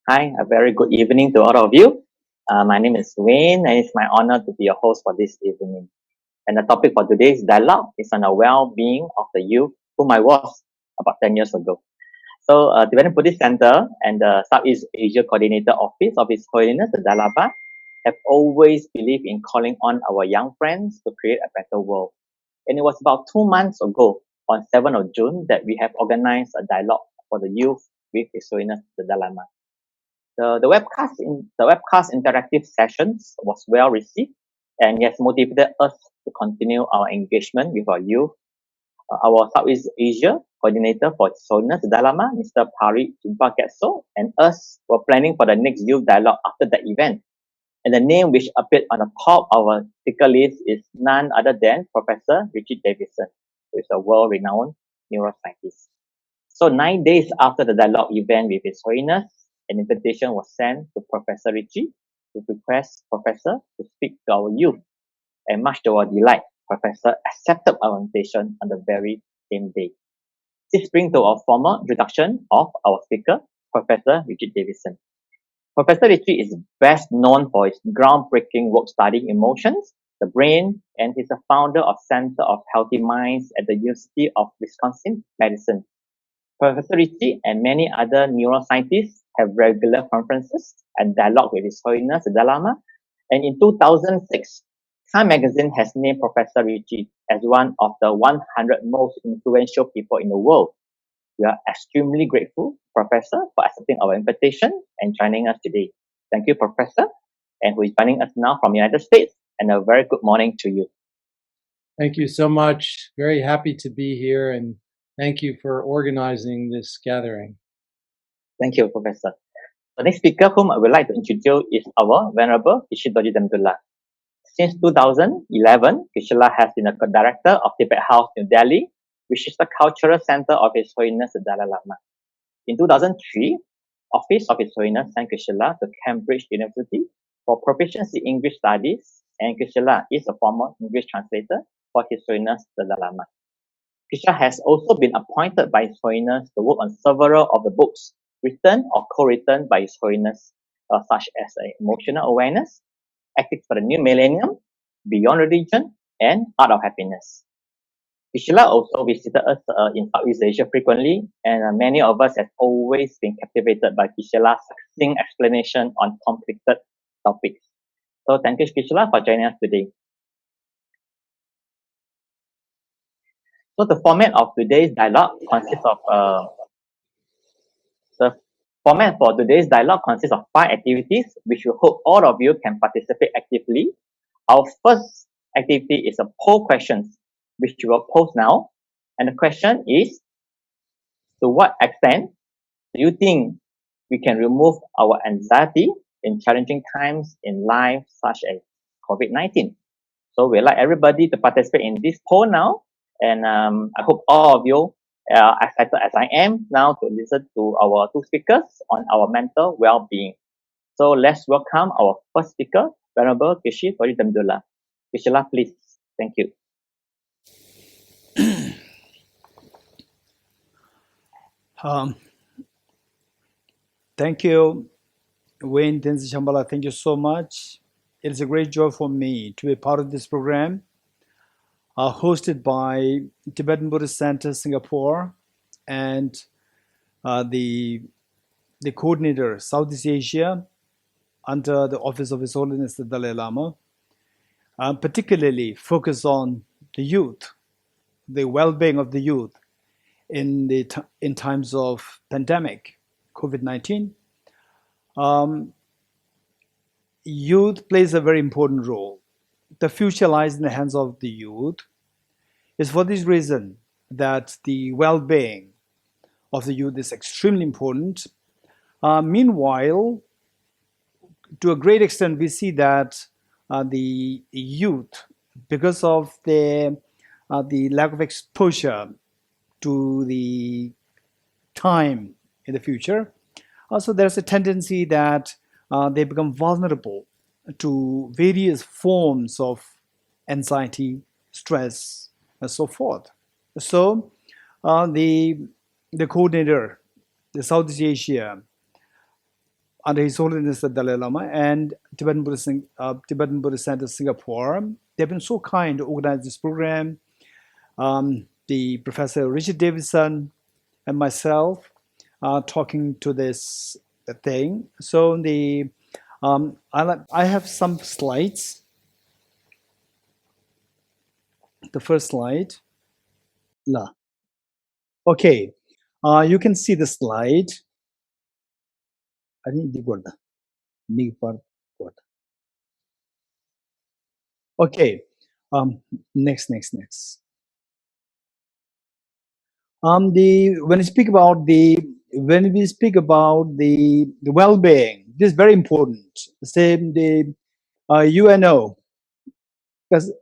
Hi, a very good evening to all of you. My name is Wayne, and it's my honor to be your host for this evening. And the topic for today's dialogue is on the well-being of the youth, whom I was about 10 years ago. So, Tibetan Buddhist Center and the Southeast Asia Coordinator Office of His Holiness the Dalai Lama have always believed in calling on our young friends to create a better world. And it was about 2 months ago, on 7th of June, that we have organized a dialogue for the youth with His Holiness the Dalai Lama. The webcast interactive sessions was well received and has motivated us to continue our engagement with our youth. Our Southeast Asia coordinator for His Holiness the Dalai Lama, Mr. Pari Jumpa Getso, and us were planning for the next youth dialogue after that event. And the name which appeared on the top of our speaker list is none other than Professor Richard Davidson, who is a world-renowned neuroscientist. So 9 days after the dialogue event with His Holiness, an invitation was sent to Professor Richie to request Professor to speak to our youth. And much to our delight, Professor accepted our invitation on the very same day. This brings to our formal introduction of our speaker, Professor Richard Davidson. Professor Richie is best known for his groundbreaking work studying emotions, the brain, and he's a founder of Center of Healthy Minds at the University of Wisconsin-Madison. Professor Richie and many other neuroscientists have regular conferences and dialogue with His Holiness the Dalai Lama. And in 2006, Time magazine has named Professor Richie as one of the 100 most influential people in the world. We are extremely grateful, Professor, for accepting our invitation and joining us today. Thank you, Professor, and who is joining us now from the United States. And a very good morning to you. Thank you so much. Very happy to be here, and thank you for organizing this gathering. Thank you, Professor. The next speaker whom I would like to introduce is our Venerable Geshe Dorji Damdul. Since 2011, Geshe has been a director of Tibet House, New Delhi, which is the cultural center of His Holiness the Dalai Lama. In 2003, Office of His Holiness sent Geshe to Cambridge University for proficiency English studies, and Geshe is a former English translator for His Holiness the Dalai Lama. Geshe has also been appointed by His Holiness to work on several of the books written or co-written by His Holiness, such as Emotional Awareness, Ethics for the New Millennium, Beyond Religion, and Art of Happiness. Geshe also visited us in Southeast Asia frequently, and many of us have always been captivated by Geshe's succinct explanation on complicated topics. So thank you, Geshe, for joining us today. So the format of today's dialogue consists of the format for today's dialogue consists of 5 activities, which we hope all of you can participate actively. Our first activity is a poll questions, which we will post now. And the question is, to what extent do you think we can remove our anxiety in challenging times in life, such as COVID-19? So we'd like everybody to participate in this poll now. And I hope all of you are excited as I am now to listen to our 2 speakers on our mental well-being. So let's welcome our first speaker, Venerable Geshe Dorji Damdul. Geshe, please. Thank you. Thank you, Wayne Tenzi Shambhala. Thank you so much. It is a great joy for me to be part of this program, hosted by Tibetan Buddhist Center Singapore and the coordinator Southeast Asia under the Office of His Holiness the Dalai Lama, particularly focus on the youth, the well-being of the youth in times of pandemic, COVID-19. Youth plays a very important role. The future lies in the hands of the youth. It's for this reason that the well-being of the youth is extremely important. Meanwhile, to a great extent, we see that the youth, because of the lack of exposure to the time in the future, also there's a tendency that they become vulnerable to various forms of anxiety, stress, and so forth. So the coordinator, the Southeast Asia, under His Holiness the Dalai Lama and Tibetan Buddhist Center Singapore. They've been so kind to organize this program. The Professor Richard Davidson and myself talking to this thing. So I have some slides. The first slide. Okay, you can see the slide. I think okay. Next. When we speak about the well-being, this is very important. Same the UNO, because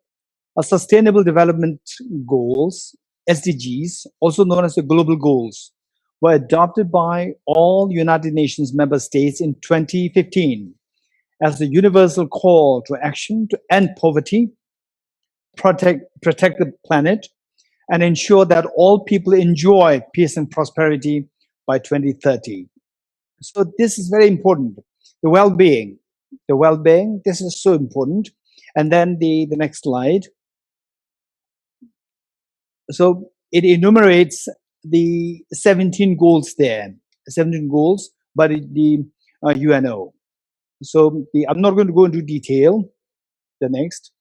Sustainable Development Goals (SDGs), also known as the Global Goals, were adopted by all United Nations member states in 2015 as the universal call to action to end poverty, protect the planet, and ensure that all people enjoy peace and prosperity by 2030. So this is very important. The well-being, this is so important. And then the next slide. So it enumerates the 17 goals there, 17 goals, but the UNO. So I'm not going to go into detail. The next.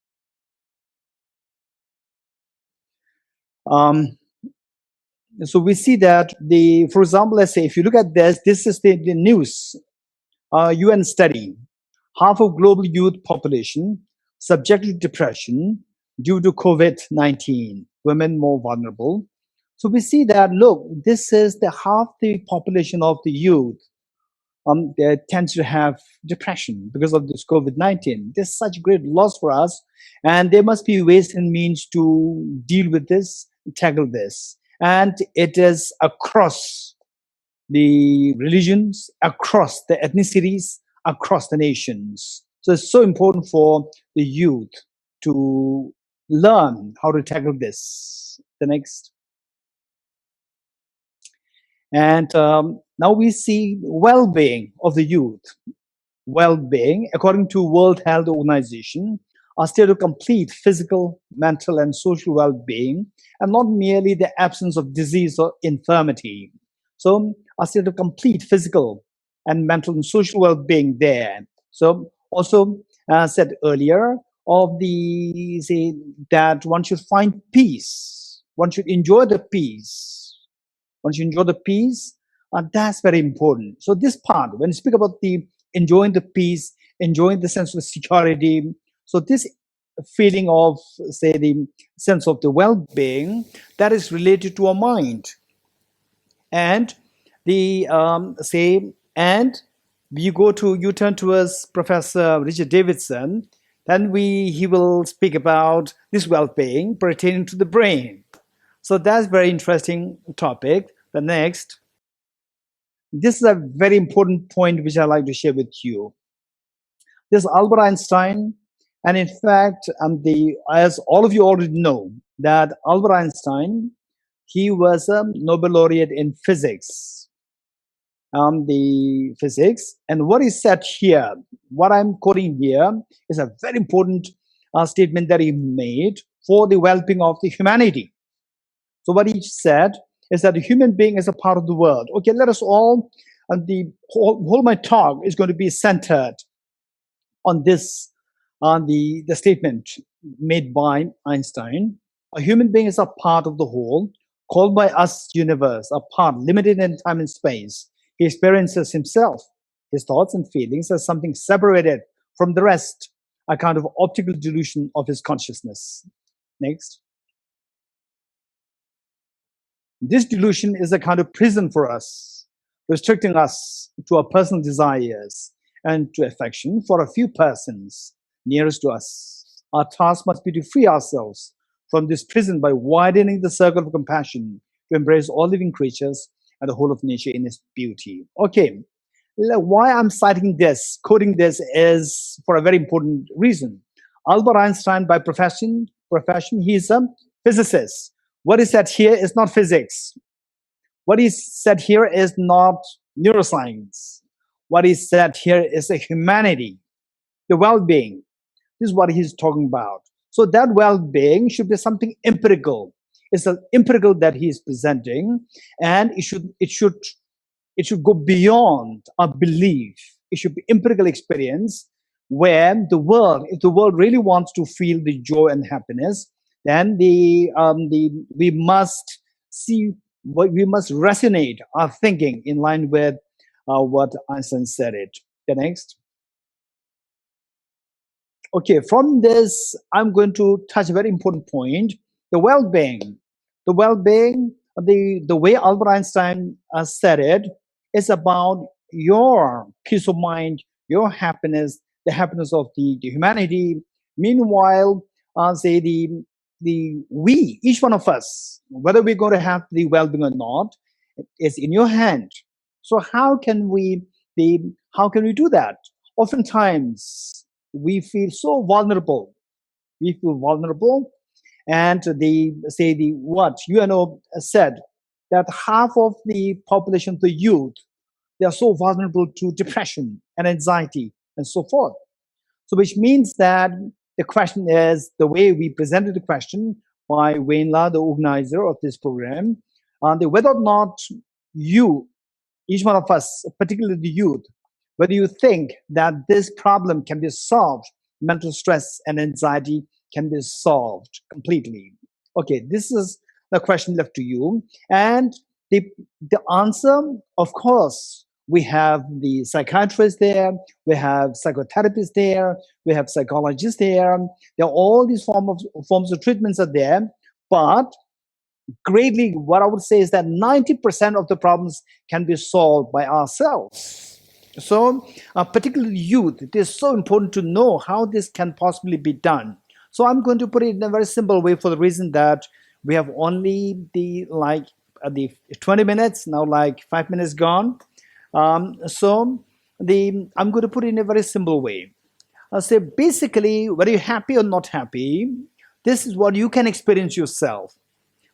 So we see that for example, let's say if you look at this is the news, UN study, half of global youth population subjected to depression due to COVID-19, women more vulnerable. So we see that, look, this is the half the population of the youth they tends to have depression because of this COVID-19. This is such great loss for us, and there must be ways and means to deal with this, tackle this. And it is across the religions, across the ethnicities, across the nations. So it's so important for the youth to learn how to tackle this. The next. And now we see well-being of the youth. Well-being, according to World Health Organization, a state of complete physical, mental, and social well-being, and not merely the absence of disease or infirmity. So a state of complete physical and mental and social well-being there. So also said earlier of that one should find peace. One should enjoy the peace. Once you enjoy the peace, that's very important. So this part, when you speak about the enjoying the peace, enjoying the sense of security, so this feeling of, say, the sense of the well-being, that is related to our mind. And you turn towards Professor Richard Davidson, then he will speak about this well-being pertaining to the brain. So that's a very interesting topic. The next. This is a very important point which I'd like to share with you. This is Albert Einstein, and in fact, as all of you already know, that Albert Einstein, he was a Nobel laureate in physics. And what is said here, what I'm quoting here, is a very important statement that he made for the well-being of the humanity. So what he said is that the human being is a part of the world. Okay, let us all, and the whole my talk is going to be centered on this, on the statement made by Einstein. A human being is a part of the whole, called by us universe, a part limited in time and space. He experiences himself, his thoughts and feelings as something separated from the rest, a kind of optical delusion of his consciousness. Next. This delusion is a kind of prison for us, restricting us to our personal desires and to affection for a few persons nearest to us. Our task must be to free ourselves from this prison by widening the circle of compassion to embrace all living creatures and the whole of nature in its beauty. Okay, why I'm citing this, quoting this, is for a very important reason. Albert Einstein, by profession, he's a physicist. What is said here is not physics. What is said here is not neuroscience. what is said here is the humanity, the well-being. This is what he's talking about. So that well-being should be something empirical. It's an empirical that he is presenting, and it should go beyond a belief. It should be empirical experience where if the world really wants to feel the joy and happiness, then we must resonate our thinking in line with what Einstein said it. The next. Okay, from this, I'm going to touch a very important point, the well-being. The well-being, the way Albert Einstein said it, is about your peace of mind, your happiness, the happiness of the humanity. Meanwhile, each one of us, whether we're going to have the well-being or not, is in your hand. So how can we do that? Oftentimes, we feel so vulnerable. We feel vulnerable, and what UNO said that half of the population, the youth, they are so vulnerable to depression and anxiety and so forth. So, which means that the question is the way we presented the question by Wayne La, the organizer of this program, whether or not you, each one of us, particularly the youth, whether you think that this problem can be solved, mental stress and anxiety can be solved completely. Okay, this is the question left to you. And the answer, of course, we have the psychiatrists there, we have psychotherapists there, we have psychologists there. There are all these forms of treatments are there, but greatly, what I would say is that 90% of the problems can be solved by ourselves. So, particularly youth, it is so important to know how this can possibly be done. So, I'm going to put it in a very simple way for the reason that we have only the 20 minutes, now like 5 minutes gone. I'm going to put it in a very simple way. I'll say basically, whether you're happy or not happy, this is what you can experience yourself.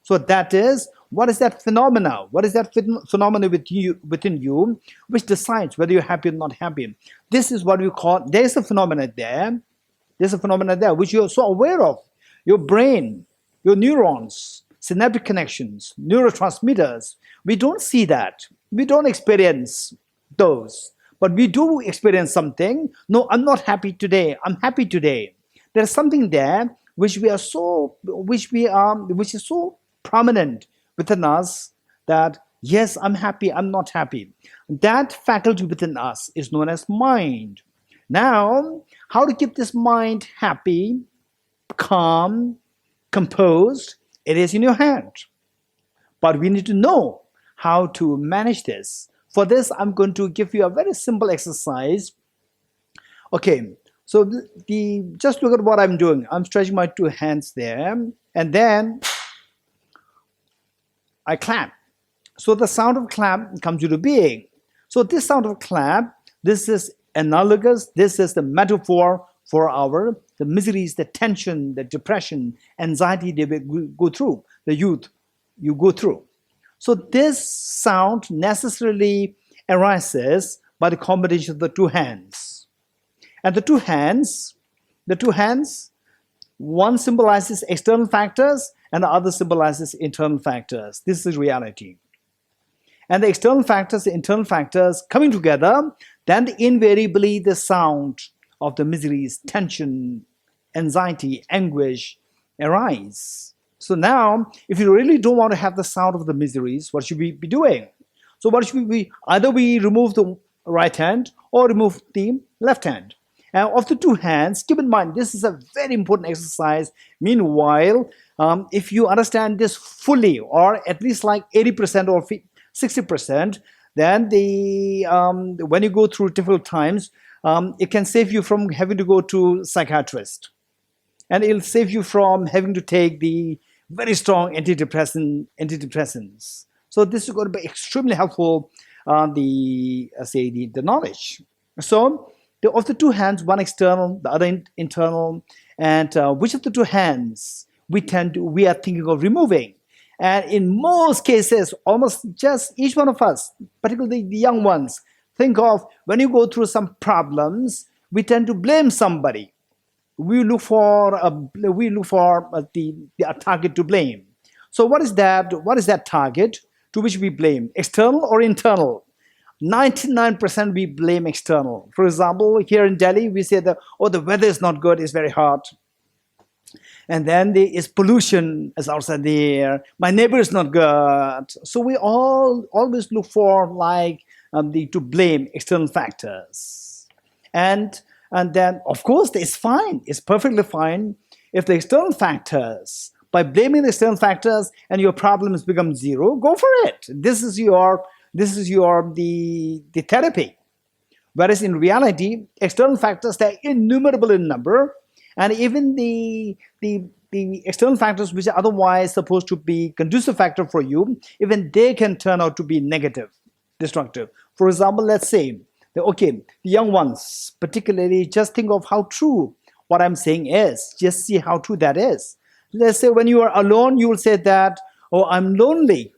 So that is, what is that phenomena? What is that phenomena within you, which decides whether you're happy or not happy? This is what we call, there's a phenomena there. There's a phenomena there which you're so aware of. Your brain, your neurons, synaptic connections, neurotransmitters. We don't see that. We don't experience those. But we do experience something. No, I'm not happy today. I'm happy today. There's something there which is so prominent within us that yes, I'm happy, I'm not happy. That faculty within us is known as mind. Now, how to keep this mind happy, calm, composed? It is in your hand. But we need to know how to manage this. For this, I'm going to give you a very simple exercise. Okay, so just look at what I'm doing. I'm stretching my two hands there, and then I clap. So the sound of clap comes into being. So this sound of clap, this is analogous. This is the metaphor for the miseries, the tension, the depression, anxiety they go through, the youth you go through. So this sound necessarily arises by the combination of the two hands. And the two hands, one symbolizes external factors and the other symbolizes internal factors. This is reality. And the external factors, the internal factors coming together, then invariably the sound of the miseries, tension, anxiety, anguish arise. So now, if you really don't want to have the sound of the miseries, what should we be doing? So what should we either we remove the right hand or remove the left hand. And of the two hands, keep in mind, this is a very important exercise. Meanwhile, if you understand this fully, or at least like 80% or 60%, then when you go through difficult times, it can save you from having to go to psychiatrist. And it'll save you from having to take the very strong antidepressants. So this is going to be extremely helpful, the knowledge. So of the two hands, one external, the other internal, and which of the two hands we are thinking of removing. And in most cases, almost just each one of us, particularly the young ones, think of when you go through some problems, we tend to blame somebody. We look for a target to blame. So what is that? What is that target to which we blame? External or internal? 99% we blame external. For example, here in Delhi, we say that, oh, the weather is not good, it's very hot. And then there is pollution is outside the air. My neighbor is not good. So we always look for to blame external factors. And then, of course, it's fine. It's perfectly fine if the external factors, by blaming the external factors and your problems become zero, go for it. This is the therapy. Whereas in reality, external factors, they're innumerable in number. And even the external factors which are otherwise supposed to be conducive factor for you, even they can turn out to be negative, destructive. For example, let's say, the young ones, particularly, just think of how true what I'm saying is. Just see how true that is. Let's say when you are alone, you will say that, oh, I'm lonely.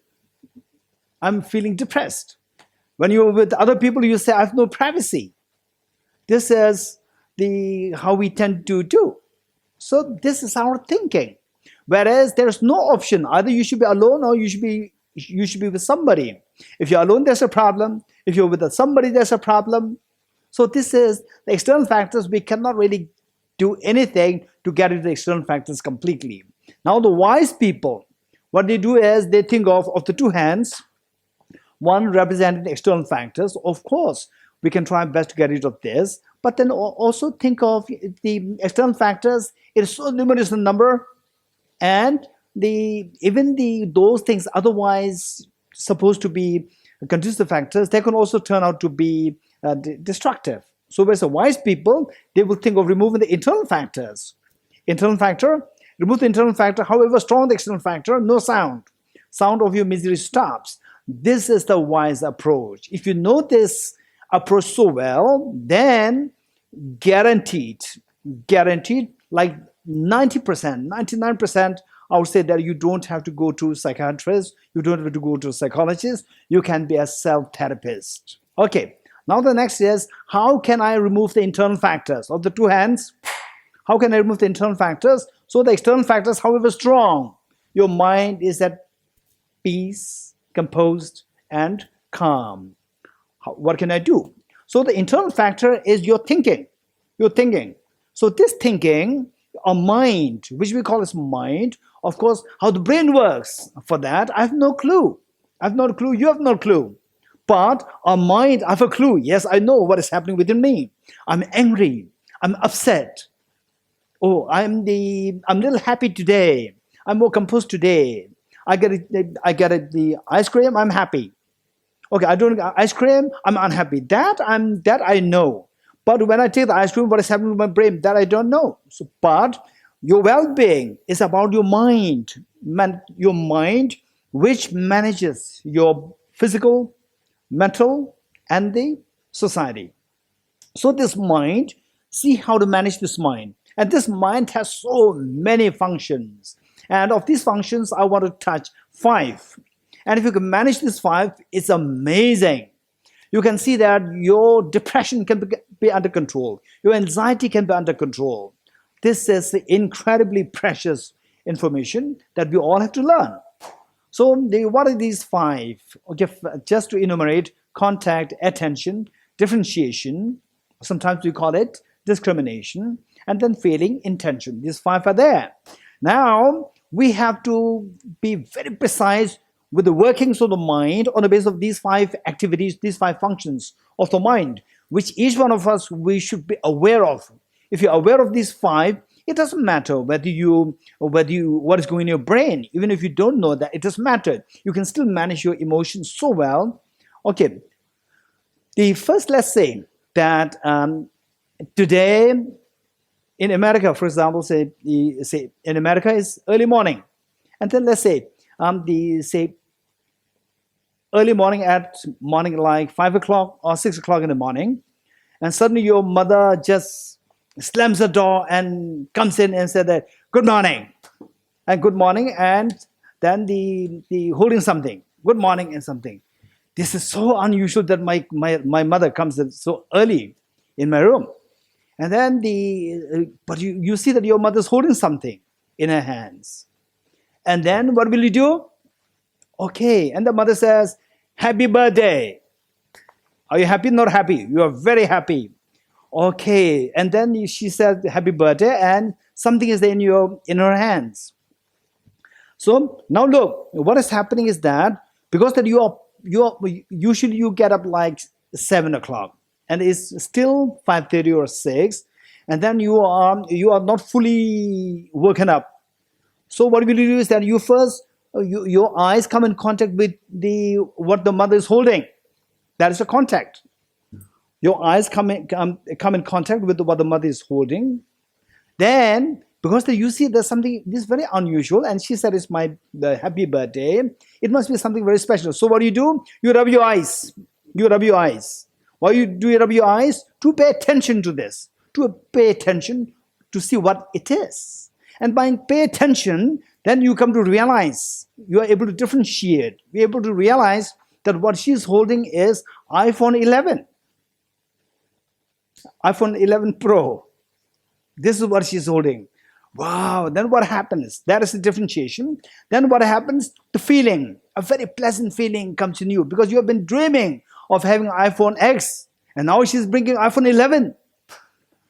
I'm feeling depressed. When you're with other people, you say, I have no privacy. This is how we tend to do. So this is our thinking. Whereas there's no option. Either you should be alone or you should be with somebody. If you're alone, there's a problem. If you're with somebody, there's a problem. So this is the external factors. We cannot really do anything to get rid of the external factors completely. Now the wise people, what they do is they think of the two hands, one representing the external factors. Of course, we can try best to get rid of this, but then also think of the external factors. It is so numerous in number, and those things otherwise supposed to be conducive factors, they can also turn out to be destructive. So whereas the wise people, they will think of removing the internal factors. Remove the internal factor, however strong the external factor, no sound. Sound of your misery stops. This is the wise approach. If you know this approach so well, then guaranteed, like 90%, 99%, I would say that you don't have to go to a psychiatrist, you don't have to go to a psychologist, you can be a self-therapist. Okay, now the next is, how can I remove the internal factors of the two hands? How can I remove the internal factors? So the external factors, however strong, your mind is at peace, composed, and calm. What can I do? So the internal factor is your thinking. So this thinking, a mind, which we call as mind, of course, how the brain works, for that, I have no clue. You have no clue. But our mind, I have a clue. Yes, I know what is happening within me. I'm angry. I'm upset. Oh, I'm a little happy today. I'm more composed today. I get the ice cream, I'm happy. Okay, I don't get ice cream, I'm unhappy. That I know. But when I take the ice cream, what is happening with my brain? That I don't know. So, but your well-being is about your mind. Your mind, which manages your physical, mental, and the society. So this mind, see how to manage this mind. And this mind has so many functions. And of these functions, I want to touch 5. And if you can manage these 5, it's amazing. You can see that your depression can be under control. Your anxiety can be under control. This is incredibly precious information that we all have to learn. So what are these 5? Okay, just to enumerate: contact, attention, differentiation, sometimes we call it discrimination, and then feeling, intention. These 5 are there. Now, we have to be very precise with the workings of the mind on the basis of these 5 activities, these 5 functions of the mind, which each one of us, we should be aware of. If you're aware of these 5, it doesn't matter what is going in your brain. Even if you don't know that, it doesn't matter. You can still manage your emotions so well. Okay, the first, let's say that today in America, for example, say in America is early morning, and then let's say early morning like 5 o'clock or 6 o'clock in the morning, and suddenly your mother just slams the door and comes in and said that good morning, and then the holding something, good morning and something. this is so unusual that my mother comes so early in my room. And then but you see that your mother's holding something in her hands. And then what will you do? Okay. And the mother says, happy birthday. Are you happy? Not happy. You are very happy. Okay. And then she said, happy birthday. And something is there in her hands. So now look, what is happening is that because that usually you get up like 7 o'clock and it's still 5:30 or 6, and then you are not fully woken up. So what will you do is that you first your eyes come in contact with what the mother is holding. That is a contact. Your eyes come in contact with what the mother is holding. Then, because you see there's something this is very unusual, and she said it's the happy birthday, it must be something very special. So what do? You rub your eyes. You rub your eyes. Why do you rub your eyes? To pay attention to this. To pay attention to see what it is. And by pay attention, then you come to realize, you are able to differentiate. You're able to realize that what she's holding is iPhone 11. iPhone 11 Pro. This is what she's holding. Wow. Then what happens? That is the differentiation. Then what happens? The feeling, a very pleasant feeling comes in you because you have been dreaming of having iPhone X, and now she's bringing iPhone 11.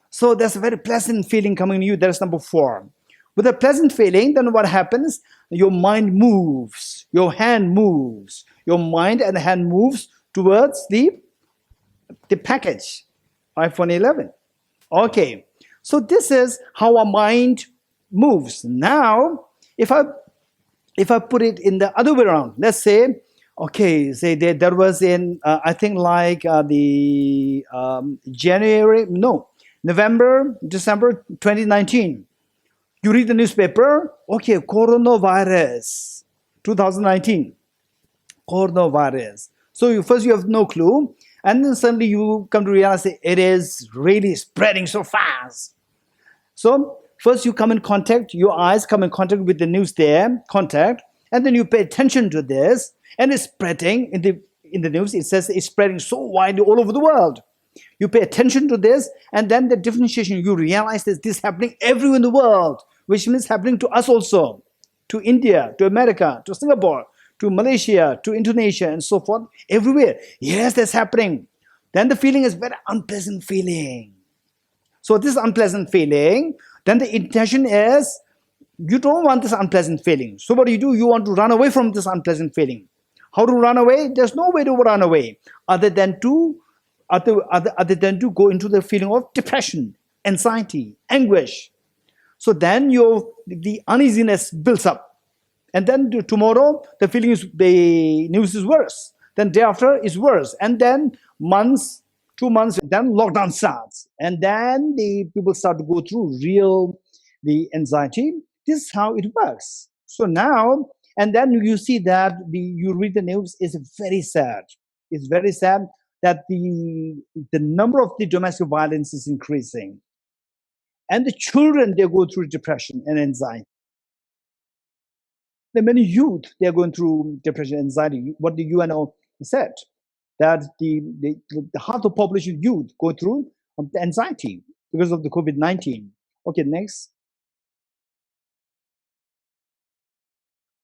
So there's a very pleasant feeling coming in you. That is number 4. With a pleasant feeling, then what happens? Your mind moves. Your hand moves. Your mind and hand moves towards the package, iPhone 11. Okay. So this is how our mind moves. Now, if I put it in the other way around, let's say, okay, say there was in I think like the November, December 2019. You read the newspaper, okay, coronavirus, 2019, coronavirus. So first you have no clue, and then suddenly you come to realize it is really spreading so fast. So first you come in contact, your eyes come in contact with the news there, contact, and then you pay attention to this, and it's spreading in the news. It says it's spreading so widely all over the world. You pay attention to this, and then the differentiation, you realize that this is happening everywhere in the world, which means happening to us also, to India, to America, to Singapore, to Malaysia, to Indonesia, and so forth, everywhere. Yes, that's happening. Then the feeling is very unpleasant feeling. So this unpleasant feeling, then the intention is, you don't want this unpleasant feeling. So what do? You want to run away from this unpleasant feeling. How to run away? There's no way to run away other than to go into the feeling of depression, anxiety, anguish. So then the uneasiness builds up. And then tomorrow, the news is worse. Then day after is worse. And then 2 months, then lockdown starts. And then the people start to go through the anxiety. This is how it works. So now, and then you see that you read the news is very sad. It's very sad that the number of the domestic violence is increasing. And the children, they go through depression and anxiety. The many youth, they're going through depression and anxiety. What the UNO said, that the half the population youth go through anxiety because of the COVID-19. Okay, next.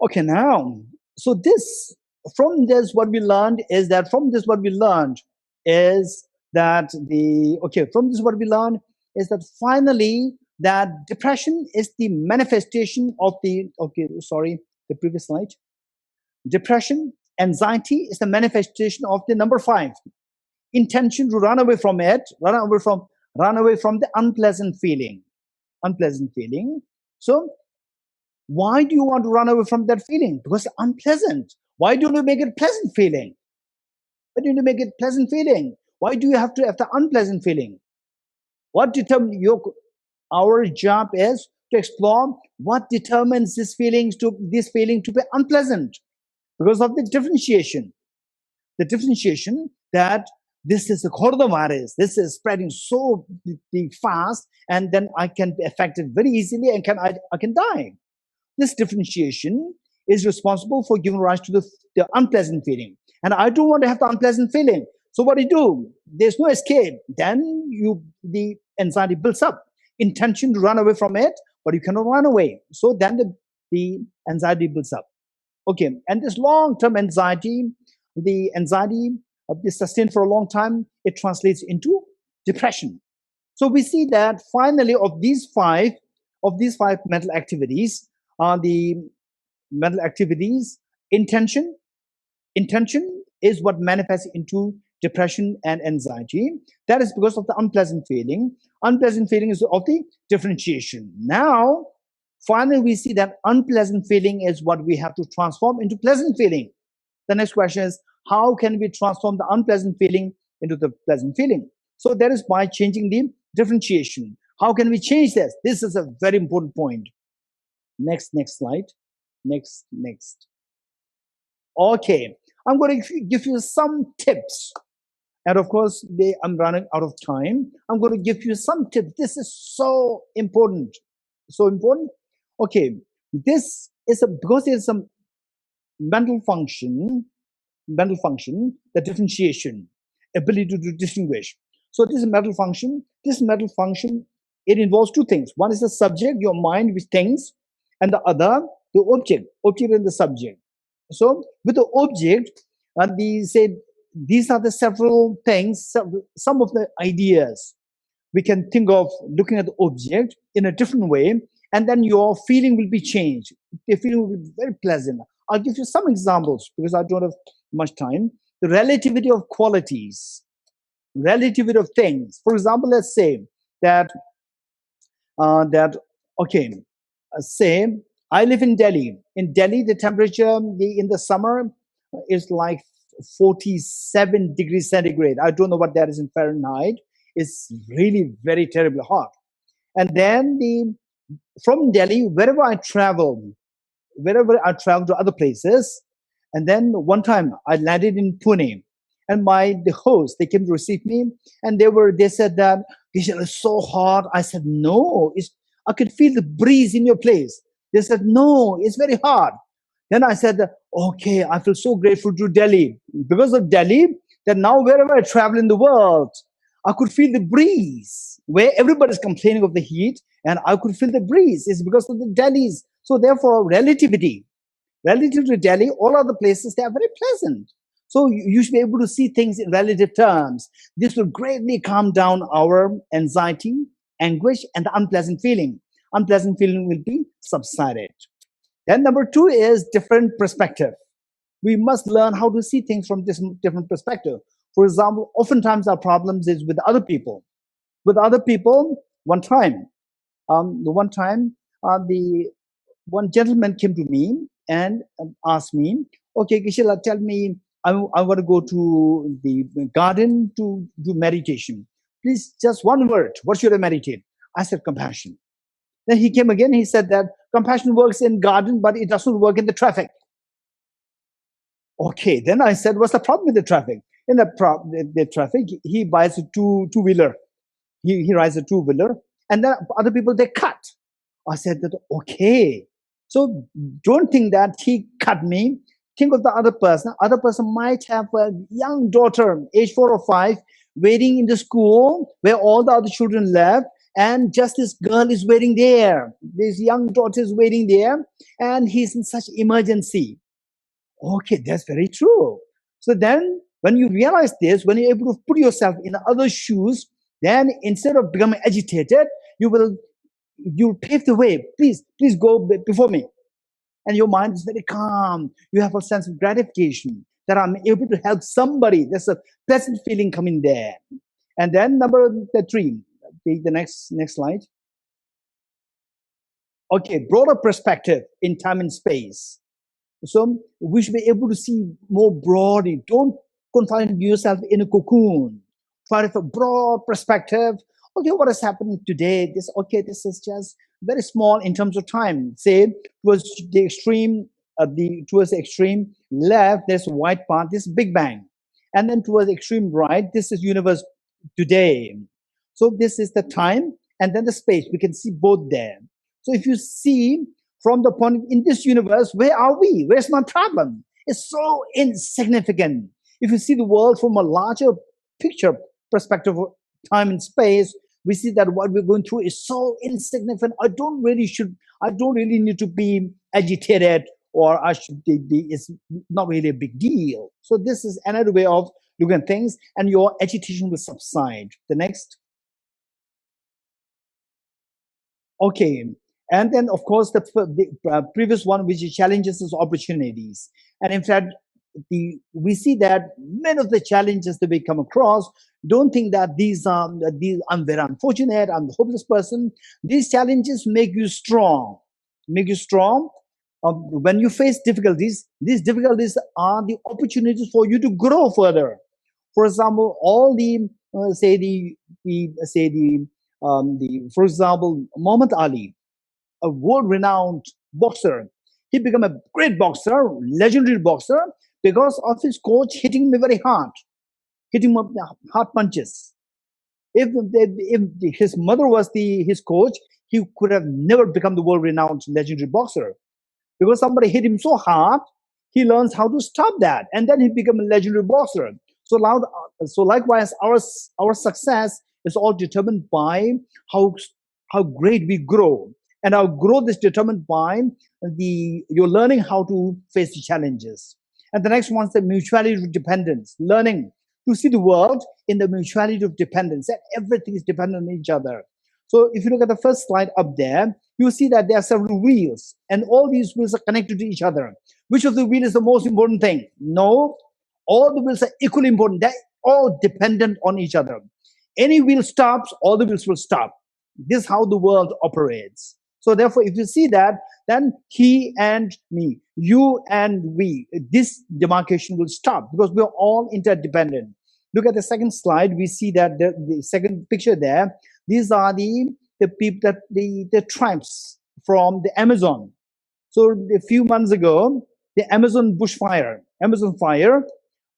Okay, now, so from this what we learned is that finally that depression is the manifestation of the previous slide. Depression, anxiety is the manifestation of the number 5. Intention to run away from it, run away from the unpleasant feeling. So why do you want to run away from that feeling? Because it's unpleasant. Why don't you make it pleasant feeling? Why don't you make it pleasant feeling? Why do you have to have the unpleasant feeling? What determines our job is to explore what determines this feeling to be unpleasant, because of the differentiation. The differentiation that this is a coronavirus, this is spreading so fast, and then I can be affected very easily, and I can die. This differentiation is responsible for giving rise to the unpleasant feeling. and I don't want to have the unpleasant feeling. So what do you do? There's no escape. Then the anxiety builds up. Intention to run away from it, but you cannot run away. So then the anxiety builds up. Okay, and this long-term anxiety, the anxiety is sustained for a long time, it translates into depression. So we see that finally of these five mental activities are the mental activities. Intention is what manifests into depression and anxiety. That is because of the unpleasant feeling. Unpleasant feeling is of the differentiation. Now, finally, we see that unpleasant feeling is what we have to transform into pleasant feeling. The next question is, how can we transform the unpleasant feeling into the pleasant feeling? So that is by changing the differentiation. How can we change this? This is a very important point. Next slide. Next. Okay, I'm going to give you some tips. And of course, I'm running out of time. I'm going to give you some tips. This is so important. So important. Okay, this is because there's some mental function, the differentiation, ability to distinguish. So this is mental function. This mental function, it involves two things. One is the subject, your mind, which thinks, and the other, the object and the subject. So with the object, these are the several things, some of the ideas we can think of looking at the object in a different way, and then your feeling will be changed. The feeling will be very pleasant. I'll give you some examples because I don't have much time. The relativity of qualities, relativity of things. For example, let's say that say I live in Delhi. In Delhi, the temperature in the summer is like 47 degrees centigrade. I don't know what that is in Fahrenheit. It's really very terribly hot. And then from Delhi, wherever I travel to other places, and then one time I landed in Pune, and the host, they came to receive me, and they said that it's so hot. I said, no, I could feel the breeze in your place. They said, no, it's very hot. Then I said, okay, I feel so grateful to Delhi. Because of Delhi, that now wherever I travel in the world, I could feel the breeze. Where everybody's complaining of the heat, and I could feel the breeze. It's because of the Delhi's. So therefore, relativity. Relative to Delhi, all other places, they are very pleasant. So you should be able to see things in relative terms. This will greatly calm down our anxiety, anguish, and the unpleasant feeling. Unpleasant feeling will be subsided. Then number two is different perspective. We must learn how to see things from this different perspective. For example, oftentimes our problems is with other people. With other people, one time, one gentleman came to me and asked me, okay, Geshe, tell me, I want to go to the garden to do meditation. Please, just one word. What should I meditate? I said, compassion. Then he came again. He said that compassion works in garden, but it doesn't work in the traffic. Okay. Then I said, what's the problem with the traffic? In the traffic, he buys a two-wheeler. He rides a two-wheeler. And then other people, they cut. I said that, okay. So don't think that he cut me. Think of the other person. Other person might have a young daughter, age 4 or 5, waiting in the school where all the other children left. And just this girl is waiting there. This young daughter is waiting there. And he's in such emergency. Okay, that's very true. So then when you realize this, when you're able to put yourself in other shoes, then instead of becoming agitated, you'll pave the way. Please go before me. And your mind is very calm. You have a sense of gratification that I'm able to help somebody. There's a pleasant feeling coming there. And then number 3, the next slide. Okay, broader perspective in time and space. So we should be able to see more broadly. Don't confine yourself in a cocoon. Try to have a broad perspective. Okay, what is happening today? This is just very small in terms of time. Say towards the extreme left, there's a white part, this is Big Bang. And then towards the extreme right, this is universe today. So this is the time and then the space. We can see both there. So if you see from the point in this universe, where are we? Where's my problem? is so insignificant. If you see the world from a larger picture perspective of time and space, we see that what we're going through is so insignificant. I don't really need to be agitated, or it's not really a big deal. So this is another way of looking at things, and your agitation will subside. The next. Okay. And then, of course, the previous one, which is challenges as opportunities. And in fact, we see that many of the challenges that we come across, don't think that I'm very unfortunate, I'm a hopeless person. These challenges make you strong. Make you strong. When you face difficulties, these difficulties are the opportunities for you to grow further. For example, all for example, Muhammad Ali, a world-renowned boxer, he became a great boxer, legendary boxer, because of his coach hitting him very hard, hitting him with hard punches. If his mother was his coach, he could have never become the world-renowned legendary boxer. Because somebody hit him so hard, he learns how to stop that, and then he becomes a legendary boxer. So likewise, our success is all determined by how great we grow, and our growth is determined by you're learning how to face the challenges. And the next one is the mutuality of dependence, learning to see the world in the mutuality of dependence, that everything is dependent on each other. So if you look at the first slide up there, you see that there are several wheels, and all these wheels are connected to each other. Which of the wheels is the most important thing? No, all the wheels are equally important. They're all dependent on each other. Any wheel stops, all the wheels will stop. This is how the world operates. So therefore, if you see that, then he and me, you and we, this demarcation will stop, because we're all interdependent. Look at the second slide. We see that the second picture there, these are the people, that the tribes from the Amazon. So a few months ago, the Amazon fire.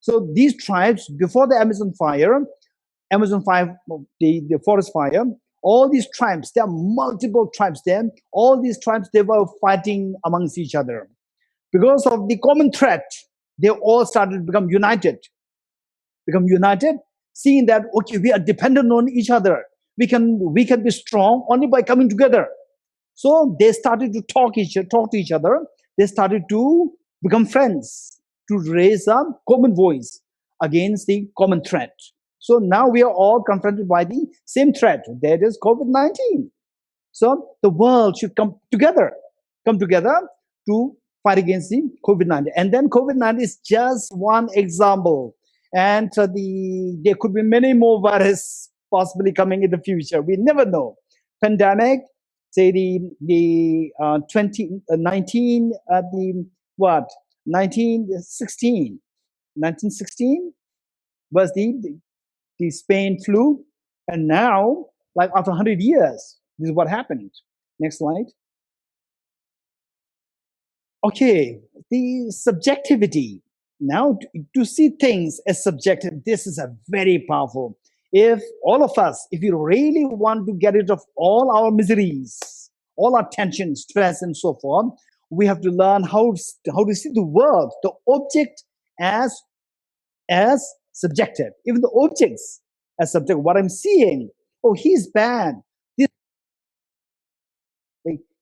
So these tribes, before the Amazon fire, the forest fire, all these tribes, there are multiple tribes there. All these tribes, they were fighting amongst each other. Because of the common threat, they all started to become united, seeing that, okay, we are dependent on each other. We can be strong only by coming together. So they started to talk to each other. They started to become friends, to raise a common voice against the common threat. So now we are all confronted by the same threat, that is COVID-19. So the world should come together to fight against the COVID-19. And then COVID-19 is just one example. And there could be many more viruses possibly coming in the future. We never know. Pandemic, say the 1916 was the Spain flu, and now, like after 100 years, this is what happened. Next slide. Okay, the subjectivity. Now, to see things as subjective, this is a very powerful. If all of us, if you really want to get rid of all our miseries, all our tension, stress, and so forth, we have to learn how to see the world, the object as subjective. Even the objects as subjective. What I'm seeing, oh, he's bad. This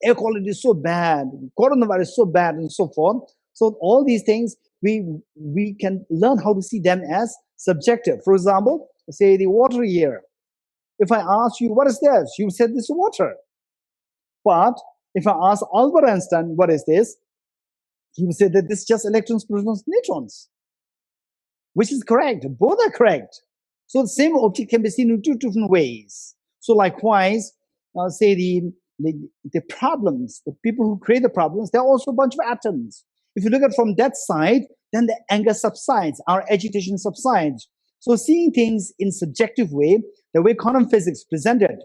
air quality is so bad, coronavirus is so bad, and so forth. So all these things, we can learn how to see them as subjective. For example, say the water here. If I ask you, what is this? You said this is water. But if I ask Albert Einstein, what is this? He would say that this is just electrons, protons, neutrons. Which is correct. Both are correct. So the same object can be seen in two different ways. So likewise, say the problems, the people who create the problems, they're also a bunch of atoms. If you look at it from that side, then the anger subsides, our agitation subsides. So seeing things in subjective way, the way quantum physics presented,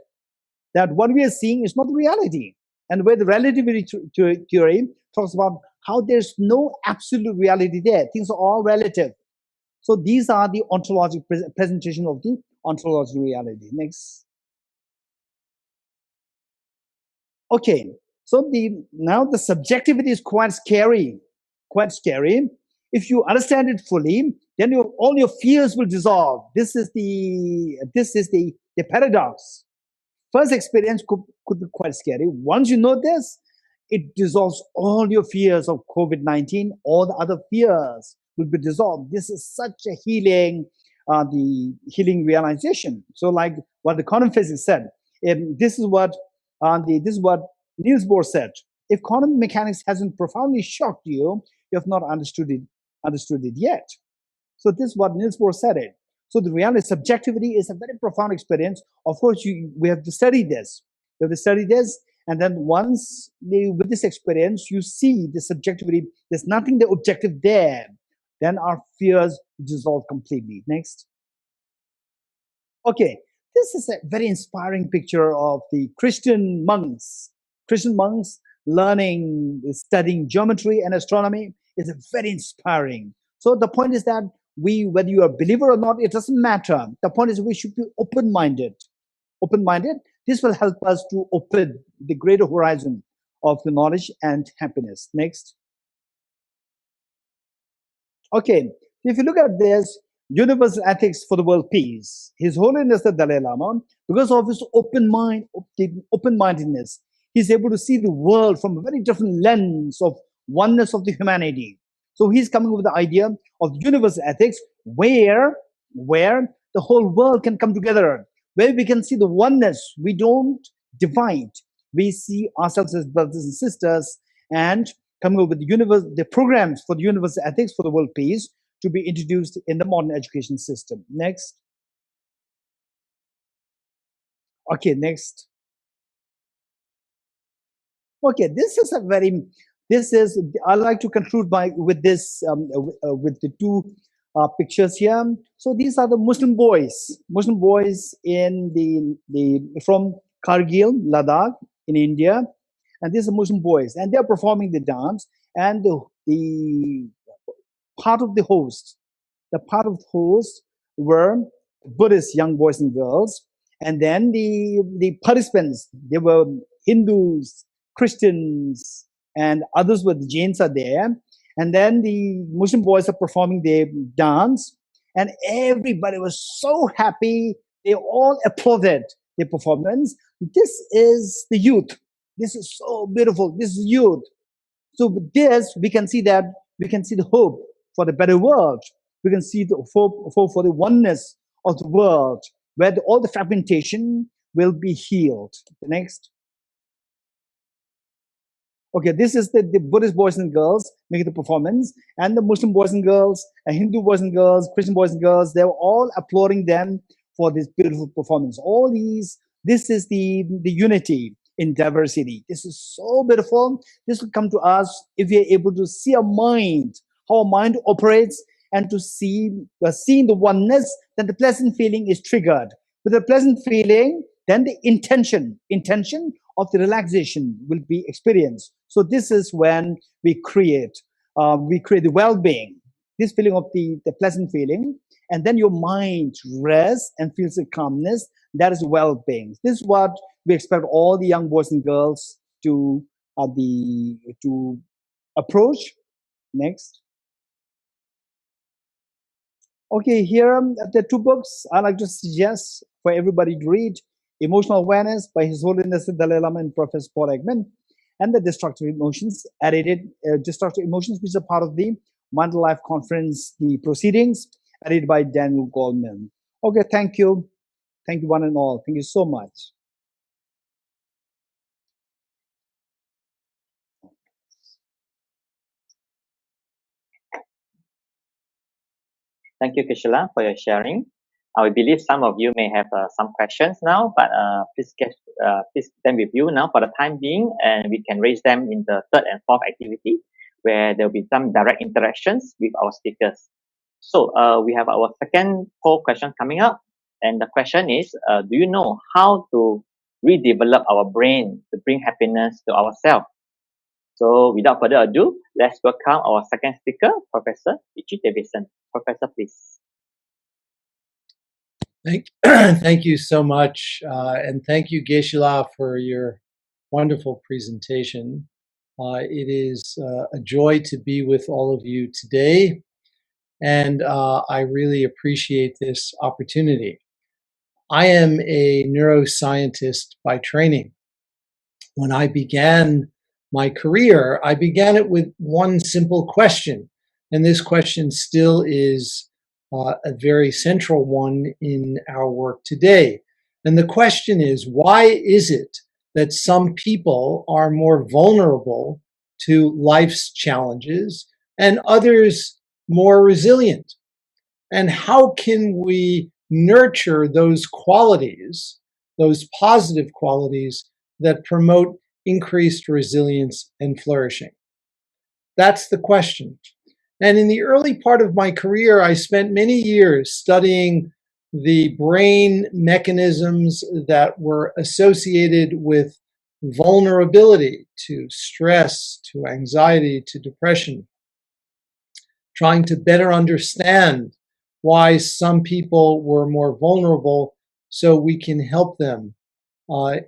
that what we are seeing is not reality. And where the relativity theory talks about how there's no absolute reality there. Things are all relative. So these are the ontological presentation of the ontological reality. Next. Okay, so now the subjectivity is quite scary. If you understand it fully, then all your fears will dissolve. This is the paradox. First experience could be quite scary. Once you know this, it dissolves all your fears of COVID-19. All the other fears will be dissolved. This is such a healing, the healing realization. So, like what the quantum physics said, this is what Niels Bohr said. If quantum mechanics hasn't profoundly shocked you, you have not understood it yet. So this is what Niels Bohr said it. So the reality, subjectivity is a very profound experience. Of course, we have to study this. We have to study this, and then once with this experience, you see the subjectivity. There's nothing the objective there. Then our fears dissolve completely. Next. Okay, this is a very inspiring picture of the Christian monks. Christian monks learning, studying geometry and astronomy is very inspiring. So the point is that whether you are a believer or not, it doesn't matter. The point is we should be open-minded. Open-minded. This will help us to open the greater horizon of the knowledge and happiness. Next. Okay, if you look at this, universal ethics for the world peace. His Holiness the Dalai Lama, because of his open-mindedness, he's able to see the world from a very different lens of oneness of the humanity. So he's coming with the idea of universal ethics where the whole world can come together, where we can see the oneness. We don't divide. We see ourselves as brothers and sisters, and coming up with the programs for the universal ethics for the world peace to be introduced in the modern education system. Next. Okay, next. Okay, I like to conclude with this, with the two pictures here. So these are the Muslim boys from Kargil, Ladakh in India, and these are Muslim boys, and they're performing the dance, and the part of the host were Buddhist young boys and girls, and then the participants, they were Hindus, Christians, and others with Jains are there. And then the Muslim boys are performing their dance, and everybody was so happy. They all applauded their performance. This is the youth. This is so beautiful. This is youth. So with this, we can see the hope for the better world. We can see the hope for the oneness of the world, where all the fragmentation will be healed. The next. Okay, this is the Buddhist boys and girls making the performance, and the Muslim boys and girls, and Hindu boys and girls, Christian boys and girls, they were all applauding them for this beautiful performance. This is the unity in diversity. This is so beautiful. This will come to us if we are able to see our mind, how our mind operates, and to seeing the oneness, then the pleasant feeling is triggered. With the pleasant feeling, then the intention of the relaxation will be experienced. So this is when we create the well-being, this feeling of the pleasant feeling, and then your mind rests and feels the calmness. That is well-being. This is what we expect all the young boys and girls to approach. Next. Okay, here are the two books I like to suggest for everybody to read: Emotional Awareness by His Holiness the Dalai Lama and Professor Paul Ekman, and The Destructive Emotions, Destructive Emotions, which is a part of the Mindful Life Conference, the proceedings, edited by Daniel Goldman. Okay, thank you. Thank you one and all. Thank you so much. Thank you, Kishla, for your sharing. I believe some of you may have some questions now, but please keep them with you now for the time being, and we can raise them in the third and fourth activity, where there will be some direct interactions with our speakers. So we have our second poll question coming up, and the question is, do you know how to redevelop our brain to bring happiness to ourselves? So without further ado, let's welcome our second speaker, Professor Davidson. Professor, please. Thank you so much, and thank you, Geshe, for your wonderful presentation. It is a joy to be with all of you today, and I really appreciate this opportunity. I am a neuroscientist by training. When I began my career, I began it with one simple question, and this question still is a very central one in our work today. And the question is, why is it that some people are more vulnerable to life's challenges and others more resilient? And how can we nurture those qualities, those positive qualities that promote increased resilience and flourishing? That's the question. And in the early part of my career, I spent many years studying the brain mechanisms that were associated with vulnerability to stress, to anxiety, to depression, trying to better understand why some people were more vulnerable so we can help them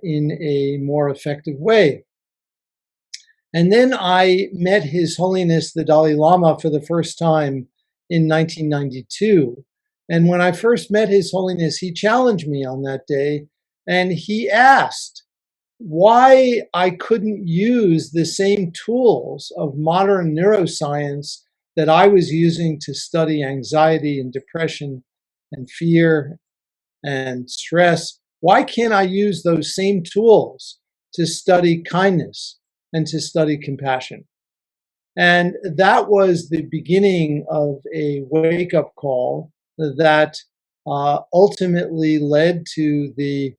in a more effective way. And then I met His Holiness the Dalai Lama for the first time in 1992. And when I first met His Holiness, he challenged me on that day, and he asked why I couldn't use the same tools of modern neuroscience that I was using to study anxiety and depression and fear and stress. Why can't I use those same tools to study kindness and to study compassion? And that was the beginning of a wake-up call that ultimately led to the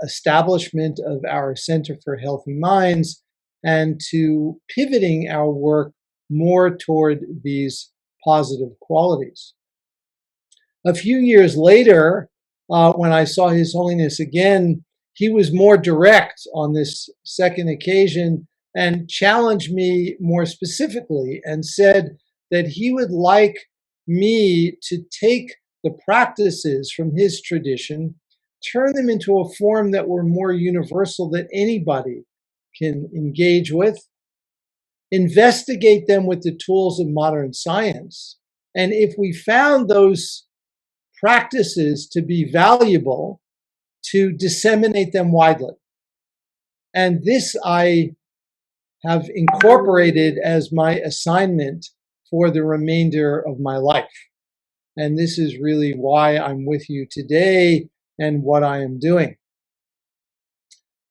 establishment of our Center for Healthy Minds and to pivoting our work more toward these positive qualities. A few years later, when I saw His Holiness again, he was more direct on this second occasion and challenged me more specifically and said that he would like me to take the practices from his tradition, turn them into a form that were more universal that anybody can engage with, investigate them with the tools of modern science, and if we found those practices to be valuable, to disseminate them widely. And this I have incorporated as my assignment for the remainder of my life. And this is really why I'm with you today and what I am doing.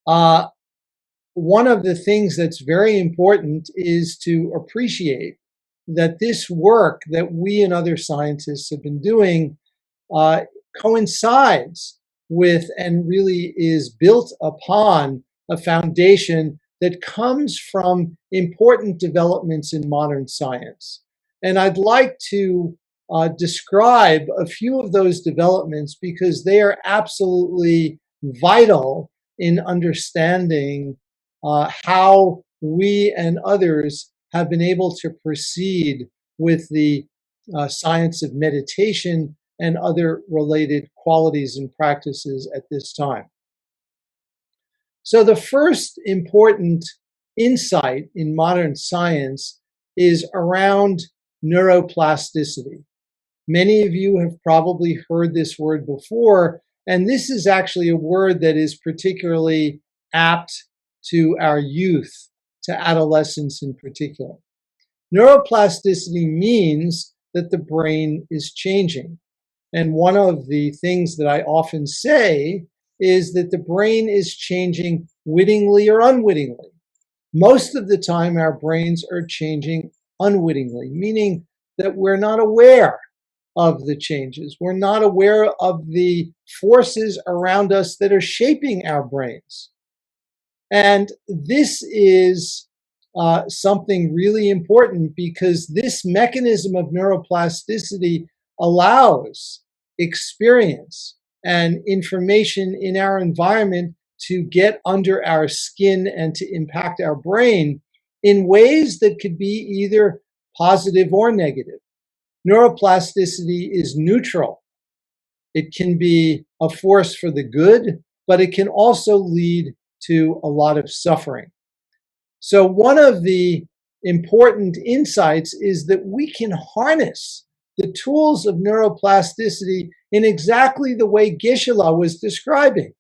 One of the things that's very important is to appreciate that this work that we and other scientists have been doing coincides with and really is built upon a foundation that comes from important developments in modern science. And I'd like to describe a few of those developments because they are absolutely vital in understanding how we and others have been able to proceed with the science of meditation and other related qualities and practices at this time. So the first important insight in modern science is around neuroplasticity. Many of you have probably heard this word before, and this is actually a word that is particularly apt to our youth, to adolescents in particular. Neuroplasticity means that the brain is changing. And one of the things that I often say is that the brain is changing wittingly or unwittingly. Most of the time, our brains are changing unwittingly, meaning that we're not aware of the changes. We're not aware of the forces around us that are shaping our brains. And this is something really important because this mechanism of neuroplasticity allows experience and information in our environment to get under our skin and to impact our brain in ways that could be either positive or negative. Neuroplasticity is neutral. It can be a force for the good, but it can also lead to a lot of suffering. So one of the important insights is that we can harness the tools of neuroplasticity in exactly the way Geshe was describing.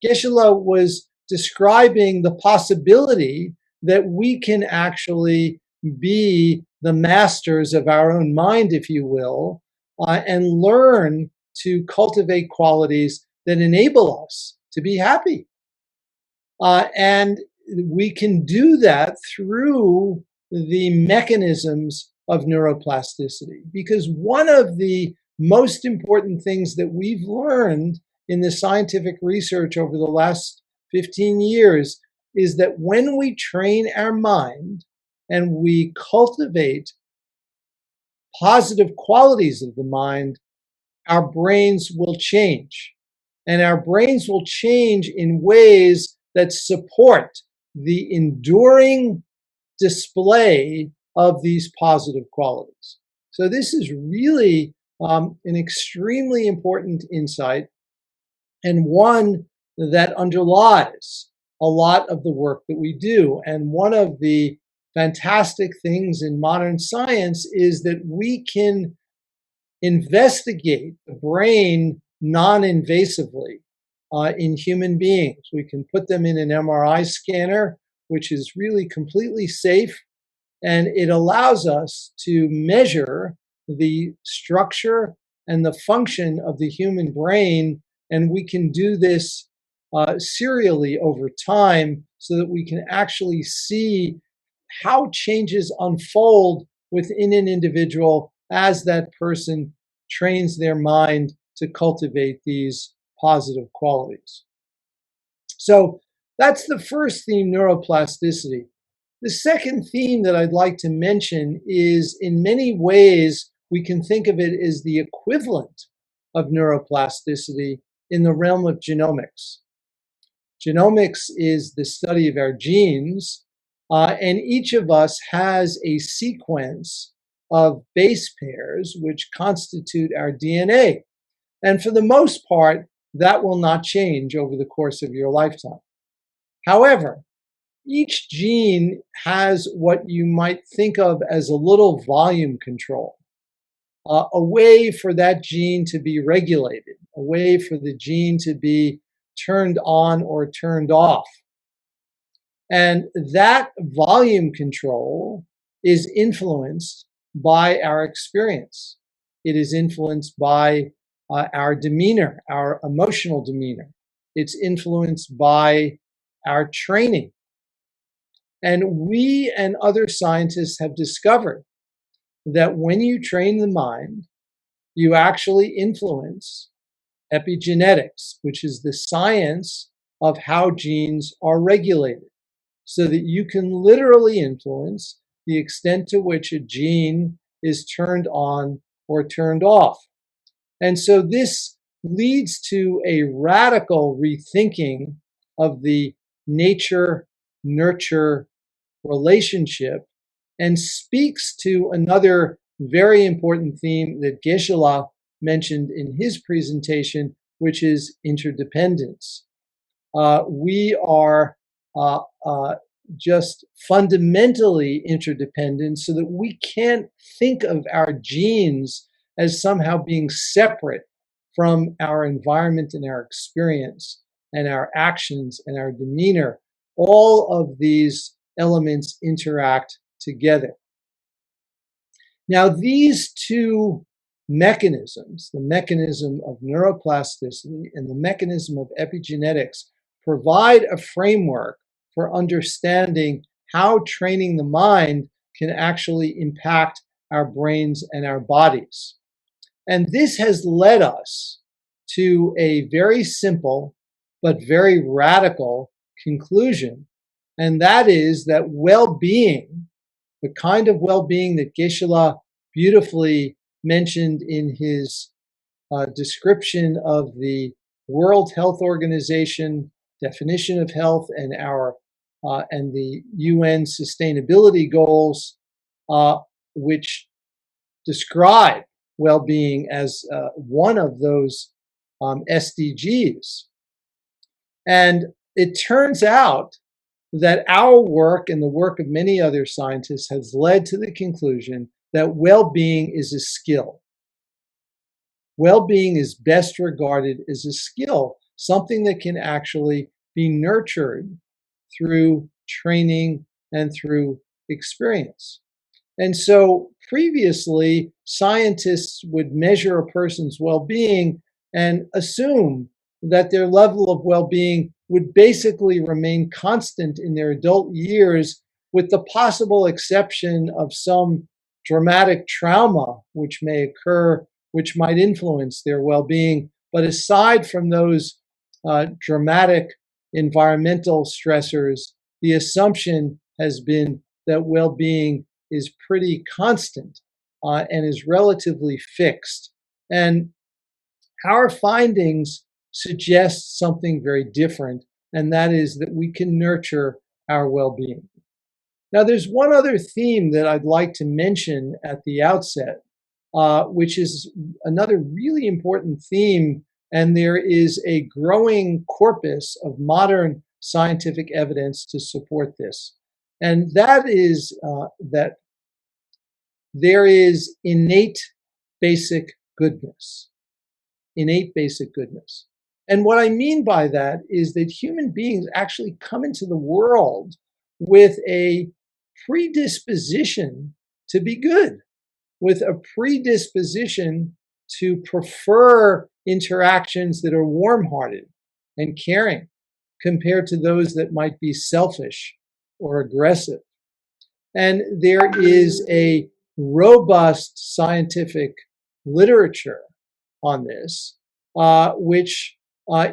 Geshe was describing the possibility that we can actually be the masters of our own mind, if you will, and learn to cultivate qualities that enable us to be happy. And we can do that through the mechanisms of neuroplasticity. Because one of the most important things that we've learned in the scientific research over the last 15 years is that when we train our mind and we cultivate positive qualities of the mind, our brains will change. And our brains will change in ways that support the enduring display of these positive qualities. So this is really an extremely important insight, and one that underlies a lot of the work that we do. And one of the fantastic things in modern science is that we can investigate the brain non-invasively in human beings. We can put them in an MRI scanner, which is really completely safe, and it allows us to measure the structure and the function of the human brain, and we can do this serially over time so that we can actually see how changes unfold within an individual as that person trains their mind to cultivate these positive qualities. So that's the first theme, neuroplasticity. The second theme that I'd like to mention is, in many ways, we can think of it as the equivalent of neuroplasticity in the realm of genomics. Genomics is the study of our genes, and each of us has a sequence of base pairs which constitute our DNA. And for the most part, that will not change over the course of your lifetime. However, each gene has what you might think of as a little volume control, a way for that gene to be regulated, a way for the gene to be turned on or turned off. And that volume control is influenced by our experience. It is influenced by our demeanor, our emotional demeanor. It's influenced by our training. And we and other scientists have discovered that when you train the mind, you actually influence epigenetics, which is the science of how genes are regulated, so that you can literally influence the extent to which a gene is turned on or turned off. And so this leads to a radical rethinking of the nature-nurture relationship and speaks to another very important theme that Geshe mentioned in his presentation, which is interdependence. We are just fundamentally interdependent, so that we can't think of our genes as somehow being separate from our environment and our experience and our actions and our demeanor. All of these elements interact together. Now, these two mechanisms, the mechanism of neuroplasticity and the mechanism of epigenetics, provide a framework for understanding how training the mind can actually impact our brains and our bodies. And this has led us to a very simple but very radical conclusion, and that is that well-being, the kind of well-being that Geshe beautifully mentioned in his description of the World Health Organization definition of health and and the UN sustainability goals, which describe well-being as one of those SDGs. And it turns out that our work and the work of many other scientists has led to the conclusion that well-being is a skill. Well-being is best regarded as a skill, something that can actually be nurtured through training and through experience. And so previously, scientists would measure a person's well-being and assume that their level of well-being would basically remain constant in their adult years, with the possible exception of some dramatic trauma which may occur, which might influence their well-being. But aside from those dramatic environmental stressors, the assumption has been that well-being is pretty constant and is relatively fixed. And our findings suggest something very different, and that is that we can nurture our well-being. Now, there's one other theme that I'd like to mention at the outset, which is another really important theme, and there is a growing corpus of modern scientific evidence to support this. And that is that there is innate basic goodness. Innate basic goodness. And what I mean by that is that human beings actually come into the world with a predisposition to be good, with a predisposition to prefer interactions that are warm-hearted and caring compared to those that might be selfish or aggressive. And there is a robust scientific literature on this, which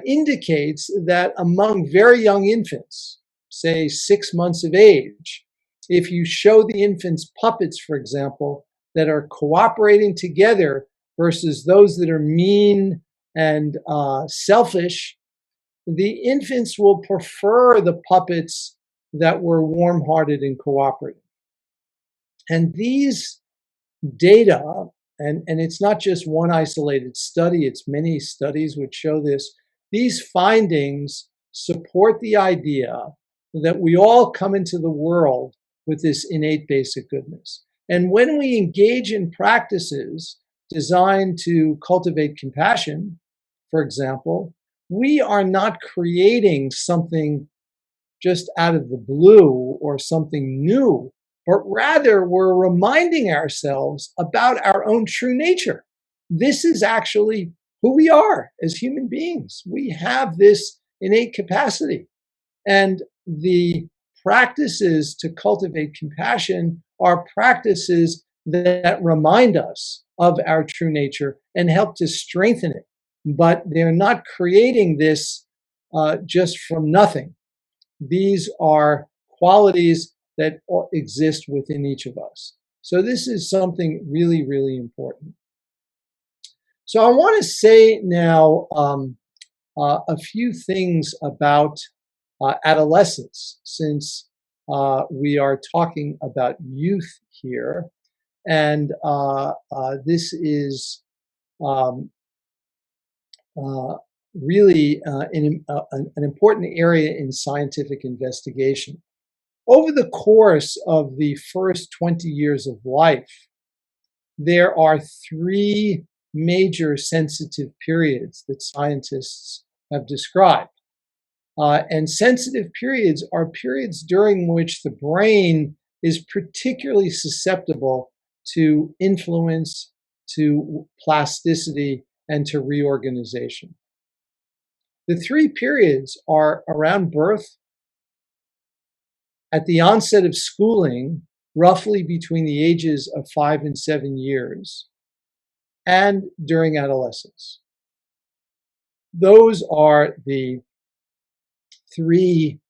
indicates that among very young infants, say 6 months of age, if you show the infants puppets, for example, that are cooperating together versus those that are mean and selfish, the infants will prefer the puppets that were warm-hearted and cooperative. And these data, and it's not just one isolated study, it's many studies which show this, these findings support the idea that we all come into the world with this innate basic goodness. And when we engage in practices designed to cultivate compassion, for example, we are not creating something just out of the blue or something new, but rather we're reminding ourselves about our own true nature. This is actually who we are as human beings. We have this innate capacity. And the practices to cultivate compassion are practices that remind us of our true nature and help to strengthen it. But they're not creating this just from nothing. These are qualities that exist within each of us. So this is something really, really important. So I want to say now a few things about adolescence, since we are talking about youth here. And this is really an important area in scientific investigation. Over the course of the first 20 years of life, there are 3 major sensitive periods that scientists have described. And sensitive periods are periods during which the brain is particularly susceptible to influence, to plasticity, and to reorganization. The 3 periods are around birth, at the onset of schooling, roughly between the ages of 5 and 7 years, and during adolescence. Those are the 3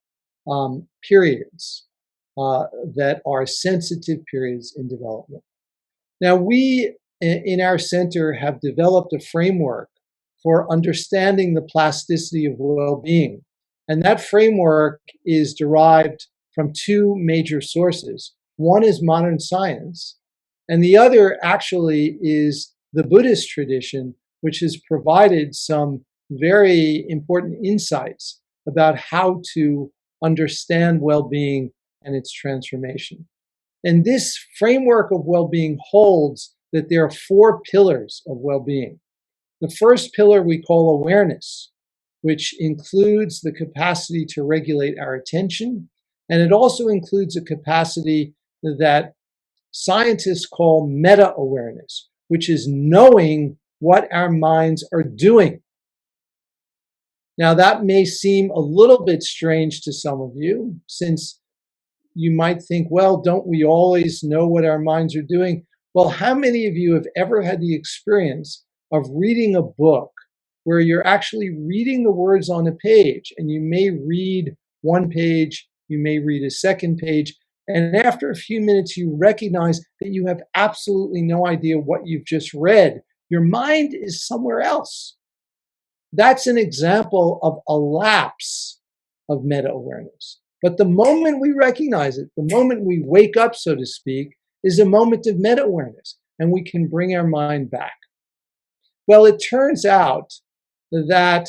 periods that are sensitive periods in development. Now, we in our center have developed a framework for understanding the plasticity of well-being. And that framework is derived from 2 major sources. One is modern science, and the other actually is the Buddhist tradition, which has provided some very important insights about how to understand well-being and its transformation. And this framework of well-being holds that there are 4 pillars of well-being. The first pillar we call awareness, which includes the capacity to regulate our attention, and it also includes a capacity that scientists call meta-awareness, which is knowing what our minds are doing. Now, that may seem a little bit strange to some of you, since you might think, well, don't we always know what our minds are doing? Well, how many of you have ever had the experience of reading a book where you're actually reading the words on a page, and you may read one page, you may read a second page, and after a few minutes, you recognize that you have absolutely no idea what you've just read. Your mind is somewhere else. That's an example of a lapse of meta-awareness. But the moment we recognize it, the moment we wake up, so to speak, is a moment of meta-awareness, and we can bring our mind back. Well, it turns out that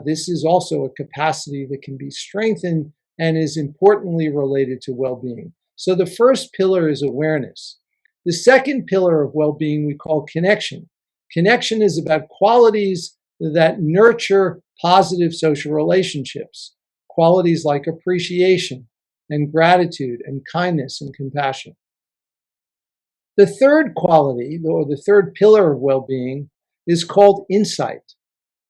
this is also a capacity that can be strengthened and is importantly related to well-being. So the first pillar is awareness. The second pillar of well-being we call connection. Connection is about qualities that nurture positive social relationships, qualities like appreciation and gratitude and kindness and compassion. The third quality, or the third pillar of well-being, is called insight.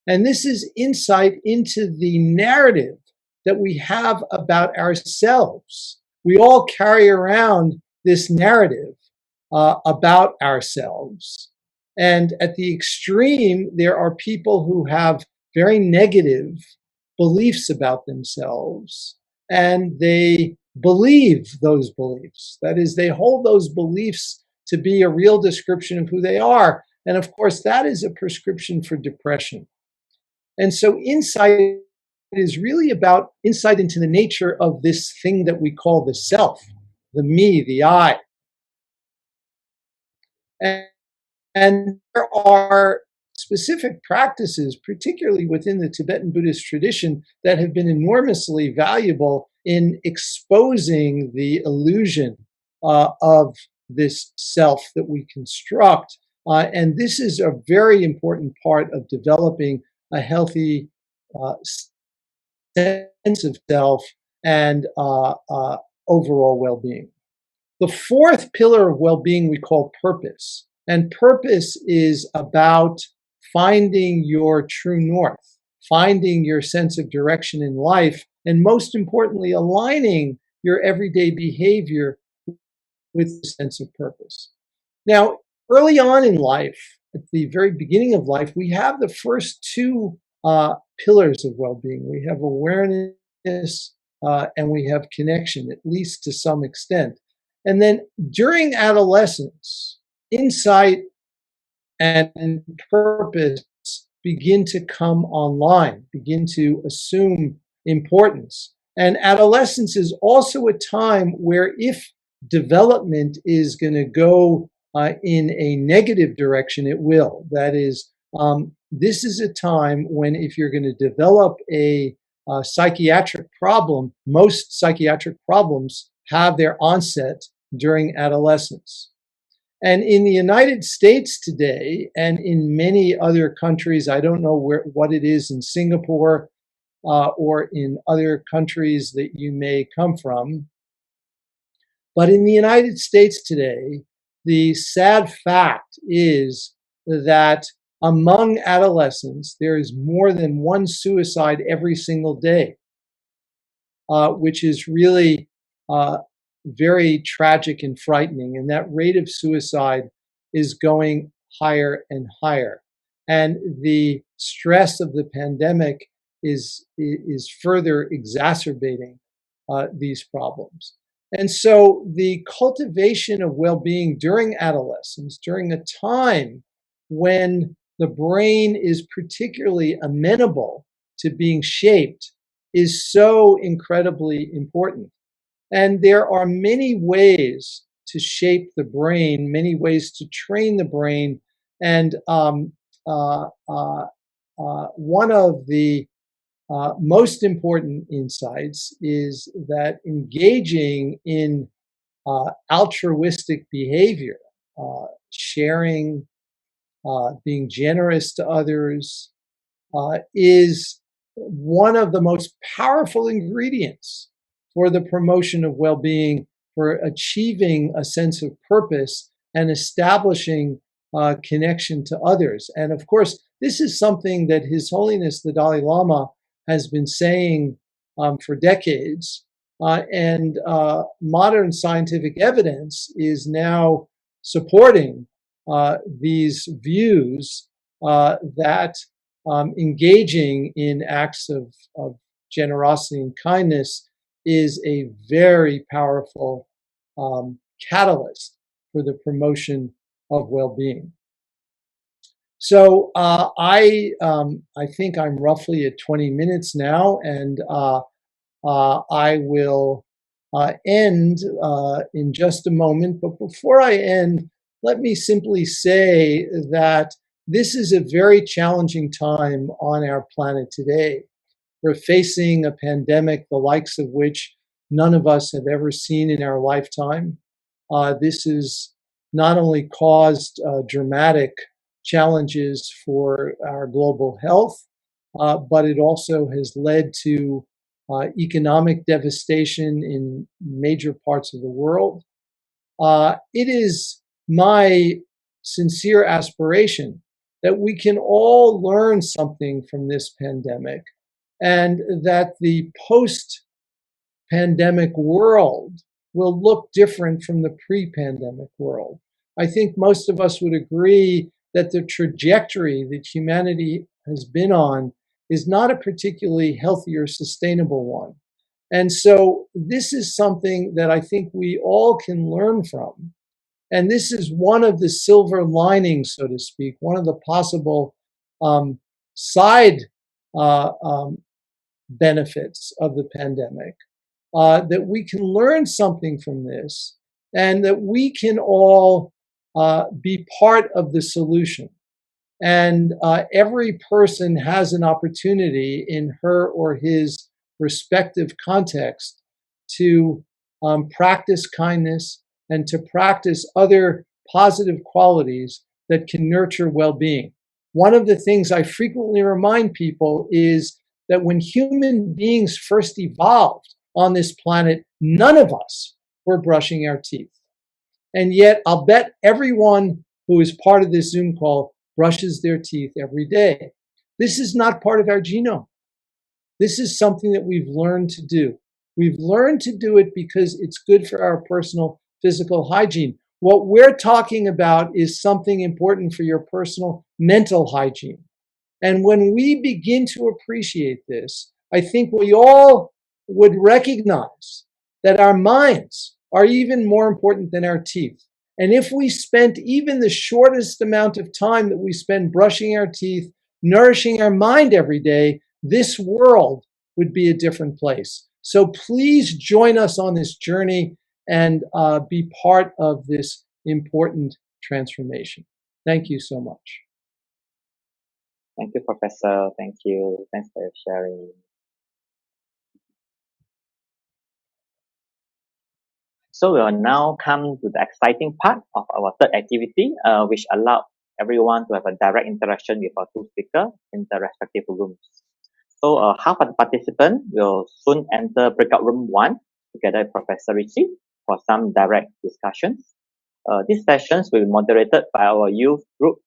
And this is insight into the narrative that we have about ourselves. We all carry around this narrative about ourselves. And at the extreme, there are people who have very negative beliefs about themselves, and they believe those beliefs. That is, they hold those beliefs to be a real description of who they are. And of course, that is a prescription for depression. And so insight is really about insight into the nature of this thing that we call the self, the me, the I. And there are specific practices, particularly within the Tibetan Buddhist tradition, that have been enormously valuable in exposing the illusion of this self that we construct. And this is a very important part of developing a healthy sense of self and overall well-being. The fourth pillar of well-being we call purpose. And purpose is about finding your true north, finding your sense of direction in life, and most importantly, aligning your everyday behavior with a sense of purpose. Now, early on in life, at the very beginning of life, we have the first 2 pillars of well-being. We have awareness and we have connection, at least to some extent. And then during adolescence, insight and purpose begin to come online, begin to assume importance. And adolescence is also a time where if development is going to go in a negative direction, it will. That is, this is a time when if you're going to develop a psychiatric problem, most psychiatric problems have their onset during adolescence. And in the United States today, and in many other countries, I don't know what it is in Singapore or in other countries that you may come from, but in the United States today, the sad fact is that among adolescents, there is more than 1 suicide every single day, which is really very tragic and frightening. And that rate of suicide is going higher and higher. And the stress of the pandemic is further exacerbating these problems. And so the cultivation of well-being during adolescence, during a time when the brain is particularly amenable to being shaped, is so incredibly important. And there are many ways to shape the brain, many ways to train the brain. And one of the most important insights is that engaging in altruistic behavior, sharing, being generous to others, is one of the most powerful ingredients for the promotion of well-being, for achieving a sense of purpose and establishing connection to others. And of course, this is something that His Holiness the Dalai Lama has been saying for decades. And modern scientific evidence is now supporting these views that engaging in acts of generosity and kindness is a very powerful catalyst for the promotion of well-being. So I think I'm roughly at 20 minutes now, and I will end in just a moment. But before I end, let me simply say that this is a very challenging time on our planet today. We're facing a pandemic, the likes of which none of us have ever seen in our lifetime. This has not only caused dramatic challenges for our global health, but it also has led to economic devastation in major parts of the world. It is my sincere aspiration that we can all learn something from this pandemic, and that the post-pandemic world will look different from the pre-pandemic world. I think most of us would agree that the trajectory that humanity has been on is not a particularly healthy or sustainable one. And so this is something that I think we all can learn from. And this is one of the silver linings, so to speak, one of the possible side benefits of the pandemic, that we can learn something from this, and that we can all be part of the solution. And every person has an opportunity in her or his respective context to practice kindness and to practice other positive qualities that can nurture well-being. One of the things I frequently remind people is that when human beings first evolved on this planet, none of us were brushing our teeth. And yet, I'll bet everyone who is part of this Zoom call brushes their teeth every day. This is not part of our genome. This is something that we've learned to do. We've learned to do it because it's good for our personal physical hygiene. What we're talking about is something important for your personal mental hygiene. And when we begin to appreciate this, I think we all would recognize that our minds are even more important than our teeth. And if we spent even the shortest amount of time that we spend brushing our teeth, nourishing our mind every day, this world would be a different place. So please join us on this journey and be part of this important transformation. Thank you so much. Thank you, Professor. Thank you. Thanks for your sharing. So we will now come to the exciting part of our third activity, which allows everyone to have a direct interaction with our two speakers in the respective rooms. So half of the participants will soon enter breakout room 1 together with Professor Richie for some direct discussions. These sessions will be moderated by our youth group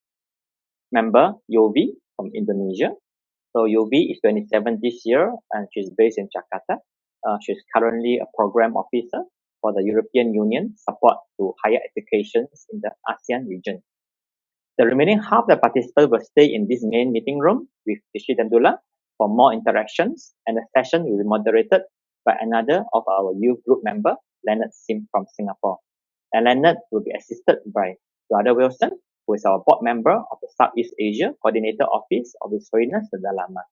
member, Yovi, from Indonesia. So Yovi is 27 this year and she's based in Jakarta. She's currently a program officer for the European Union support to higher education in the ASEAN region. The remaining half of the participants will stay in this main meeting room with Geshe Damdul for more interactions, and the session will be moderated by another of our youth group member, Leonard Sim from Singapore. And Leonard will be assisted by Brother Wilson, who is our board member of the Southeast Asia Coordinator Office of His Holiness the Lama.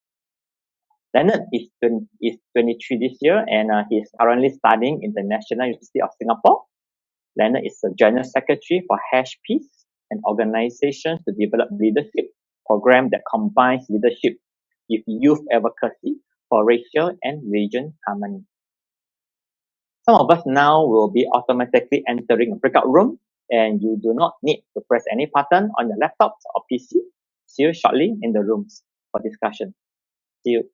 Leonard is 23 this year, and he is currently studying in the National University of Singapore. Leonard is the General Secretary for Hash Peace, an organization to develop leadership program that combines leadership with youth advocacy for racial and religion harmony. Some of us now will be automatically entering a breakout room, and you do not need to press any button on your laptops or PC. See you shortly in the rooms for discussion. See you.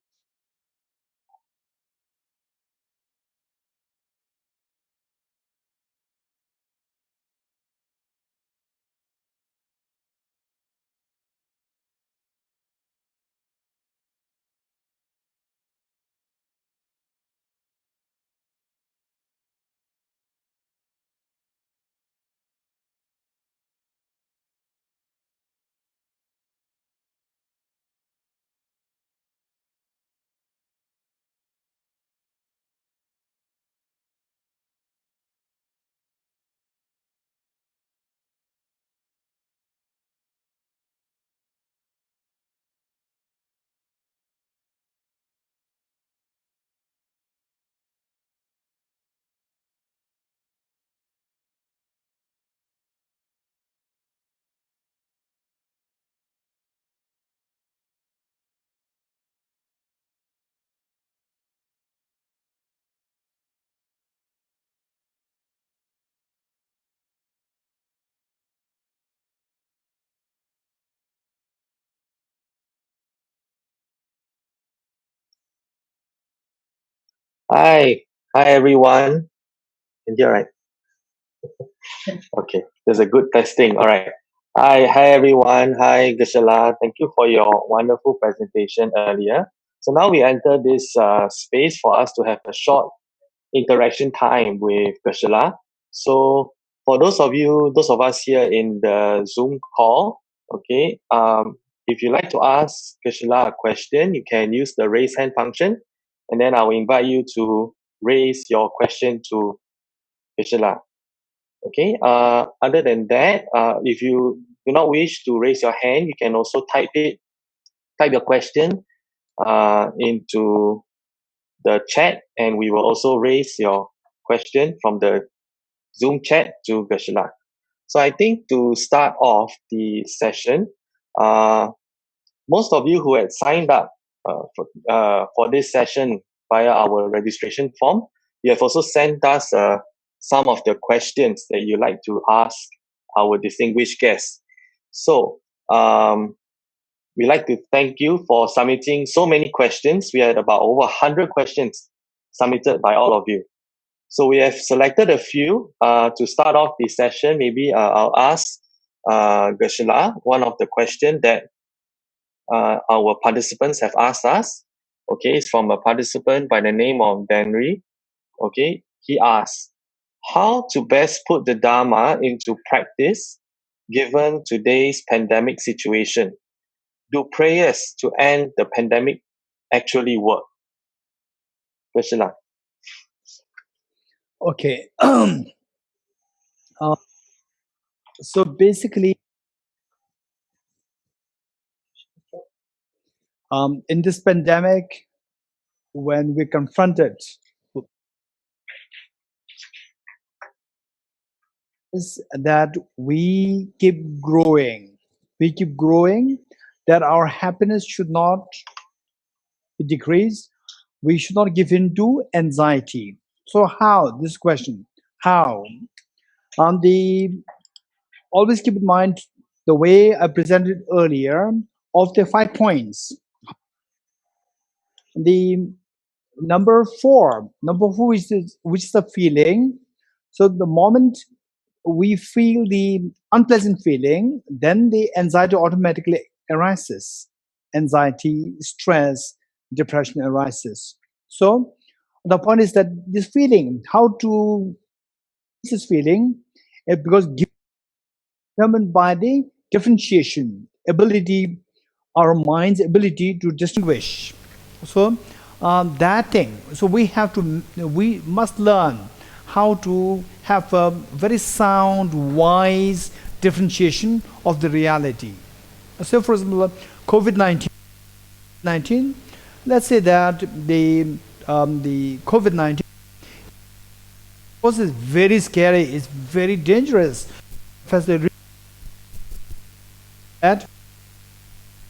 Hi everyone. Can you hear right? Okay, there's a good testing. All right. Hi everyone. Hi Geshe. Thank you for your wonderful presentation earlier. So now we enter this space for us to have a short interaction time with Geshe. So for those of us here in the Zoom call, okay, if you'd like to ask Geshe a question, you can use the raise hand function, and then I will invite you to raise your question to Geshe. Okay. Other than that, if you do not wish to raise your hand, you can also type your question into the chat, and we will also raise your question from the Zoom chat to Geshe. So I think to start off the session, most of you who had signed up for this session via our registration form, you have also sent us some of the questions that you like to ask our distinguished guests. So we'd like to thank you for submitting so many questions. We had about over 100 questions submitted by all of you. So we have selected a few to start off the session. Maybe I'll ask Geshe one of the questions that our participants have asked us. Okay, it's from a participant by the name of Danry. Okay, he asks, how to best put the Dharma into practice given today's pandemic situation? Do prayers to end the pandemic actually work? Geshe. Okay. So basically, in this pandemic, when we're confronted is that we keep growing, that our happiness should not decrease. We should not give in to anxiety. So how, this question, how? Always keep in mind the way I presented earlier of the 5 points. The number four which is the feeling. So the moment we feel the unpleasant feeling, then the anxiety automatically arises. Anxiety, stress, depression arises. So the point is that this feeling, how to this feeling, because determined by the differentiation ability, our mind's ability to distinguish. So that thing. So we must learn how to have a very sound, wise differentiation of the reality. So, for example, COVID-19. Let's say that the COVID-19 was very scary. It's very dangerous. That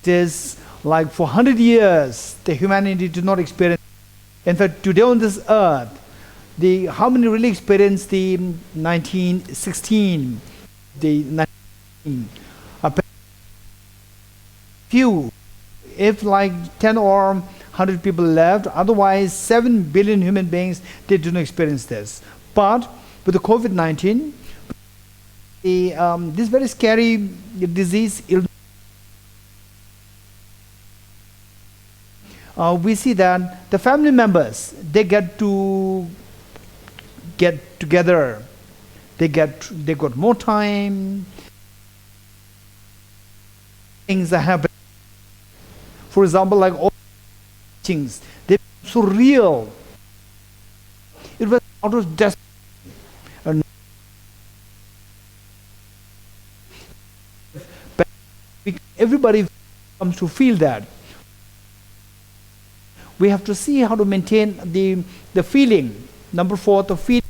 it is Like for 100 years, the humanity did not experience. In fact, today on this earth, how many really experienced the 1916, the 19, few, if like 10 or 100 people left, otherwise 7 billion human beings, they didn't experience this. But with the COVID-19, this very scary disease, we see that the family members, they get together, they got more time, things that happen. For example, like all things, they were so real. It was out of destiny. And everybody comes to feel that. We have to see how to maintain the feeling. Number 4, the feeling,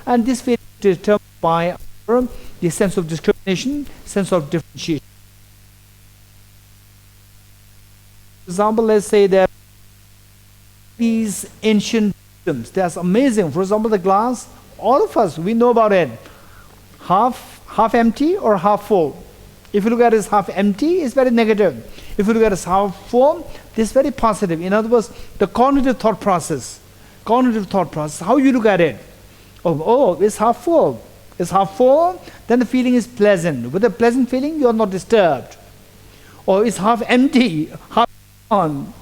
and this feeling is determined by the sense of discrimination, sense of differentiation. For example, let's say that these ancient systems, that's amazing. For example, the glass, all of us, we know about it. Half empty or half full. If you look at it as half empty, it's very negative. If you look at it as half full, it's very positive. In other words, the cognitive thought process, how you look at it. Oh, it's half full. It's half full, then the feeling is pleasant. With a pleasant feeling, you are not disturbed. Or it's half empty, half on.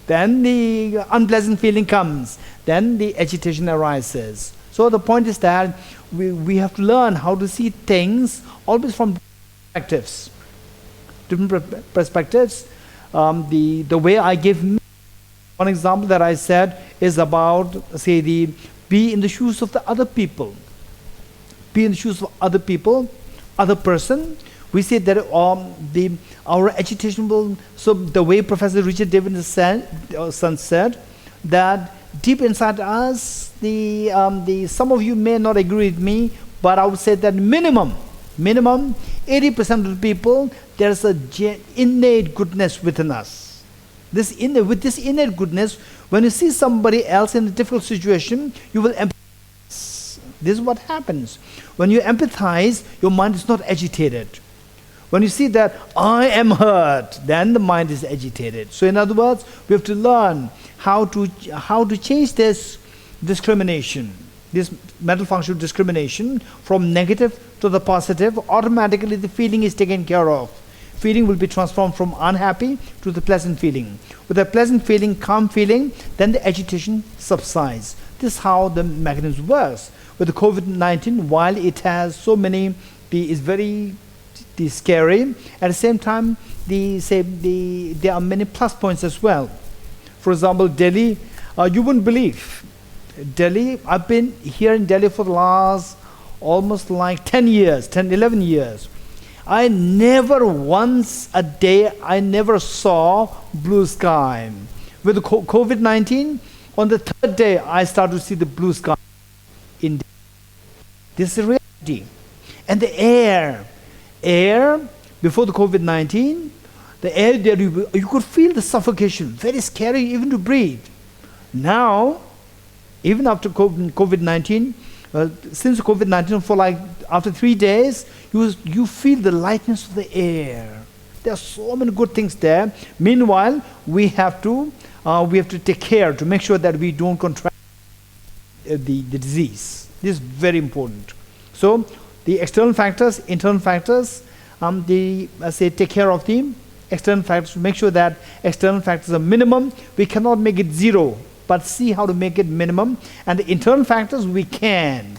Then the unpleasant feeling comes. Then the agitation arises. So the point is that we have to learn how to see things always from perspectives. Different perspectives. The way I give one example that I said is about, say, be in the shoes of the other people. Be in the shoes of other people, other person. We say that our agitation will. So the way Professor Richard Davidson said that deep inside us, some of you may not agree with me, but I would say that minimum 80% of the people, there's a innate goodness within us. With this innate goodness, when you see somebody else in a difficult situation, you will empathize. This is what happens. When you empathize, your mind is not agitated. When you see that I am hurt, then the mind is agitated. So in other words, we have to learn how to change this discrimination, this mental function discrimination from negative to the positive. Automatically the feeling is taken care of. Feeling will be transformed from unhappy to the pleasant feeling. With a pleasant feeling, calm feeling, then the agitation subsides. This is how the mechanism works. With the COVID-19, while it has so many, is very scary, at the same time, there are many plus points as well. For example, Delhi, you wouldn't believe. Delhi, I've been here in Delhi for the last almost like 11 years. I never once a day, I never saw blue sky. With the COVID-19, on the 3rd day, I started to see the blue sky in Delhi. This is reality. And the air before the COVID-19, the air there, you could feel the suffocation, very scary even to breathe. Now, even after COVID-19, since COVID-19, for like after 3 days, you feel the lightness of the air. There are so many good things there. Meanwhile, we have to take care to make sure that we don't contract the disease. This is very important. So the external factors, internal factors, take care of the external factors to make sure that external factors are minimum. We cannot make it zero, but see how to make it minimum. And the internal factors, we can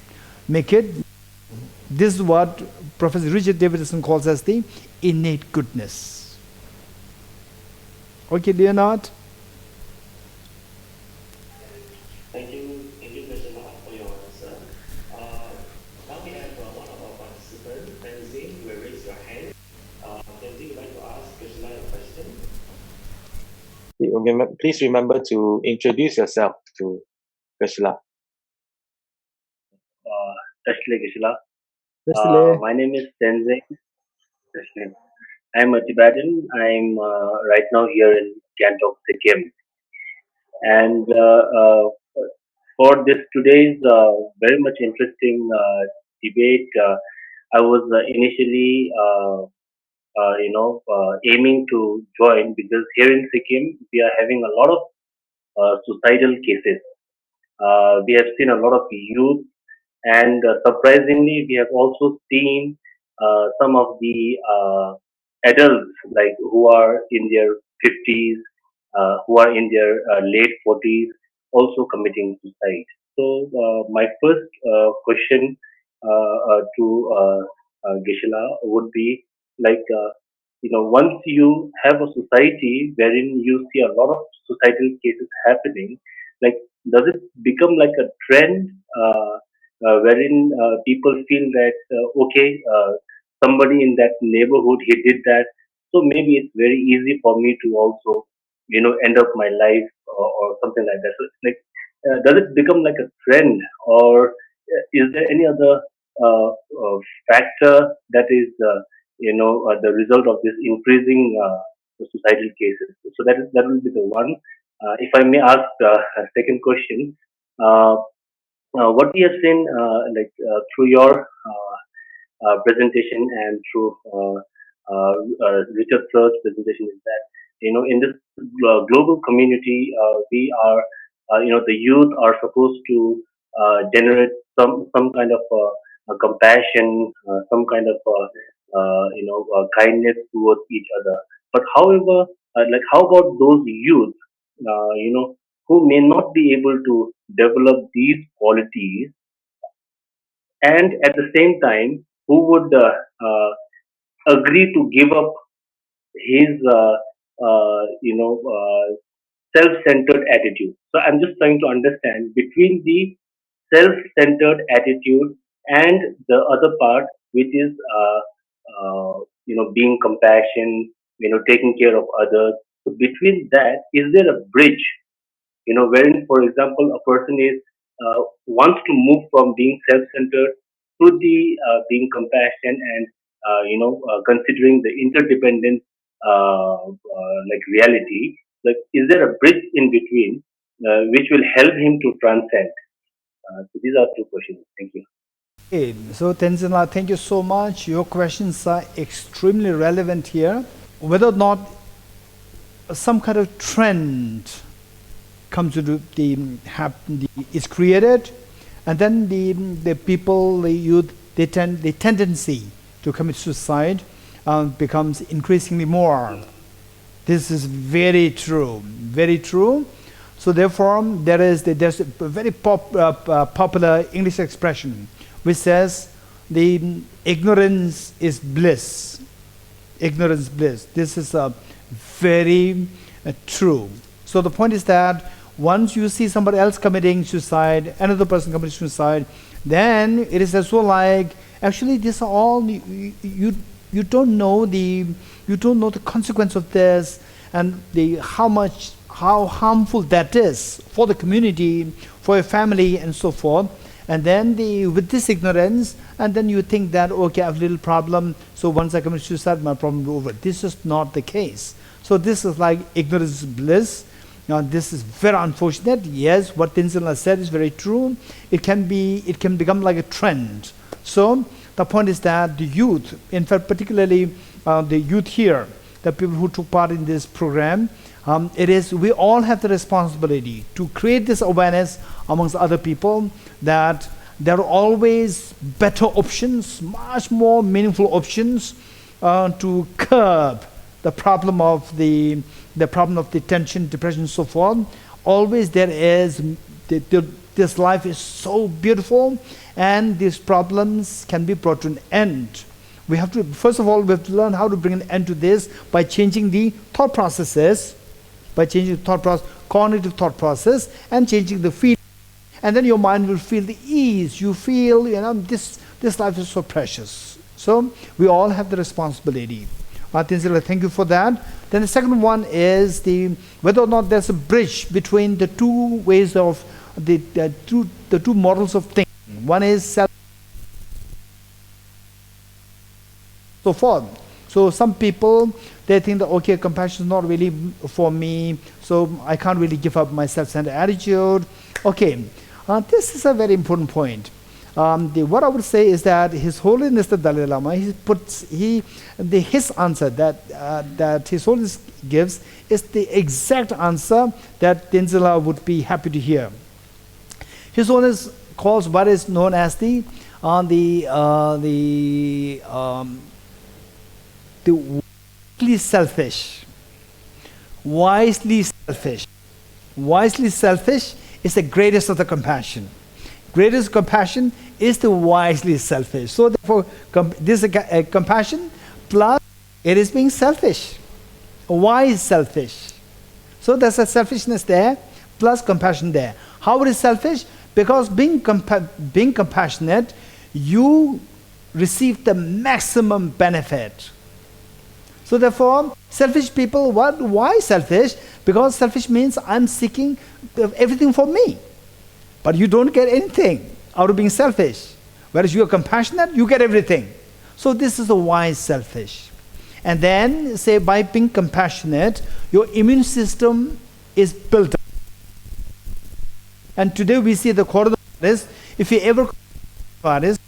make it. This is what Professor Richard Davidson calls as the innate goodness. Okay, Leonard? Thank you, Geshe, for your answer. Now we have one of our participants, Tenzin. You will raise your hand. Tenzin, you'd like to ask Geshe a question? Please remember to introduce yourself to Geshe. Actually, Geshe, Vasile. My name is Tenzing. I'm a Tibetan. I'm right now here in Gangtok, Sikkim. And for this today's very much interesting debate, I was initially, aiming to join because here in Sikkim we are having a lot of suicidal cases. We have seen a lot of youth, and surprisingly, we have also seen some of the adults, like who are in their 50s, who are in their late 40s, also committing suicide. So, my first question to Gisela would be like, once you have a society wherein you see a lot of societal cases happening, like, does it become like a trend wherein people feel that okay, somebody in that neighborhood he did that, so maybe it's very easy for me to also end up my life, or something like that. So it's like, does it become like a trend, or is there any other factor that is the result of this increasing suicidal cases? So that will be the one. If I may ask a second question, uh, what we have seen, through your presentation and through Richard Sir's presentation, is that in this global community, we are the youth are supposed to generate some kind of compassion, some kind of kindness towards each other. But however, how about those youth, who may not be able to develop these qualities, and at the same time who would agree to give up his self-centered attitude. So I'm just trying to understand between the self-centered attitude and the other part, which is being compassion, taking care of others. So between that, is there a bridge? Wherein, for example, a person is wants to move from being self-centered to the being compassion, and considering the interdependent like reality. Like, is there a bridge in between which will help him to transcend? So these are two questions. Thank you. Okay, so Tenzin, thank you so much. Your questions are extremely relevant here. Whether or not some kind of trend comes to is created, and then the people, the youth, the tendency to commit suicide becomes increasingly more. This is very true, very true. So therefore, there's a very popular English expression which says the ignorance is bliss. Ignorance bliss. This is very true. So the point is that once you see somebody else committing suicide, another person committing suicide, then it is as well like, actually this are all you don't know the consequence of this, and how harmful that is for the community, for your family, and so forth. And then with this ignorance, and then you think that, okay, I have a little problem, so once I commit suicide, my problem is over. This is not the case. So this is like ignorance is bliss. Now this is very unfortunate. Yes, what Tenzin said is very true. It can become like a trend. So the point is that the youth, in fact, particularly the youth here, the people who took part in this program, we all have the responsibility to create this awareness amongst other people that there are always better options, much more meaningful options to curb the problem of the tension, depression, and so forth. Always there is this life is so beautiful, and these problems can be brought to an end. We have to, first of all, we have to learn how to bring an end to this by changing the thought processes, cognitive thought process, and changing the feeling. And then your mind will feel the ease. You feel, this life is so precious. So we all have the responsibility. Thank you for that. Then the second one is whether or not there's a bridge between the two ways of the two models of thinking. One is self, so forth. So some people, they think that, okay, compassion is not really for me, so I can't really give up my self-centered attitude. Okay, this is a very important point. What I would say is that His Holiness the Dalai Lama, his answer that His Holiness gives is the exact answer that Tenzin would be happy to hear. His Holiness calls what is known as the wisely selfish. Wisely selfish. Wisely selfish is the greatest of the compassion. Greatest compassion is the wisely selfish. So therefore, this is a compassion plus it is being selfish. Wise selfish. So there's a selfishness there plus compassion there. How it is selfish? Because being compassionate, you receive the maximum benefit. So therefore, selfish people, why selfish? Because selfish means I'm seeking everything for me. But you don't get anything out of being selfish. Whereas you are compassionate, you get everything. So this is a wise selfish. And then, say, by being compassionate, your immune system is built up. And today we see the core of the Buddhist, if you ever Buddhist,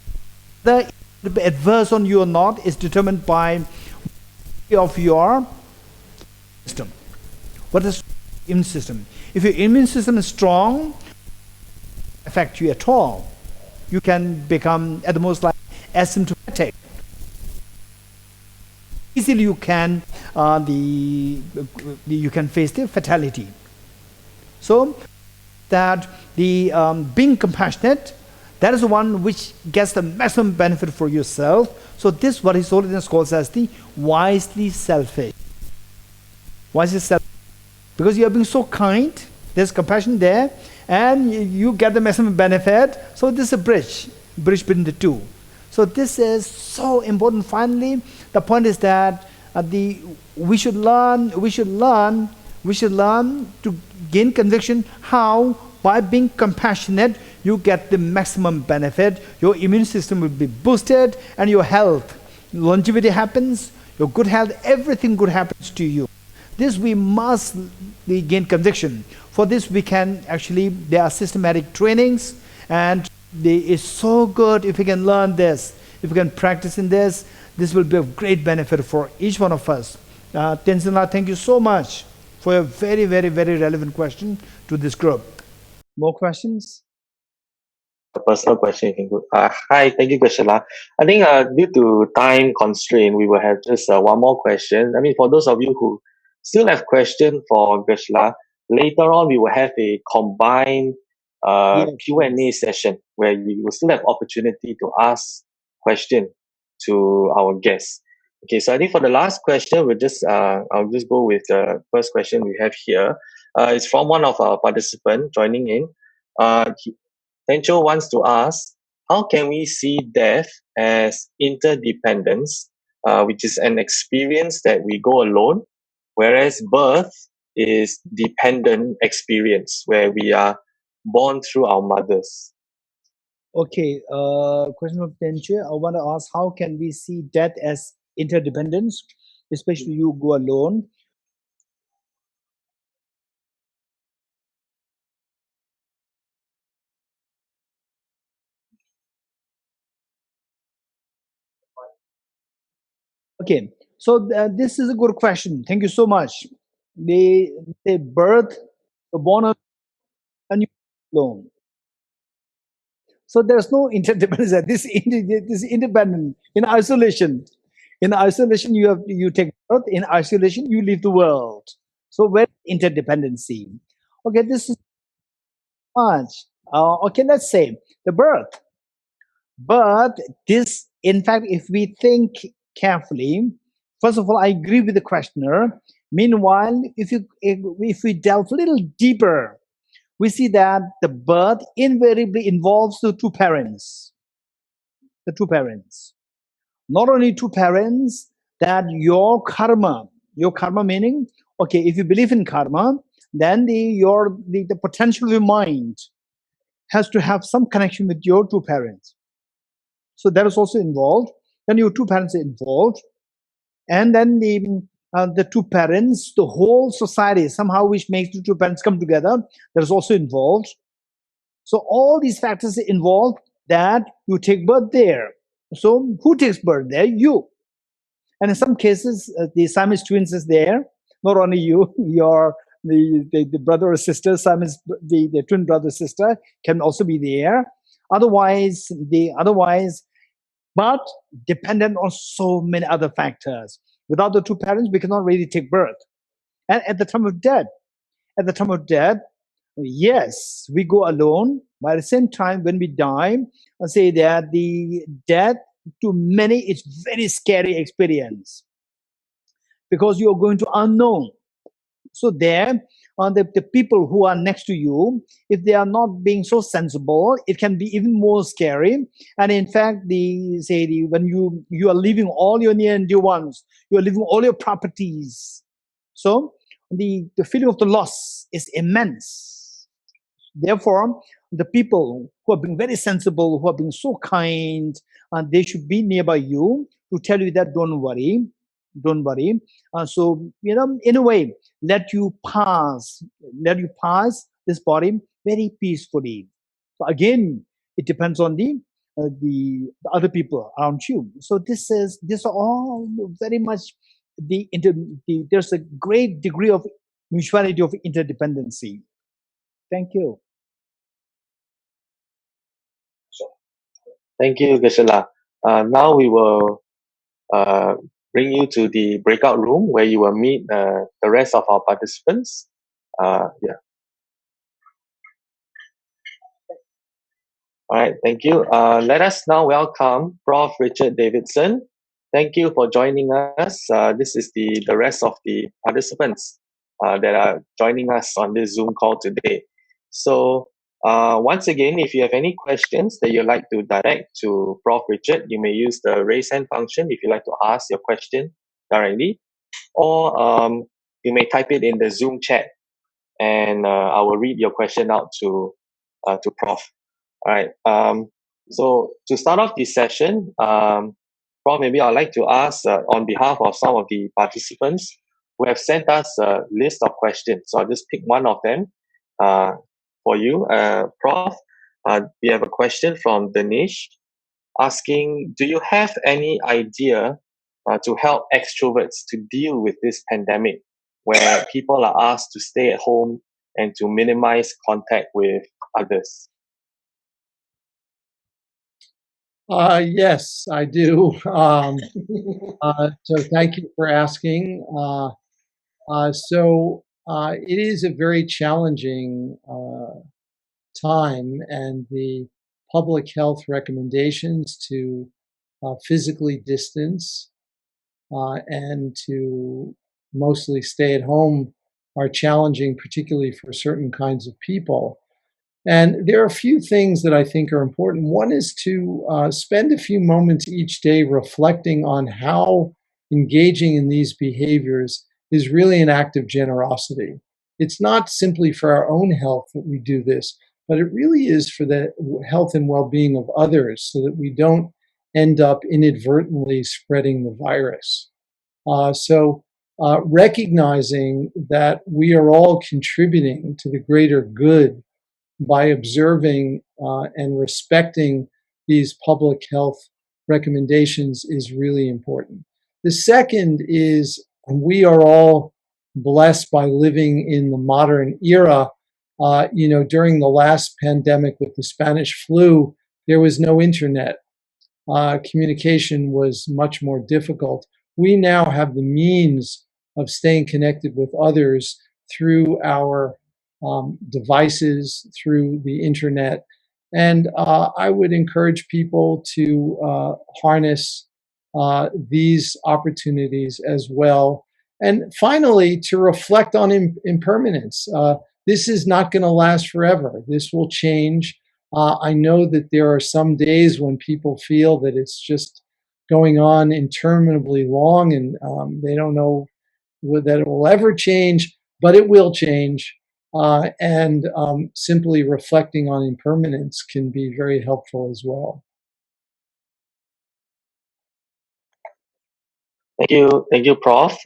whether it be adverse on you or not is determined by of your system. What is immune system? If your immune system is strong, affect you at all. You can become at the most like asymptomatic. Easily you can you can face the fatality. So that the being compassionate, that is the one which gets the maximum benefit for yourself. So this what His Holiness calls as the wisely selfish. Wisely selfish. Because you are being so kind, there's compassion there, and you get the maximum benefit. So this is a bridge between the two. So this is so important. Finally, the point is that we should learn to gain conviction how by being compassionate you get the maximum benefit. Your immune system will be boosted and your health, longevity happens, your good health, everything good happens to you. This we must gain conviction. For this we can actually, there are systematic trainings, and it's so good if we can learn this, if we can practice in this. This will be of great benefit for each one of us. Tenzin, thank you so much for a very, very, very relevant question to this group. More questions? A personal question you can go. Hi, thank you, Geshe. I think due to time constraint, we will have just one more question. I mean, for those of you who still have questions for Geshe, later on we will have a combined Q&A session where you will still have opportunity to ask questions to our guests. Okay, so I think for the last question, we'll just I'll just go with the first question we have here. It's from one of our participants joining in. Tencho wants to ask, how can we see death as interdependence, which is an experience that we go alone, whereas birth is dependent experience where we are born through our mothers? Okay, question of Tenche. I want to ask, how can we see death as interdependence, especially you go alone? Okay, so this is a good question. Thank you so much. They birth, born and you alone. So there's no interdependence. This is independent. In isolation, you take birth. In isolation, you leave the world. So where interdependency? Okay, this is much. Okay, let's say the birth. But this, in fact, if we think carefully, first of all, I agree with the questioner. Meanwhile, if we delve a little deeper, we see that the birth invariably involves the two parents. The two parents. Not only two parents, that your karma meaning, okay, if you believe in karma, then the potential of your mind has to have some connection with your two parents. So that is also involved. Then your two parents are involved. and then the two parents, the whole society somehow which makes the two parents come together, that is also involved. So all these factors involve that you take birth there. So who takes birth there? You. And in some cases, the Siamese twins is there. Not only you, the brother or sister, Siamese, the twin brother or sister can also be there. Otherwise, but dependent on so many other factors. Without the two parents, we cannot really take birth. And at the time of death, yes, we go alone. But at the same time, when we die, I say that the death to many is very scary experience because you are going to unknown. So there, the people who are next to you, if they are not being so sensible, it can be even more scary. And in fact, when you are leaving all your near and dear ones, you are leaving all your properties. So the feeling of the loss is immense. Therefore, the people who are being very sensible, who are being so kind, they should be nearby you to tell you that don't worry. So, in a way, let you pass this body very peacefully. So again, it depends on the other people around you. So this are all very much there's a great degree of mutuality of interdependency. Thank you. Thank you, Geshe. Now we will bring you to the breakout room where you will meet the rest of our participants. Yeah. All right, thank you. Let us now welcome Prof. Richard Davidson. Thank you for joining us. This is the rest of the participants that are joining us on this Zoom call today. So once again, if you have any questions that you'd like to direct to Prof. Richard, you may use the raise hand function if you'd like to ask your question directly, or you may type it in the Zoom chat and I will read your question out to Prof. All right. So to start off this session, Prof, maybe I'd like to ask on behalf of some of the participants who have sent us a list of questions. So I'll just pick one of them for you, Prof. We have a question from Danish asking, do you have any idea to help extroverts to deal with this pandemic where people are asked to stay at home and to minimize contact with others? Yes, I do. So thank you for asking. It is a very challenging time, and the public health recommendations to physically distance and to mostly stay at home are challenging, particularly for certain kinds of people. And there are a few things that I think are important. One is to spend a few moments each day reflecting on how engaging in these behaviors is really an act of generosity. It's not simply for our own health that we do this, but it really is for the health and well-being of others so that we don't end up inadvertently spreading the virus. Recognizing that we are all contributing to the greater good by observing and respecting these public health recommendations is really important. The second is we are all blessed by living in the modern era. During the last pandemic with the Spanish flu, there was no internet. Communication was much more difficult. We now have the means of staying connected with others through our devices, through the internet. And I would encourage people to harness these opportunities as well. And finally, to reflect on impermanence. This is not going to last forever. This will change. I know that there are some days when people feel that it's just going on interminably long and they don't know that it will ever change, but it will change. Simply reflecting on impermanence can be very helpful as well. Thank you, Prof.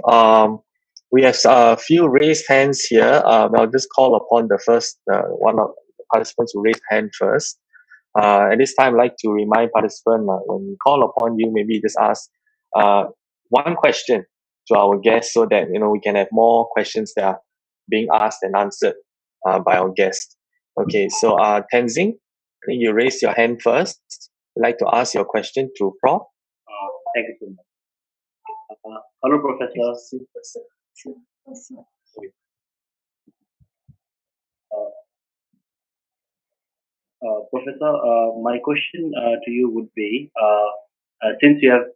We have a few raised hands here. I'll just call upon the first one of the participants to raise hand first. At this time, I'd like to remind participants when we call upon you, maybe just ask one question to our guests so that we can have more questions that are being asked and answered by our guests. Okay, so Tenzing, I think you raised your hand first. I'd like to ask your question to Prof. Thank you so much. Hello, Professor. Professor, my question to you would be, since you have,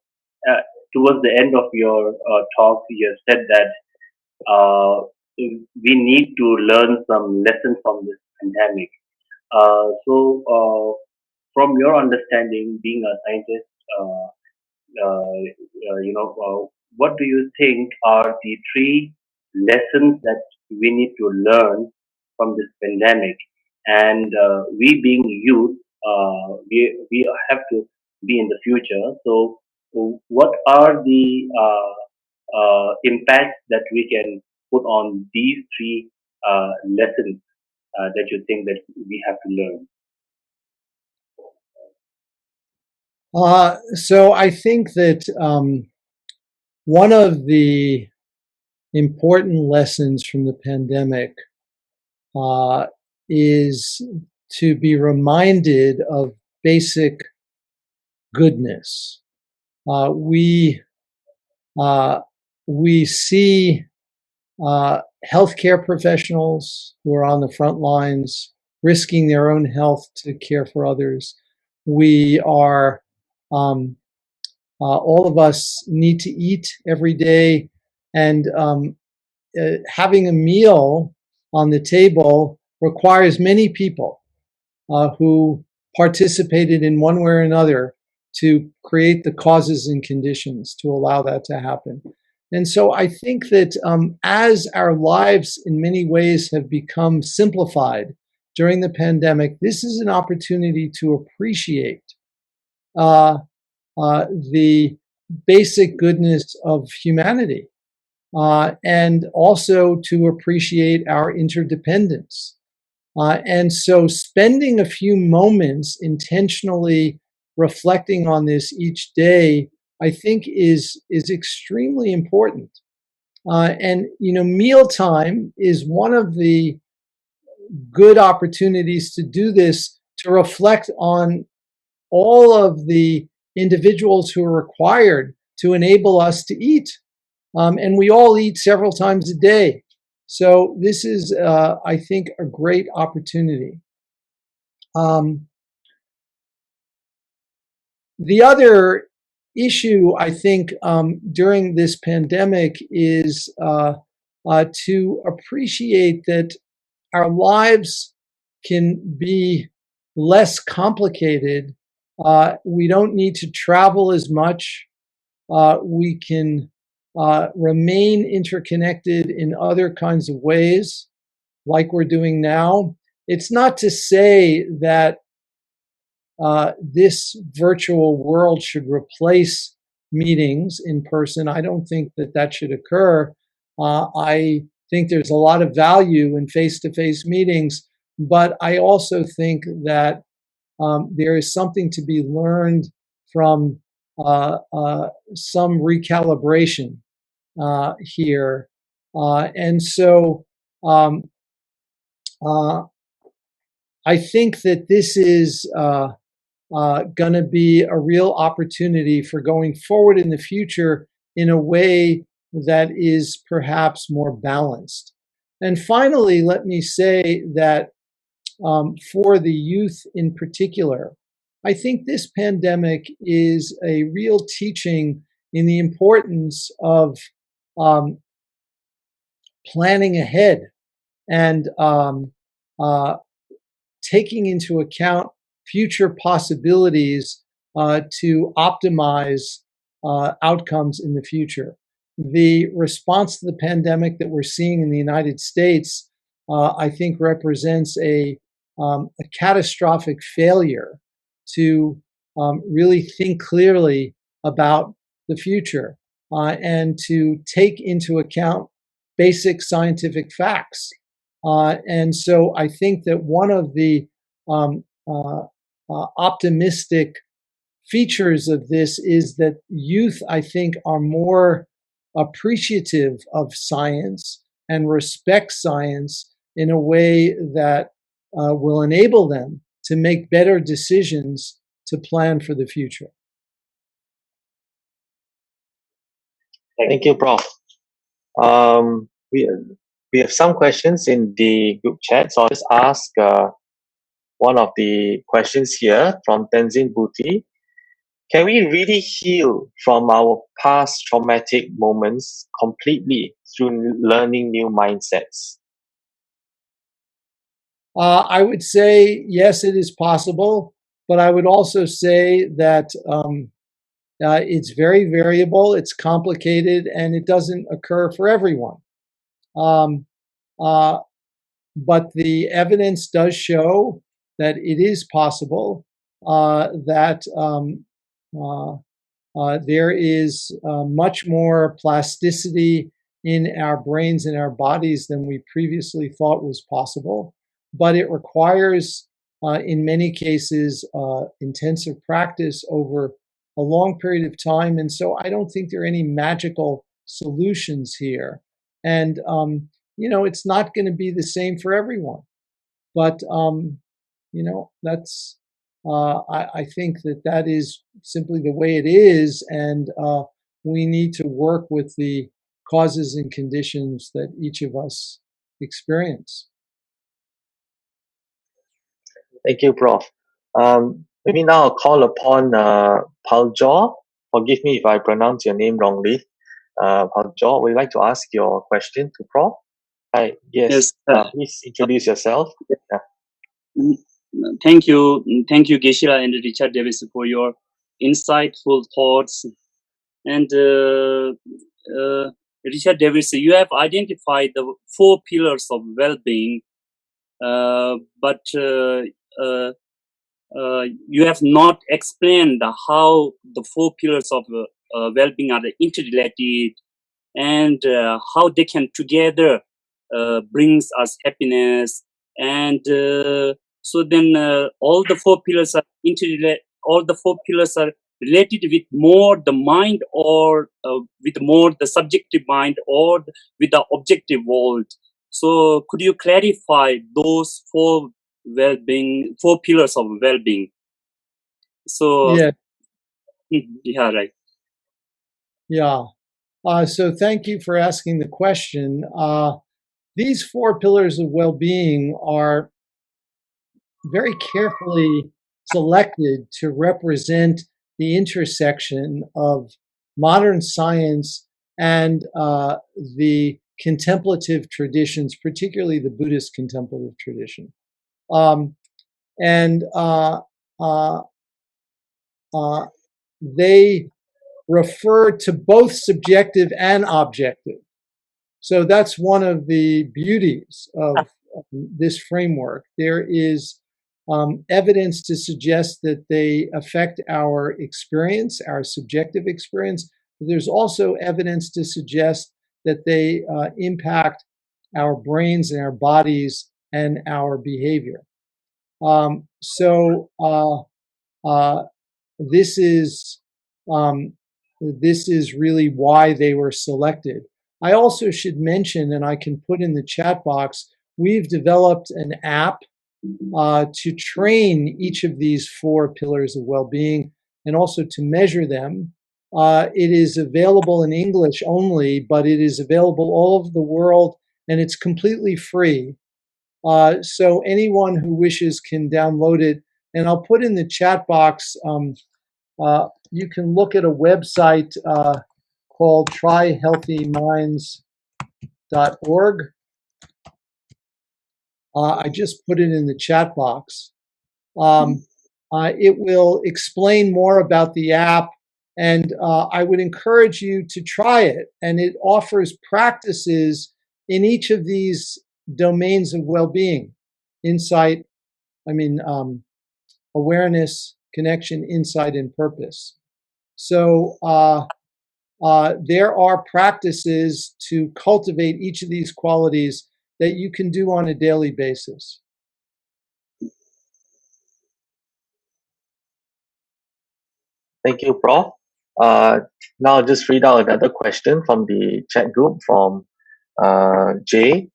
towards the end of your talk, you have said that we need to learn some lessons from this pandemic. So, from your understanding, being a scientist, what do you think are the three lessons that we need to learn from this pandemic? And we being youth, we have to be in the future. So, what are the impacts that we can put on these three lessons that you think that we have to learn? So I think that one of the important lessons from the pandemic is to be reminded of basic goodness. We see healthcare professionals who are on the front lines, risking their own health to care for others. We are all of us need to eat every day, and having a meal on the table requires many people who participated in one way or another to create the causes and conditions to allow that to happen. And so I think that as our lives in many ways have become simplified during the pandemic, this is an opportunity to appreciate the basic goodness of humanity, and also to appreciate our interdependence. And so spending a few moments intentionally reflecting on this each day, I think is extremely important. And mealtime is one of the good opportunities to do this, to reflect on all of the individuals who are required to enable us to eat. And we all eat several times a day. So this is, I think, a great opportunity. The other issue, I think, during this pandemic is to appreciate that our lives can be less complicated. We don't need to travel as much. We can remain interconnected in other kinds of ways, like we're doing now. It's not to say that this virtual world should replace meetings in person. I don't think that that should occur. I think there's a lot of value in face-to-face meetings, but I also think that there is something to be learned from some recalibration here. And so I think that this is going to be a real opportunity for going forward in the future in a way that is perhaps more balanced. And finally, let me say that for the youth in particular, I think this pandemic is a real teaching in the importance of planning ahead and taking into account future possibilities to optimize outcomes in the future. The response to the pandemic that we're seeing in the United States, I think, represents a catastrophic failure to really think clearly about the future. and to take into account basic scientific facts. And so I think that one of the optimistic features of this is that youth, I think, are more appreciative of science and respect science in a way that will enable them to make better decisions to plan for the future. Thank you, Prof. We have some questions in the group chat, so I'll just ask one of the questions here from Tenzin Bhuti. Can we really heal from our past traumatic moments completely through learning new mindsets? I would say, yes, it is possible, but I would also say that it's very variable, it's complicated, and it doesn't occur for everyone. But the evidence does show that it is possible, that there is much more plasticity in our brains and our bodies than we previously thought was possible. But it requires, in many cases, intensive practice over a long period of time. And so I don't think there are any magical solutions here. And, it's not going to be the same for everyone. But, that's, I think that is simply the way it is. And we need to work with the causes and conditions that each of us experience. Thank you, Prof. Maybe now I'll call upon Paljor. Forgive me if I pronounce your name wrongly. Paljor, would you like to ask your question to Prof? Hi, yes. Please introduce yourself. Yeah. Thank you, Geshe and Richard Davidson, for your insightful thoughts. And Richard Davidson, you have identified the 4 pillars of well-being, but you have not explained how the 4 pillars of well-being are interrelated and how they can together brings us happiness. And so then all the 4 pillars are interrelated. All the 4 pillars are related with more the mind, or with more the subjective mind, or with the objective world. So could you clarify those 4 pillars of well-being? So yeah, yeah, right. Yeah. So thank you for asking the question. These 4 pillars of well-being are very carefully selected to represent the intersection of modern science and the contemplative traditions, particularly the Buddhist contemplative tradition. They refer to both subjective and objective. So that's one of the beauties of this framework. There is evidence to suggest that they affect our experience, our subjective experience. But there's also evidence to suggest that they impact our brains and our bodies and our behavior. This is really why they were selected. I also should mention, and I can put in the chat box, we've developed an app to train each of these 4 pillars of well-being and also to measure them. It is available in English only, but it is available all over the world, and it's completely free. So anyone who wishes can download it. And I'll put in the chat box, you can look at a website called tryhealthyminds.org. I just put it in the chat box. It will explain more about the app, and I would encourage you to try it. And it offers practices in each of these domains of well-being: insight, awareness, connection, insight, and purpose. So there are practices to cultivate each of these qualities that you can do on a daily basis. Thank you, Prof. Now I'll just read out another question from the chat group from Jay.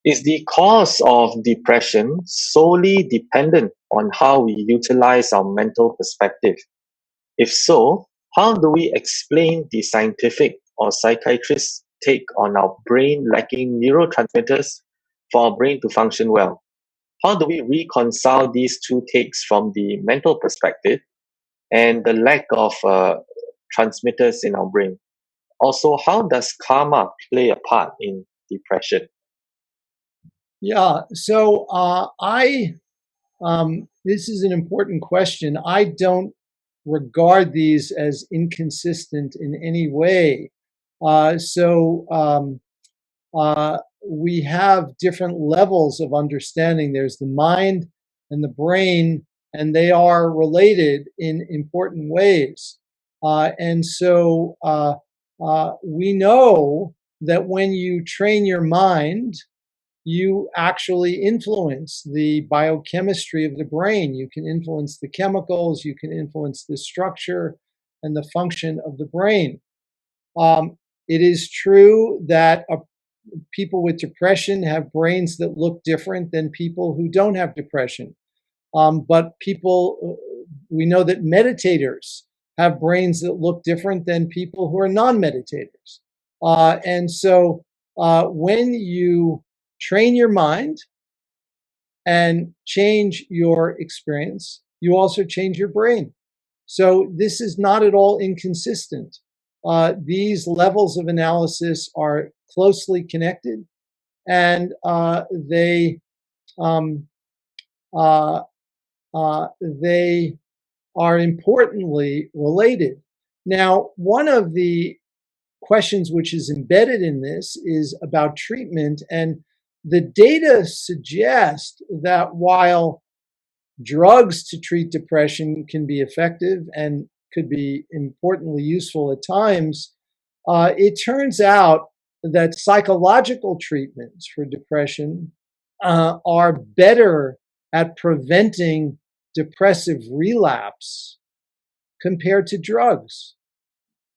Is the cause of depression solely dependent on how we utilize our mental perspective? If so, how do we explain the scientific or psychiatrist's take on our brain lacking neurotransmitters for our brain to function well? How do we reconcile these two takes from the mental perspective and the lack of transmitters in our brain? Also, how does karma play a part in depression? Yeah, so this is an important question. I don't regard these as inconsistent in any way. We have different levels of understanding. There's the mind and the brain, and they are related in important ways. We know that when you train your mind, you actually influence the biochemistry of the brain. You can influence the chemicals, you can influence the structure and the function of the brain. It is true that people with depression have brains that look different than people who don't have depression. But we know that meditators have brains that look different than people who are non-meditators. When you train your mind and change your experience, you also change your brain. So this is not at all inconsistent. These levels of analysis are closely connected, and they are importantly related. Now, one of the questions which is embedded in this is about treatment, and the data suggest that while drugs to treat depression can be effective and could be importantly useful at times, it turns out that psychological treatments for depression are better at preventing depressive relapse compared to drugs.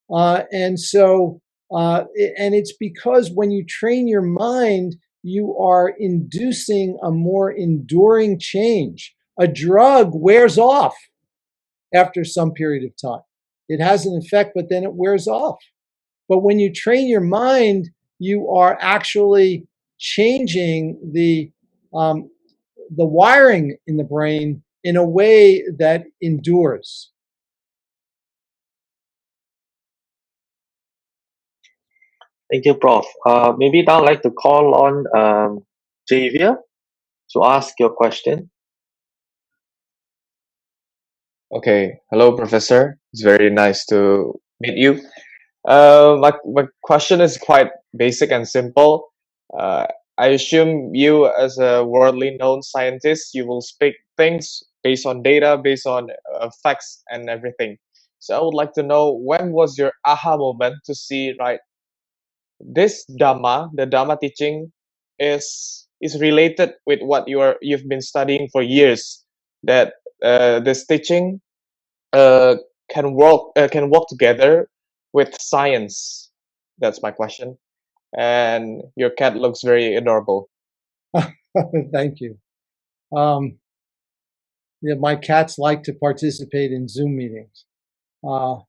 And it's because when you train your mind, you are inducing a more enduring change. A drug wears off after some period of time. It has an effect, but then it wears off. But when you train your mind, you are actually changing the wiring in the brain in a way that endures. Thank you, Prof. Maybe now I'd like to call on Javier to ask your question. Okay, hello, Professor. It's very nice to meet you. My question is quite basic and simple. I assume you, as a worldly known scientist, you will speak things based on data, based on facts and everything. So I would like to know, when was your aha moment to see, right, this Dhamma, the Dhamma teaching, is related with what you've been studying for years. That this teaching can work together with science. That's my question. And your cat looks very adorable. Thank you. Yeah, my cats like to participate in Zoom meetings. There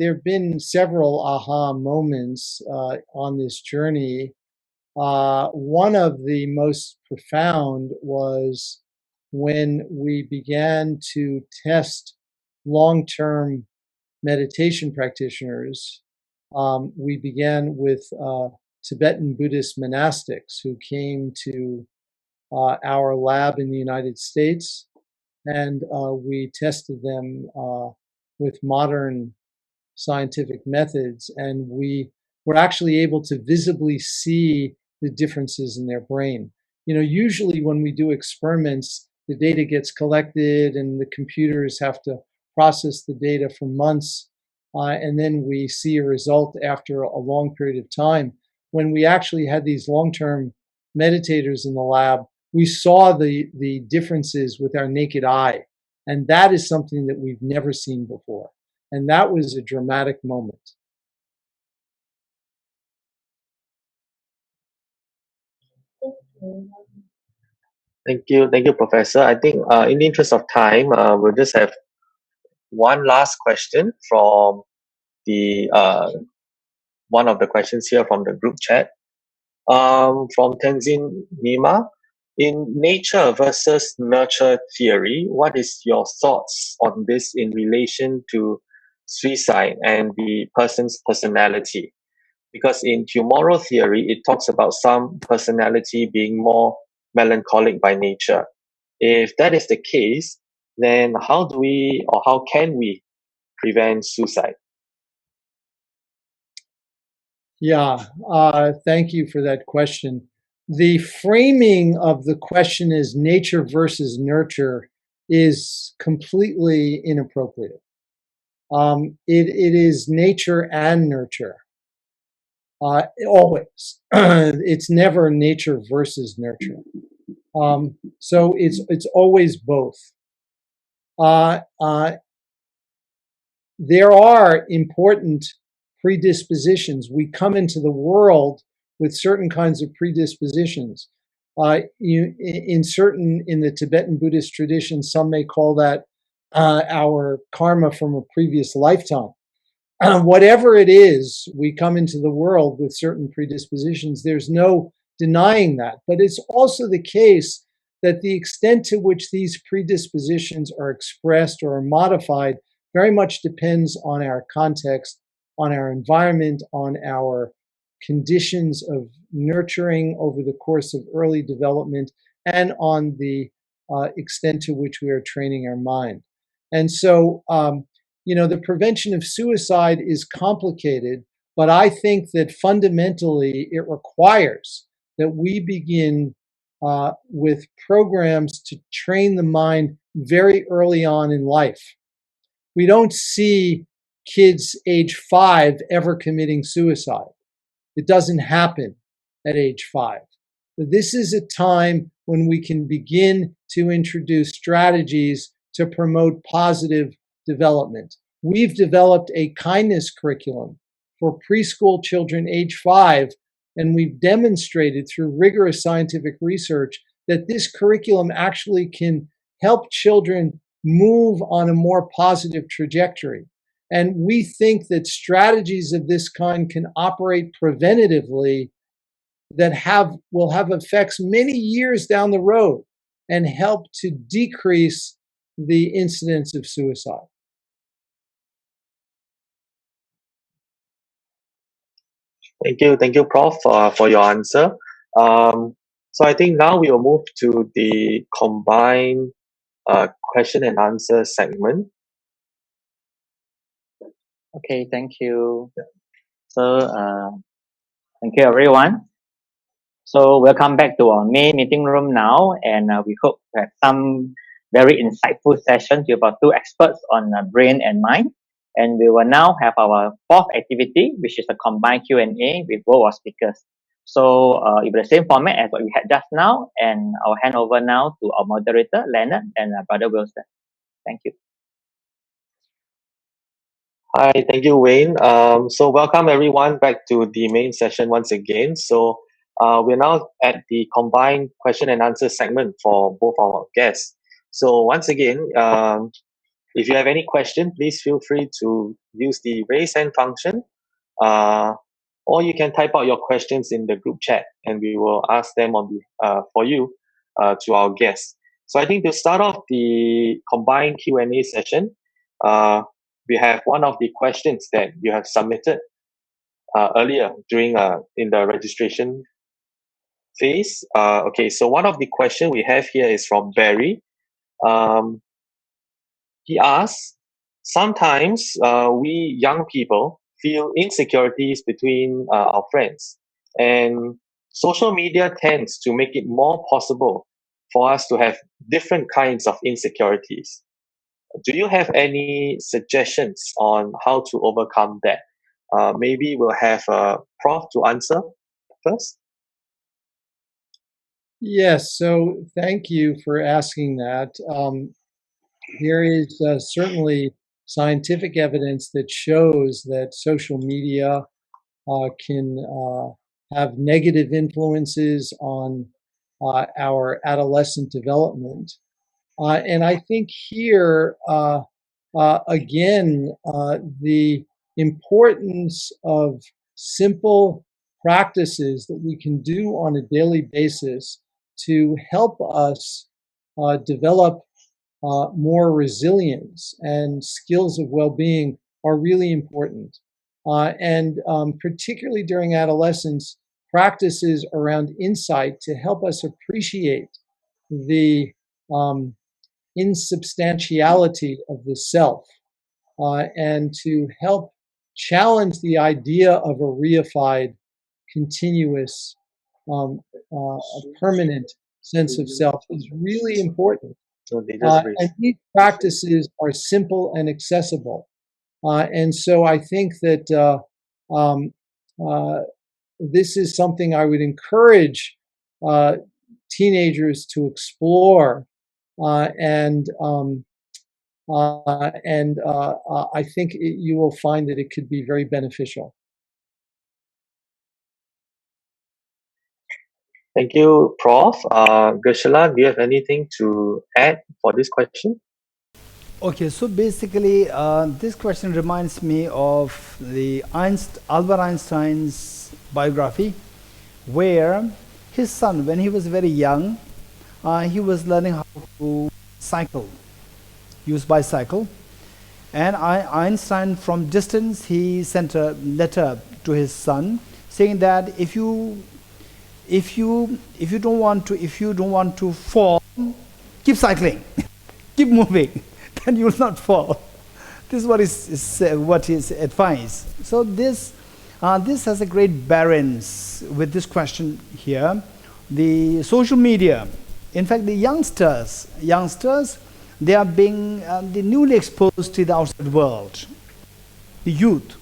have been several aha moments on this journey. One of the most profound was when we began to test long-term meditation practitioners. We began with Tibetan Buddhist monastics who came to our lab in the United States, and we tested them with modern scientific methods, and we were actually able to visibly see the differences in their brain. You know, usually when we do experiments, the data gets collected and the computers have to process the data for months. And then we see a result after a long period of time. When we actually had these long-term meditators in the lab, we saw the differences with our naked eye. And that is something that we've never seen before. And that was a dramatic moment. Thank you, Professor. I think in the interest of time, we'll just have one last question from the one of the questions here from the group chat. From Tenzin Nima, in nature versus nurture theory, what is your thoughts on this in relation to suicide and the person's personality? Because in humoral theory, it talks about some personality being more melancholic by nature. If that is the case, then how do we or how can we prevent suicide? Yeah, thank you for that question. The framing of the question as nature versus nurture is completely inappropriate. It is nature and nurture. Always. It's never nature versus nurture. So it's always both. There are important predispositions. We come into the world with certain kinds of predispositions. In the Tibetan Buddhist tradition, some may call that our karma from a previous lifetime. Whatever it is, we come into the world with certain predispositions. There's no denying that. But it's also the case that the extent to which these predispositions are expressed or are modified very much depends on our context, on our environment, on our conditions of nurturing over the course of early development, and on the extent to which we are training our mind. And so, the prevention of suicide is complicated, but I think that fundamentally it requires that we begin with programs to train the mind very early on in life. We don't see kids age 5 ever committing suicide. It doesn't happen at age 5. But this is a time when we can begin to introduce strategies to promote positive development. We've developed a kindness curriculum for preschool children age 5, and we've demonstrated through rigorous scientific research that this curriculum actually can help children move on a more positive trajectory. And we think that strategies of this kind can operate preventatively that will have effects many years down the road and help to decrease the incidence of suicide. Thank you, Prof, for your answer. So I think now we will move to the combined question and answer segment. Okay, thank you. So, thank you everyone. So, welcome back to our main meeting room now, and we hope to have some very insightful sessions with our two experts on brain and mind. And we will now have our fourth activity, which is a combined Q&A with both our speakers. So, it will be the same format as what we had just now, and I'll hand over now to our moderator, Leonard, and Brother Wilson. Thank you. Hi, thank you, Wayne. So welcome everyone back to the main session once again. So we're now at the combined question and answer segment for both our guests. So once again, if you have any question, please feel free to use the raise hand function, or you can type out your questions in the group chat, and we will ask them for you to our guests. So I think to start off the combined Q&A session, we have one of the questions that you have submitted earlier during in the registration phase. Okay, so one of the questions we have here is from Barry. He asks, sometimes we young people feel insecurities between our friends, and social media tends to make it more possible for us to have different kinds of insecurities. Do you have any suggestions on how to overcome that? Maybe we'll have Prof to answer first. Yes, so thank you for asking that. There is certainly scientific evidence that shows that social media can have negative influences on our adolescent development. And I think here, again, the importance of simple practices that we can do on a daily basis to help us develop more resilience and skills of well-being are really important. And particularly during adolescence, practices around insight to help us appreciate the insubstantiality of the self and to help challenge the idea of a reified, continuous, permanent sense of self is really important. And these practices are simple and accessible. And so I think that this is something I would encourage teenagers to explore. And I think you will find that it could be very beneficial. Thank you, Prof. Geshe, do you have anything to add for this question? Okay, so basically, this question reminds me of the Albert Einstein's biography, where his son, when he was very young, he was learning how to cycle, use bicycle, and Einstein, from distance, he sent a letter to his son saying that if you don't want to fall, keep cycling, keep moving, then you will not fall. This is what his advice. So this has a great bearance with this question here. The social media, in fact, the youngsters, they are being newly exposed to the outside world. The youth,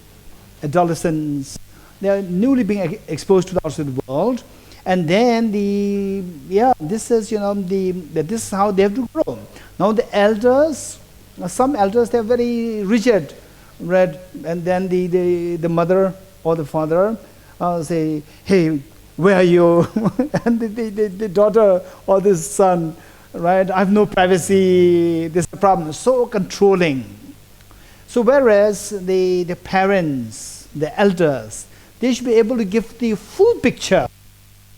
adolescents, they are newly being exposed to the outside world. And then this is this is how they have to grow. Now the elders, some elders, they are very rigid, right? And then the mother or the father say, "Hey, where are you?" And the daughter or the son, right? I have no privacy. This is a problem. So controlling. So whereas the parents, the elders, they should be able to give the full picture.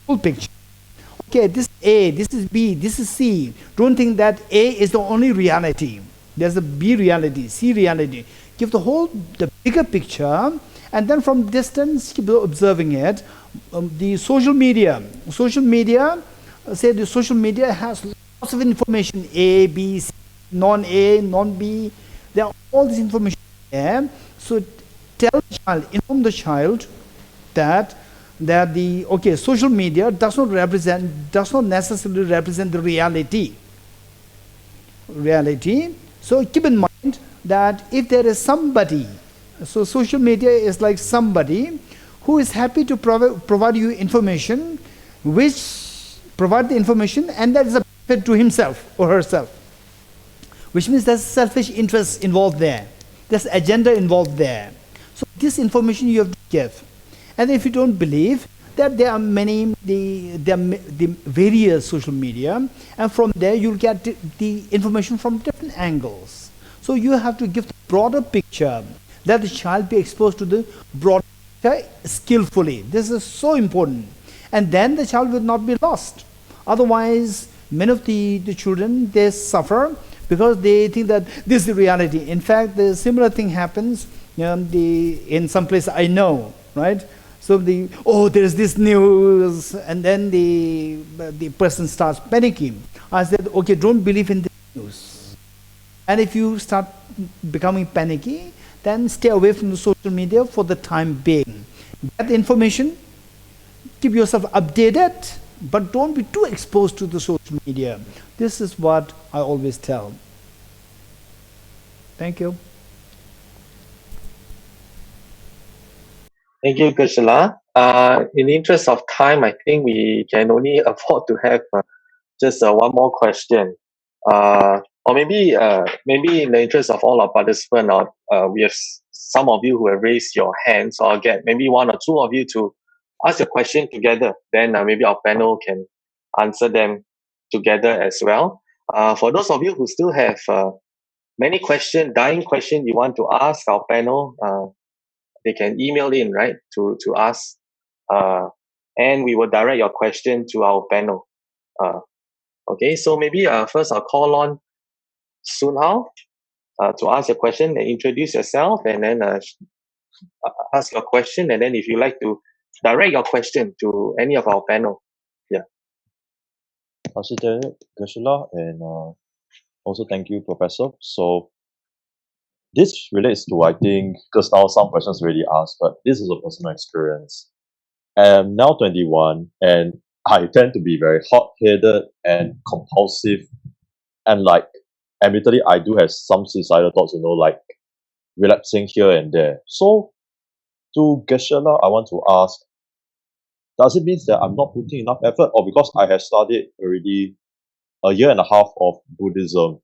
Okay, this is A, this is B, this is C. Don't think that A is the only reality. There's a B reality, C reality. Give the bigger picture, and then from distance, keep observing it. The social media, say the social media has lots of information, A, B, C, non-A, non-B. There are all this information there. So tell the child, inform the child that social media does not necessarily represent the reality. So keep in mind that if there is somebody, so social media is like somebody who is happy to provide you information, provide the information, and that is a benefit to himself or herself, which means there's selfish interest involved there, there's agenda involved there. So this information you have to give. And if you don't believe that there are the various social media, and from there you'll get the information from different angles. So you have to give the broader picture, that the child be exposed to the broader picture skillfully. This is so important. And then the child will not be lost. Otherwise, many of the children, they suffer because they think that this is the reality. In fact, the similar thing happens in some place I know, right? So there is this news, and then the person starts panicking. I said, okay, don't believe in this news. And if you start becoming panicky, then stay away from the social media for the time being. Get the information, keep yourself updated, but don't be too exposed to the social media. This is what I always tell. Thank you. Thank you, Geshe. In the interest of time, I think we can only afford to have just one more question. Or maybe in the interest of all our participants, we have some of you who have raised your hands, so I'll get maybe one or two of you to ask your question together. Then maybe our panel can answer them together as well. For those of you who still have many dying questions you want to ask our panel, they can email in, right, to us, and we will direct your question to our panel. Okay, so maybe first I'll call on Sun Hao to ask your question and introduce yourself, and then ask your question, and then if you like to direct your question to any of our panel. Yeah. 谢谢 Geshe, and also thank you, Professor. So this relates to, I think, because now some questions already asked, but this is a personal experience. I'm now 21, and I tend to be very hot-headed and compulsive, and like, admittedly, I do have some suicidal thoughts, like relapsing here and there. So, to Geshe, I want to ask, does it mean that I'm not putting enough effort, or because I have studied already a year and a half of Buddhism?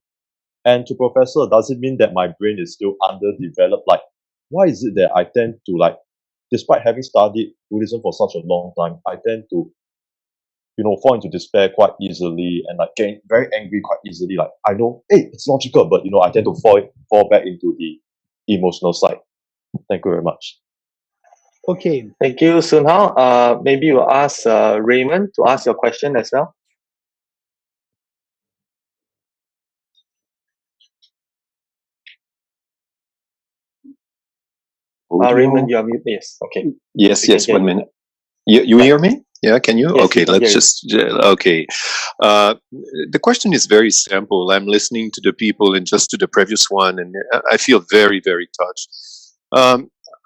And to Professor, does it mean that my brain is still underdeveloped? Like, why is it that I tend to, despite having studied Buddhism for such a long time, I tend to, fall into despair quite easily and getting very angry quite easily. Like, I know, hey, it's logical, but I tend to fall back into the emotional side. Thank you very much. Okay. Thank you, Sun Hao. Maybe we'll ask Raymond to ask your question as well. Raymond, you are muted. Yes. Okay. Yes. 1 minute. You hear me? Yeah, can you? Yes, okay, let's just, okay. The question is very simple. I'm listening to the people and just to the previous one, and I feel very, very touched.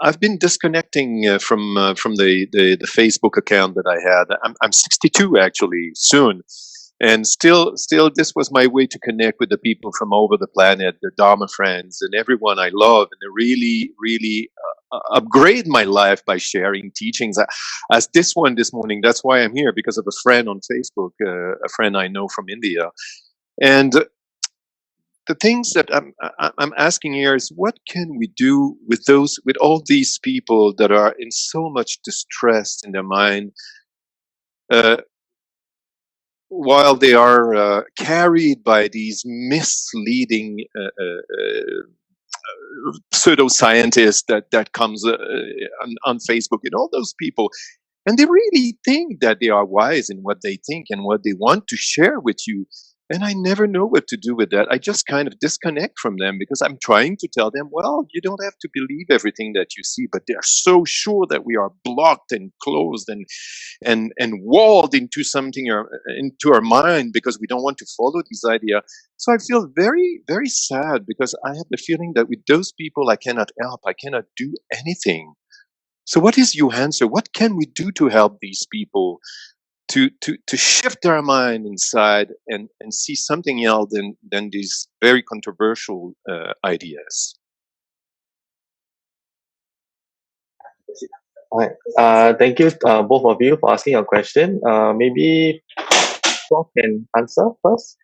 I've been disconnecting from the Facebook account that I had. I'm 62 actually, soon. And still, this was my way to connect with the people from over the planet, the Dharma friends, and everyone I love, and to really, really upgrade my life by sharing teachings. As this one this morning, that's why I'm here, because of a friend on Facebook, a friend I know from India. And the things that I'm asking here is, what can we do with all these people that are in so much distress in their mind, while they are carried by these misleading pseudoscientists that comes on Facebook and all those people, and they really think that they are wise in what they think and what they want to share with you. And I never know what to do with that. I just kind of disconnect from them, because I'm trying to tell them, well, you don't have to believe everything that you see, but they're so sure that we are blocked and closed and walled into something, or into our mind, because we don't want to follow this idea. So I feel very, very sad, because I have the feeling that with those people I cannot help, I cannot do anything. So what is your answer? What can we do to help these people to shift their mind inside and see something else than these very controversial ideas? All right. Thank you, both of you, for asking your question. Maybe Prof can answer first.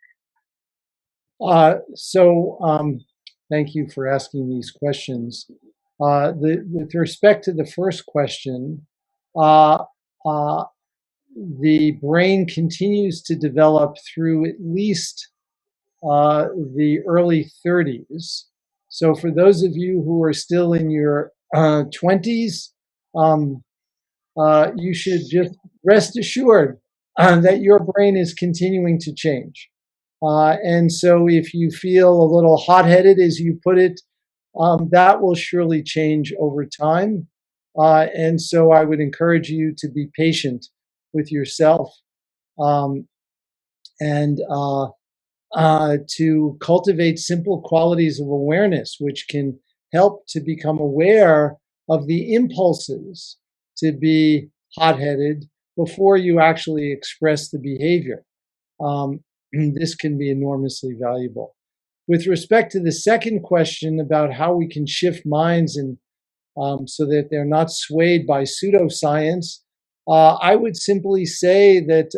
Thank you for asking these questions. With respect to the first question, the brain continues to develop through at least the early 30s. So for those of you who are still in your 20s, you should just rest assured that your brain is continuing to change. And so if you feel a little hot-headed, as you put it, that will surely change over time. And so I would encourage you to be patient with yourself, and to cultivate simple qualities of awareness, which can help to become aware of the impulses to be hot-headed, before you actually express the behavior. This can be enormously valuable. With respect to the second question about how we can shift minds and so that they're not swayed by pseudoscience, I would simply say that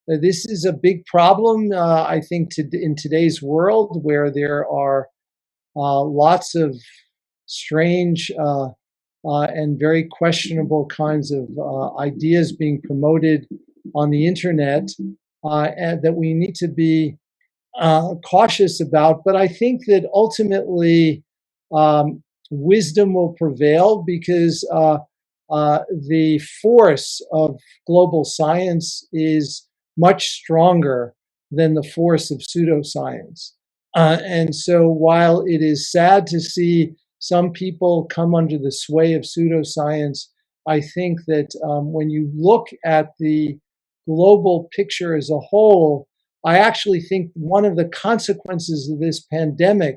this is a big problem, I think, in today's world where there are lots of strange and very questionable kinds of ideas being promoted on the internet, and that we need to be cautious about. But I think that ultimately wisdom will prevail because the force of global science is much stronger than the force of pseudoscience. And so while it is sad to see some people come under the sway of pseudoscience, I think that when you look at the global picture as a whole, I actually think one of the consequences of this pandemic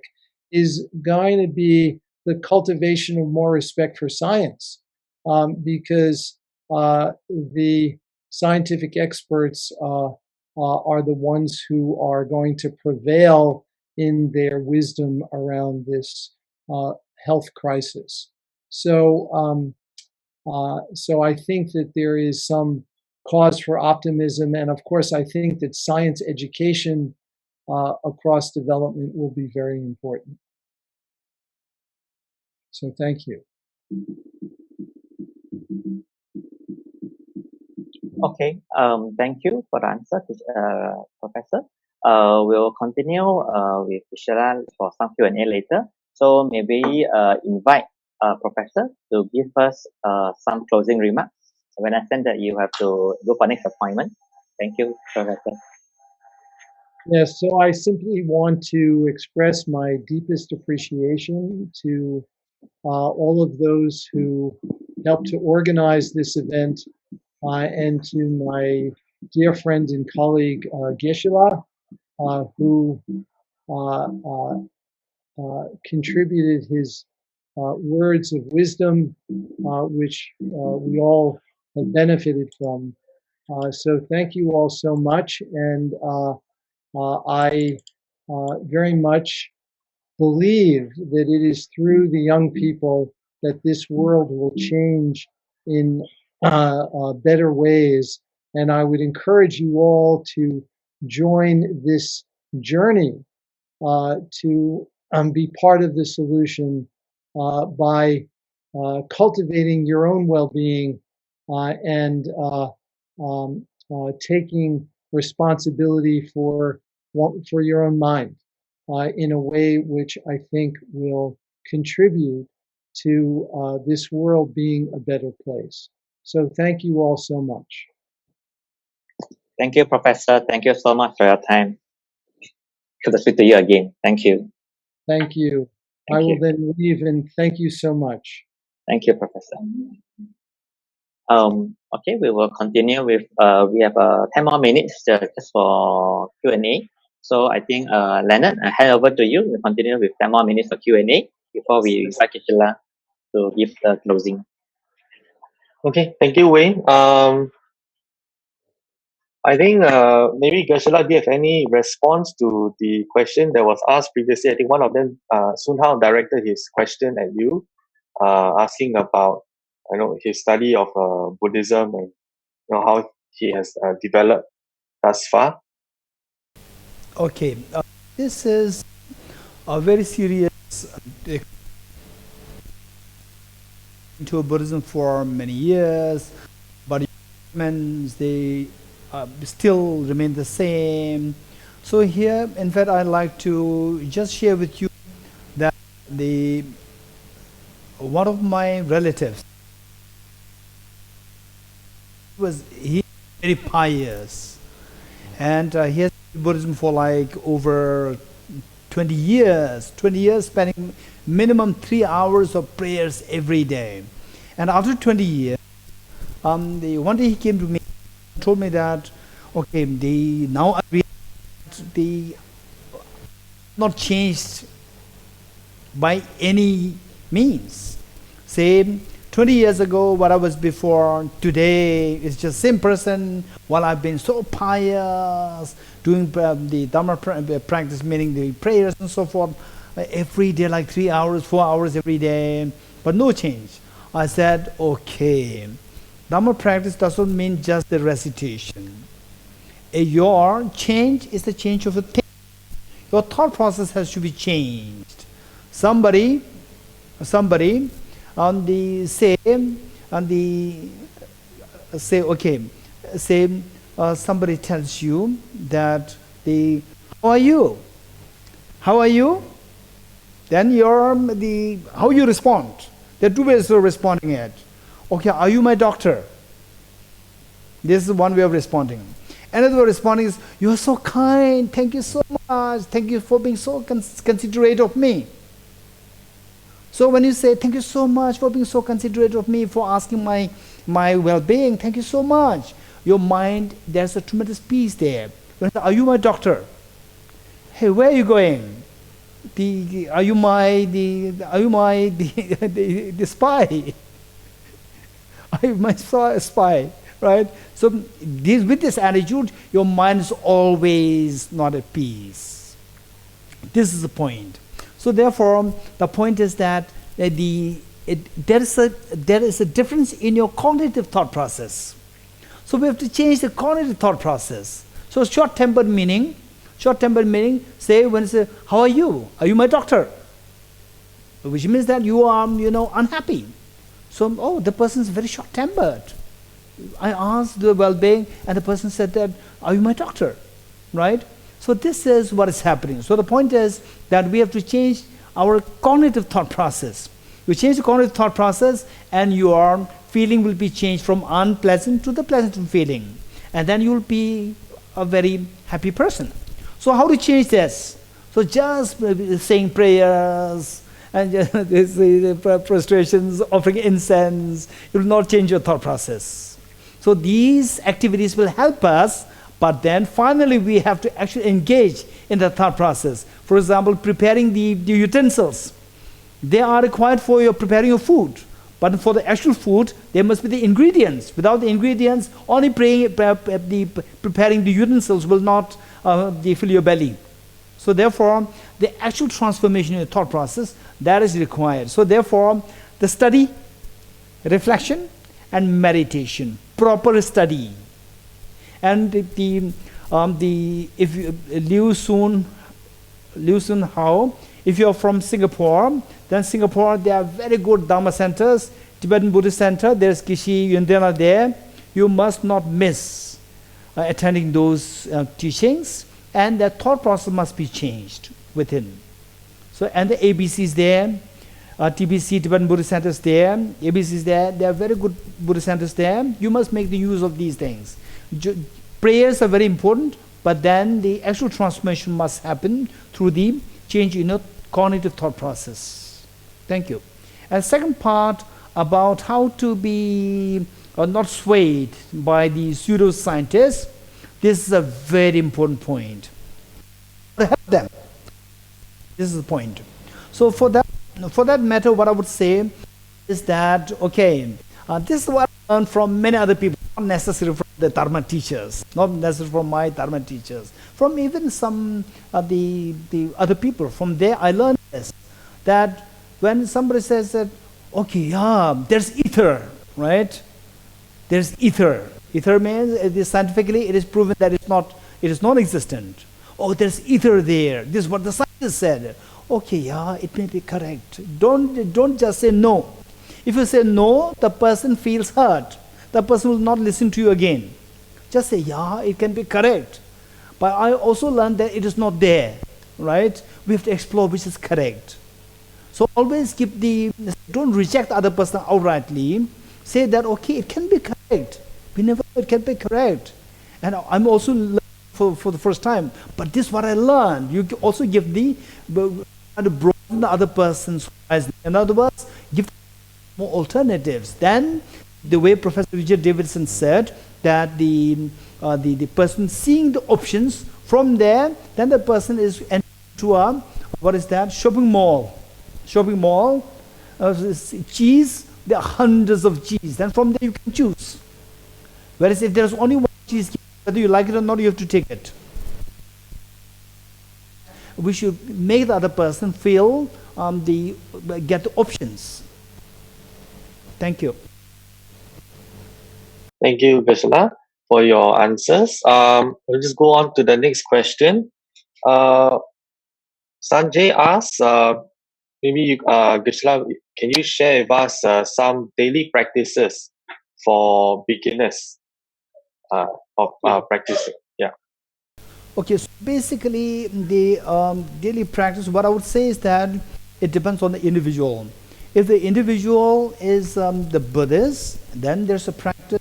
is going to be the cultivation of more respect for science, because the scientific experts are the ones who are going to prevail in their wisdom around this health crisis. So I think that there is some cause for optimism, and of course, I think that science education across development will be very important. So thank you. Okay, thank you for the answer, Professor. We'll continue with Vishara for some Q&A later. So maybe invite Professor to give us some closing remarks. When I understand that you have to go for next appointment. Thank you, Professor. Yes, so I simply want to express my deepest appreciation to all of those who helped to organize this event, and to my dear friend and colleague Geshe, who contributed his words of wisdom, which we all have benefited from. So thank you all so much, and I very much believe that it is through the young people that this world will change in better ways. And I would encourage you all to join this journey to be part of the solution by cultivating your own well-being and taking responsibility for your own mind in a way which I think will contribute to this world being a better place. So thank you all so much. Thank you, Professor. Thank you so much for your time. Good to speak to you again. Thank you. Thank you. I will then leave, and thank you so much. Thank you, Professor. Okay, we will continue with, we have 10 more minutes just for Q&A. So I think, Leonard, I hand over to you. We'll continue with 10 more minutes for Q&A before we invite Kishila to give the closing. Okay, thank you, Wayne. I think maybe Geshe, do you have any response to the question that was asked previously? I think one of them, Sun Hao, directed his question at you, asking about his study of Buddhism and how he has developed thus far. Okay, this is a very serious into Buddhism for many years, but they still remain the same. So here, in fact, I'd like to just share with you that one of my relatives he very pious, and he has been Buddhism for like over 20 years, spending minimum 3 hours of prayers every day. And after 20 years, one day he came to me and told me that, okay, now they not changed by any means. Say 20 years ago, what I was before, today is just same person. While I've been so pious, doing the Dharma practice, meaning the prayers and so forth, every day, like 3 hours, 4 hours every day, but no change. I said, okay, Dharma practice doesn't mean just the recitation. Your change is the change of a thing. Your thought process has to be changed. Somebody on the somebody tells you that how are you? Then how you respond. There are two ways of responding it. Okay, are you my doctor? This is one way of responding. Another way of responding is, you are so kind, thank you so much, thank you for being so considerate of me. So when you say, thank you so much for being so considerate of me, for asking my well-being, thank you so much, your mind, there's a tremendous peace there. When you say, are you my doctor? Hey, where are you going? Are you my spy? Are you my spy? Right? So with this attitude, your mind is always not at peace. This is the point. So therefore, the point is that there is a difference in your cognitive thought process. So we have to change the cognitive thought process. So short-tempered meaning, say when you say, how are you? Are you my doctor? Which means that you are, unhappy. So, the person is very short-tempered. I asked the well-being, and the person said that, are you my doctor? Right? So this is what is happening. So the point is that we have to change our cognitive thought process. You change the cognitive thought process, and your feeling will be changed from unpleasant to the pleasant feeling. And then you will be a very happy person. So how to change this? So just saying prayers, and the prostrations, offering incense, it will not change your thought process. So these activities will help us, but then finally we have to actually engage in the thought process. For example, preparing the utensils. They are required for your preparing your food. But for the actual food, there must be the ingredients. Without the ingredients, only preparing the utensils will not fill your belly. So therefore, the actual transformation in the thought process, that is required. So therefore, the study, reflection, and meditation, proper study. And if you Liu Sun Hao, if you are from Singapore, then Singapore, there are very good Dharma centers, Tibetan Buddhist center, there's Geshe Yundena there. You must not miss attending those teachings, and the thought process must be changed within. So, and the ABCs there, TBC, Tibetan Buddhist centers there, ABCs there, there are very good Buddhist centers there. You must make the use of these things. Prayers are very important, but then the actual transformation must happen through the change in a cognitive thought process. Thank you. And second part about how to be not swayed by the pseudoscientists. This is a very important point. To help them. This is the point. So for that matter, what I would say is that, okay, this is what I learned from many other people, not necessarily from the Dharma teachers, not necessarily from my Dharma teachers, from even some of the other people. From there I learned this, that when somebody says that, okay, yeah, there's ether, right? There's ether. Ether means, scientifically, it is proven that it is non-existent. Oh, there's ether there. This is what the scientists said. Okay, yeah, it may be correct. Don't just say no. If you say no, the person feels hurt. The person will not listen to you again. Just say, yeah, it can be correct. But I also learned that it is not there, right? We have to explore which is correct. So always don't reject the other person outrightly. Say that, okay, it can be correct. We never know it can be correct. And I'm also learning for the first time. But this is what I learned. You also give broaden the other person's horizon. In other words, give more alternatives. Then, the way Professor Vijay Davidson said, that the person seeing the options, from there, then the person is into a, shopping mall. Cheese there are hundreds of G's. Then from there you can choose. Whereas if there's only one G's, whether you like it or not, you have to take it. We should make the other person feel get the options. Thank you. Thank you, Geshe, for your answers. We'll just go on to the next question. Sanjay asks, maybe you, Geshe, can you share with us some daily practices for beginners of practicing? Yeah. Okay, so basically the daily practice, what I would say is that it depends on the individual. If the individual is the Buddhist, then there's a practice.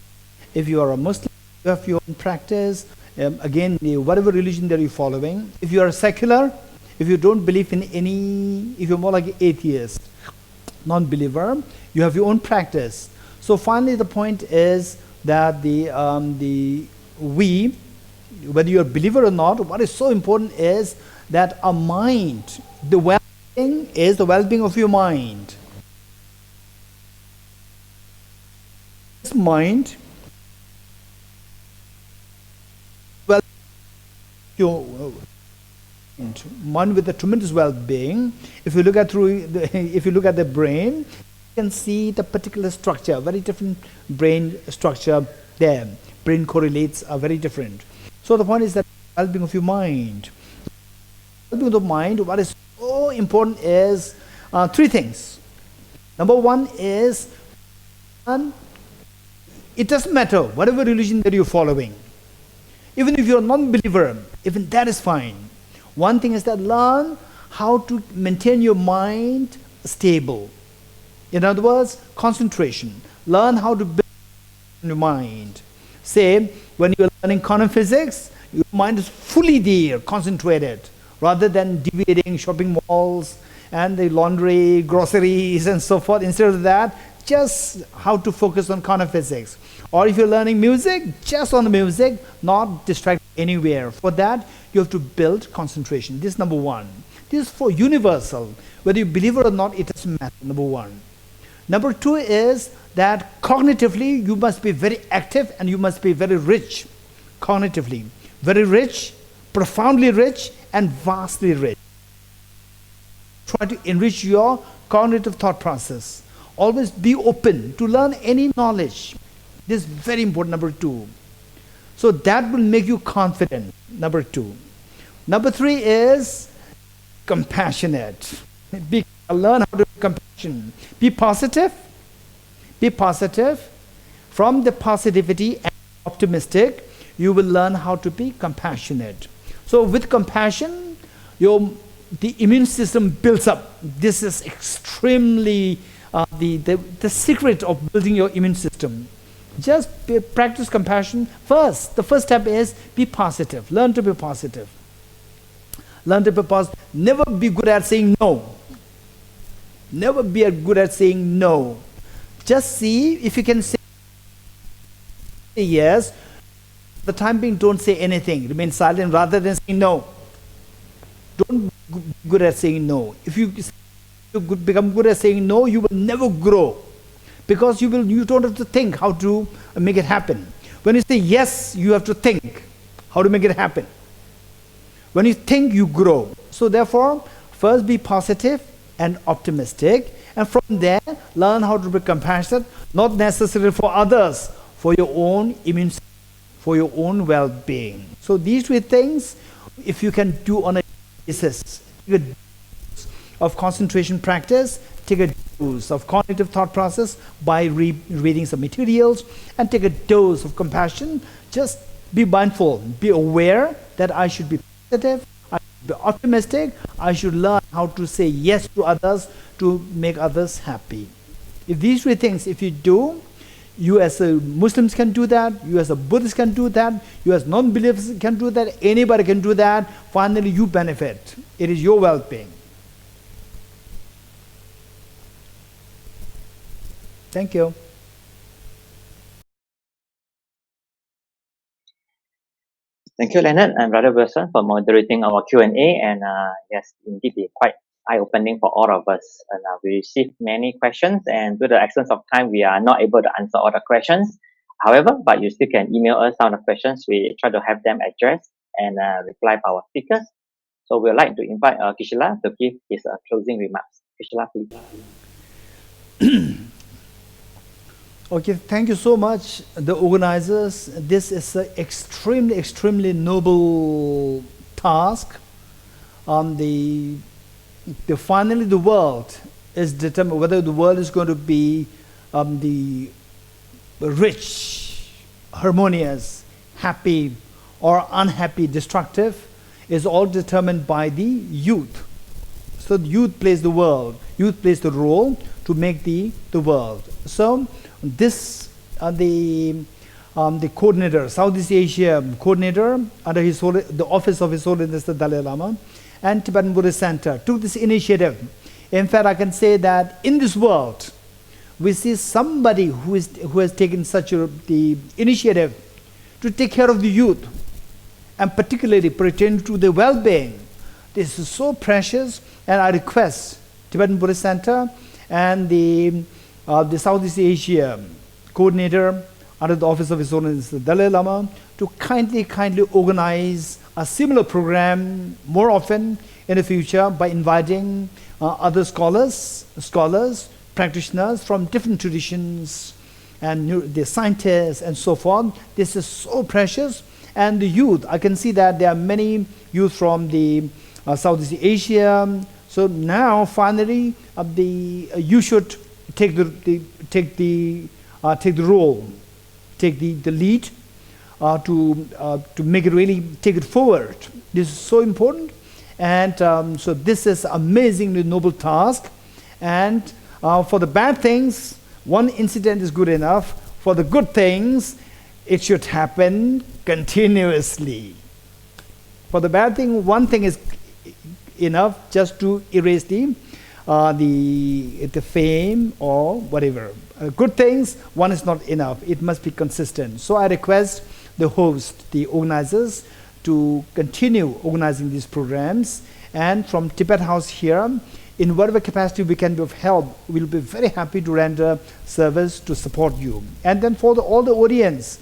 If you are a Muslim, you have your own practice. Again, whatever religion that you're following. If you are secular, if you don't believe in any, if you're more like an atheist, non-believer, you have your own practice. So finally, the point is that whether you're a believer or not, what is so important is that a mind, the well-being is the well-being of your mind. This mind, well, your mind with a tremendous well-being. If you look at the brain, you can see the particular structure, very different brain structure there. Brain correlates are very different. So the point is that well-being of your mind. Well-being of the mind, what is so important is three things. Number one is, it doesn't matter whatever religion that you're following. Even if you're a non-believer, even that is fine. One thing is that learn how to maintain your mind stable. In other words, concentration. Learn how to build your mind. Say, when you're learning quantum physics, your mind is fully there, concentrated, rather than deviating shopping malls and the laundry, groceries, and so forth. Instead of that, just how to focus on quantum physics. Or if you're learning music, just on the music, not distract anywhere. For that, you have to build concentration. This is number one. This is for universal. Whether you believe it or not, it doesn't matter, number one. Number two is that cognitively, you must be very active and you must be very rich. Cognitively. Very rich, profoundly rich, and vastly rich. Try to enrich your cognitive thought process. Always be open to learn any knowledge. This is very important, number two. So that will make you confident, number two. Number three is compassionate. Learn how to be compassionate. Be positive. Be positive. From the positivity and optimistic, you will learn how to be compassionate. So with compassion, the immune system builds up. This is extremely the secret of building your immune system. Just practice compassion first. The first step is be positive. Learn to be positive. Learn to be positive. Never be good at saying no. Never be good at saying no. Just see if you can say yes. For the time being, don't say anything. Remain silent rather than saying no. Don't be good at saying no. If you become good at saying no, you will never grow. Because you don't have to think how to make it happen. When you say yes, you have to think how to make it happen. When you think, you grow. So therefore, first be positive and optimistic, and from there, learn how to be compassionate, not necessarily for others, for your own immune system, for your own well-being. So these three things, if you can do on a basis, take a dose of concentration practice, take a dose of cognitive thought process by reading some materials, and take a dose of compassion. Just be mindful, be aware that I should be positive, I should be optimistic, I should learn how to say yes to others to make others happy. If these three things, if you do, you as a Muslims can do that, you as a Buddhist can do that, you as non-believers can do that, anybody can do that. Finally, you benefit. It is your well-being. Thank you. Thank you, Leonard and Brother Wilson, for moderating our Q&A. And yes, indeed, quite eye-opening for all of us. And we received many questions, and due to the excellence of time, we are not able to answer all the questions. However, but you still can email us some of the questions. We try to have them addressed and reply by our speakers. So we'd like to invite Geshe to give his closing remarks. Geshe, please. Okay, thank you so much, the organizers. This is an extremely noble task. Finally, the world is determined whether the world is going to be the rich, harmonious, happy, or unhappy, destructive, is all determined by the youth. So the youth plays the role to make the world. So this the coordinator, Southeast Asia coordinator under the office of His Holiness the Dalai Lama and Tibetan Buddhist Center took this initiative. In fact, I can say that in this world we see somebody who has taken such the initiative to take care of the youth and particularly pertaining to the well-being. This is so precious, and I request Tibetan Buddhist Center and the Southeast Asia coordinator under the office of His Holiness the Dalai Lama to kindly organize a similar program more often in the future by inviting other scholars, practitioners from different traditions, and the scientists and so forth. This is so precious. And the youth, I can see that there are many youth from the Southeast Asia. So now finally, you should take the role, take the lead to make it really take it forward. This is so important, and so this is amazingly noble task. And for the bad things, one incident is good enough. For the good things, it should happen continuously. For the bad thing, one thing is enough just to erase the fame or whatever. Good things, one is not enough. It must be consistent. So I request the host, the organizers, to continue organizing these programs. And from Tibet House here, in whatever capacity we can be of help, we'll be very happy to render service to support you. And then for all the audience,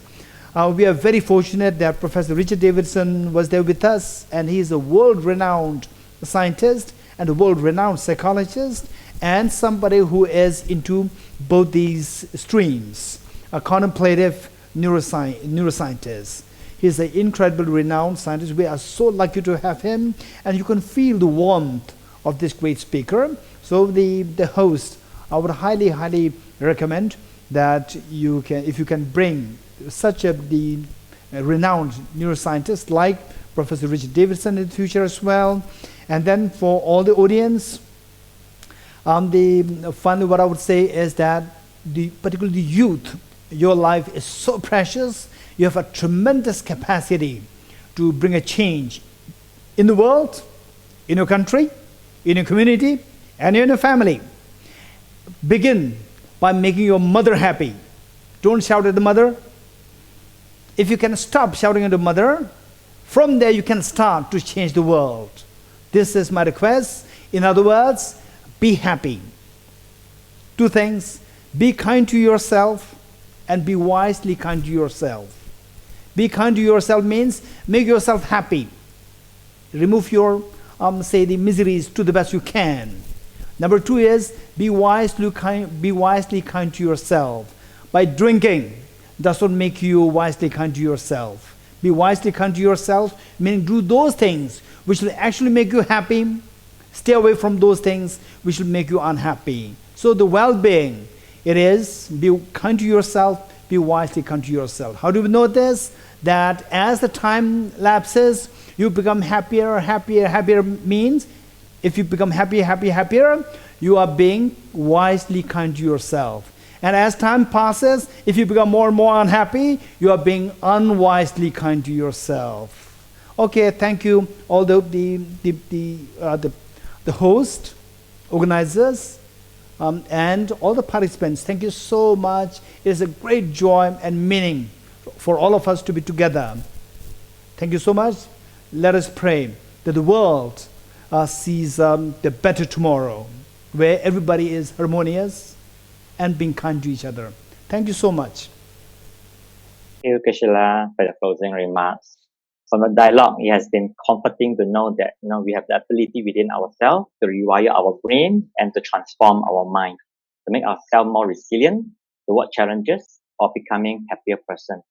we are very fortunate that Professor Richard Davidson was there with us, and he is a world-renowned scientist and a world-renowned psychologist, and somebody who is into both these streams, a contemplative neuroscientist. He's an incredible renowned scientist. We are so lucky to have him, and you can feel the warmth of this great speaker. So the host, I would highly recommend that if you can bring such the renowned neuroscientist like Professor Richard Davidson in the future as well. And then for all the audience, finally what I would say is that particularly the youth, your life is so precious. You have a tremendous capacity to bring a change in the world, in your country, in your community, and in your family. Begin by making your mother happy. Don't shout at the mother. If you can stop shouting at the mother, from there you can start to change the world. This is my request. In other words, be happy. Two things: be kind to yourself and be wisely kind to yourself. Be kind to yourself means make yourself happy. Remove your, the miseries to the best you can. Number two is be wisely kind to yourself. By drinking does not make you wisely kind to yourself. Be wisely kind to yourself, meaning do those things which will actually make you happy. Stay away from those things which will make you unhappy. So the well-being, it is be kind to yourself, be wisely kind to yourself. How do we know this? That as the time lapses, you become happier means if you become happier, you are being wisely kind to yourself. And as time passes, if you become more and more unhappy, you are being unwisely kind to yourself. Okay, thank you, all the host, organizers, and all the participants. Thank you so much. It is a great joy and meaning for all of us to be together. Thank you so much. Let us pray that the world sees the better tomorrow, where everybody is harmonious and being kind to each other. Thank you so much. Thank you, Geshe, for the closing remarks. From the dialogue, it has been comforting to know that we have the ability within ourselves to rewire our brain and to transform our mind, to make ourselves more resilient toward challenges or becoming a happier person.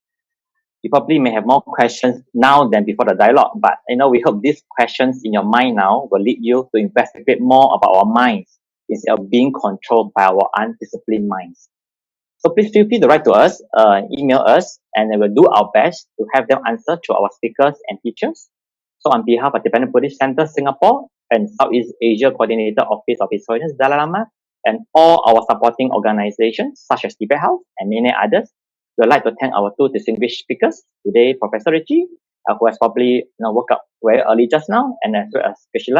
You probably may have more questions now than before the dialogue, but we hope these questions in your mind now will lead you to investigate more about our minds instead of being controlled by our undisciplined minds. So please feel free to write to us, email us, and we will do our best to have them answer to our speakers and teachers. So on behalf of Tibetan Buddhist Center Singapore and Southeast Asia Coordinator Office of His Holiness Dalai Lama and all our supporting organizations such as Tibet House and many others, we would like to thank our two distinguished speakers today, Professor Richie, who has probably woke up very early just now, and as well as Geshe,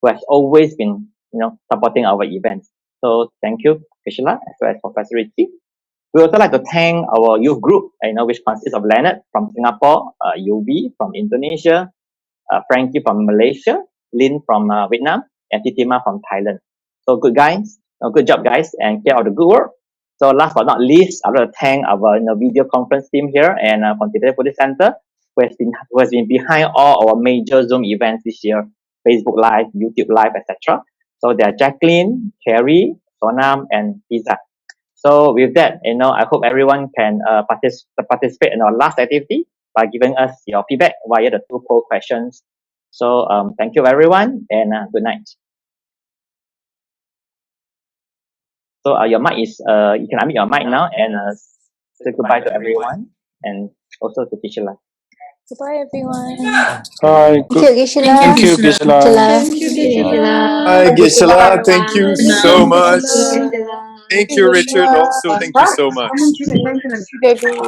who has always been supporting our events. So thank you, Geshe, as well as Professor Richie. We also like to thank our youth group, which consists of Leonard from Singapore, Yubi from Indonesia, Frankie from Malaysia, Lin from Vietnam, and Titima from Thailand. So good guys, good job guys, and keep up the good work. So last but not least, I want to thank our video conference team here and from Tibetan Buddhist Center, who has been behind all our major Zoom events this year, Facebook Live, YouTube Live, etc. So they are Jacqueline, Carrie, Sonam, and Isa. So with that, I hope everyone can participate in our last activity by giving us your feedback via the 2 poll questions. So thank you everyone, and good night. So your mic is, you can unmute your mic now and say goodbye to everyone and also to Teacher Lai. Goodbye, everyone. Hi. Thank you, Geshe. Thank you, Geshe. Thank you, Geshe. Hi, Geshe, thank you so much. Thank you, Richard, also. Thank you so much. Thank you, baby.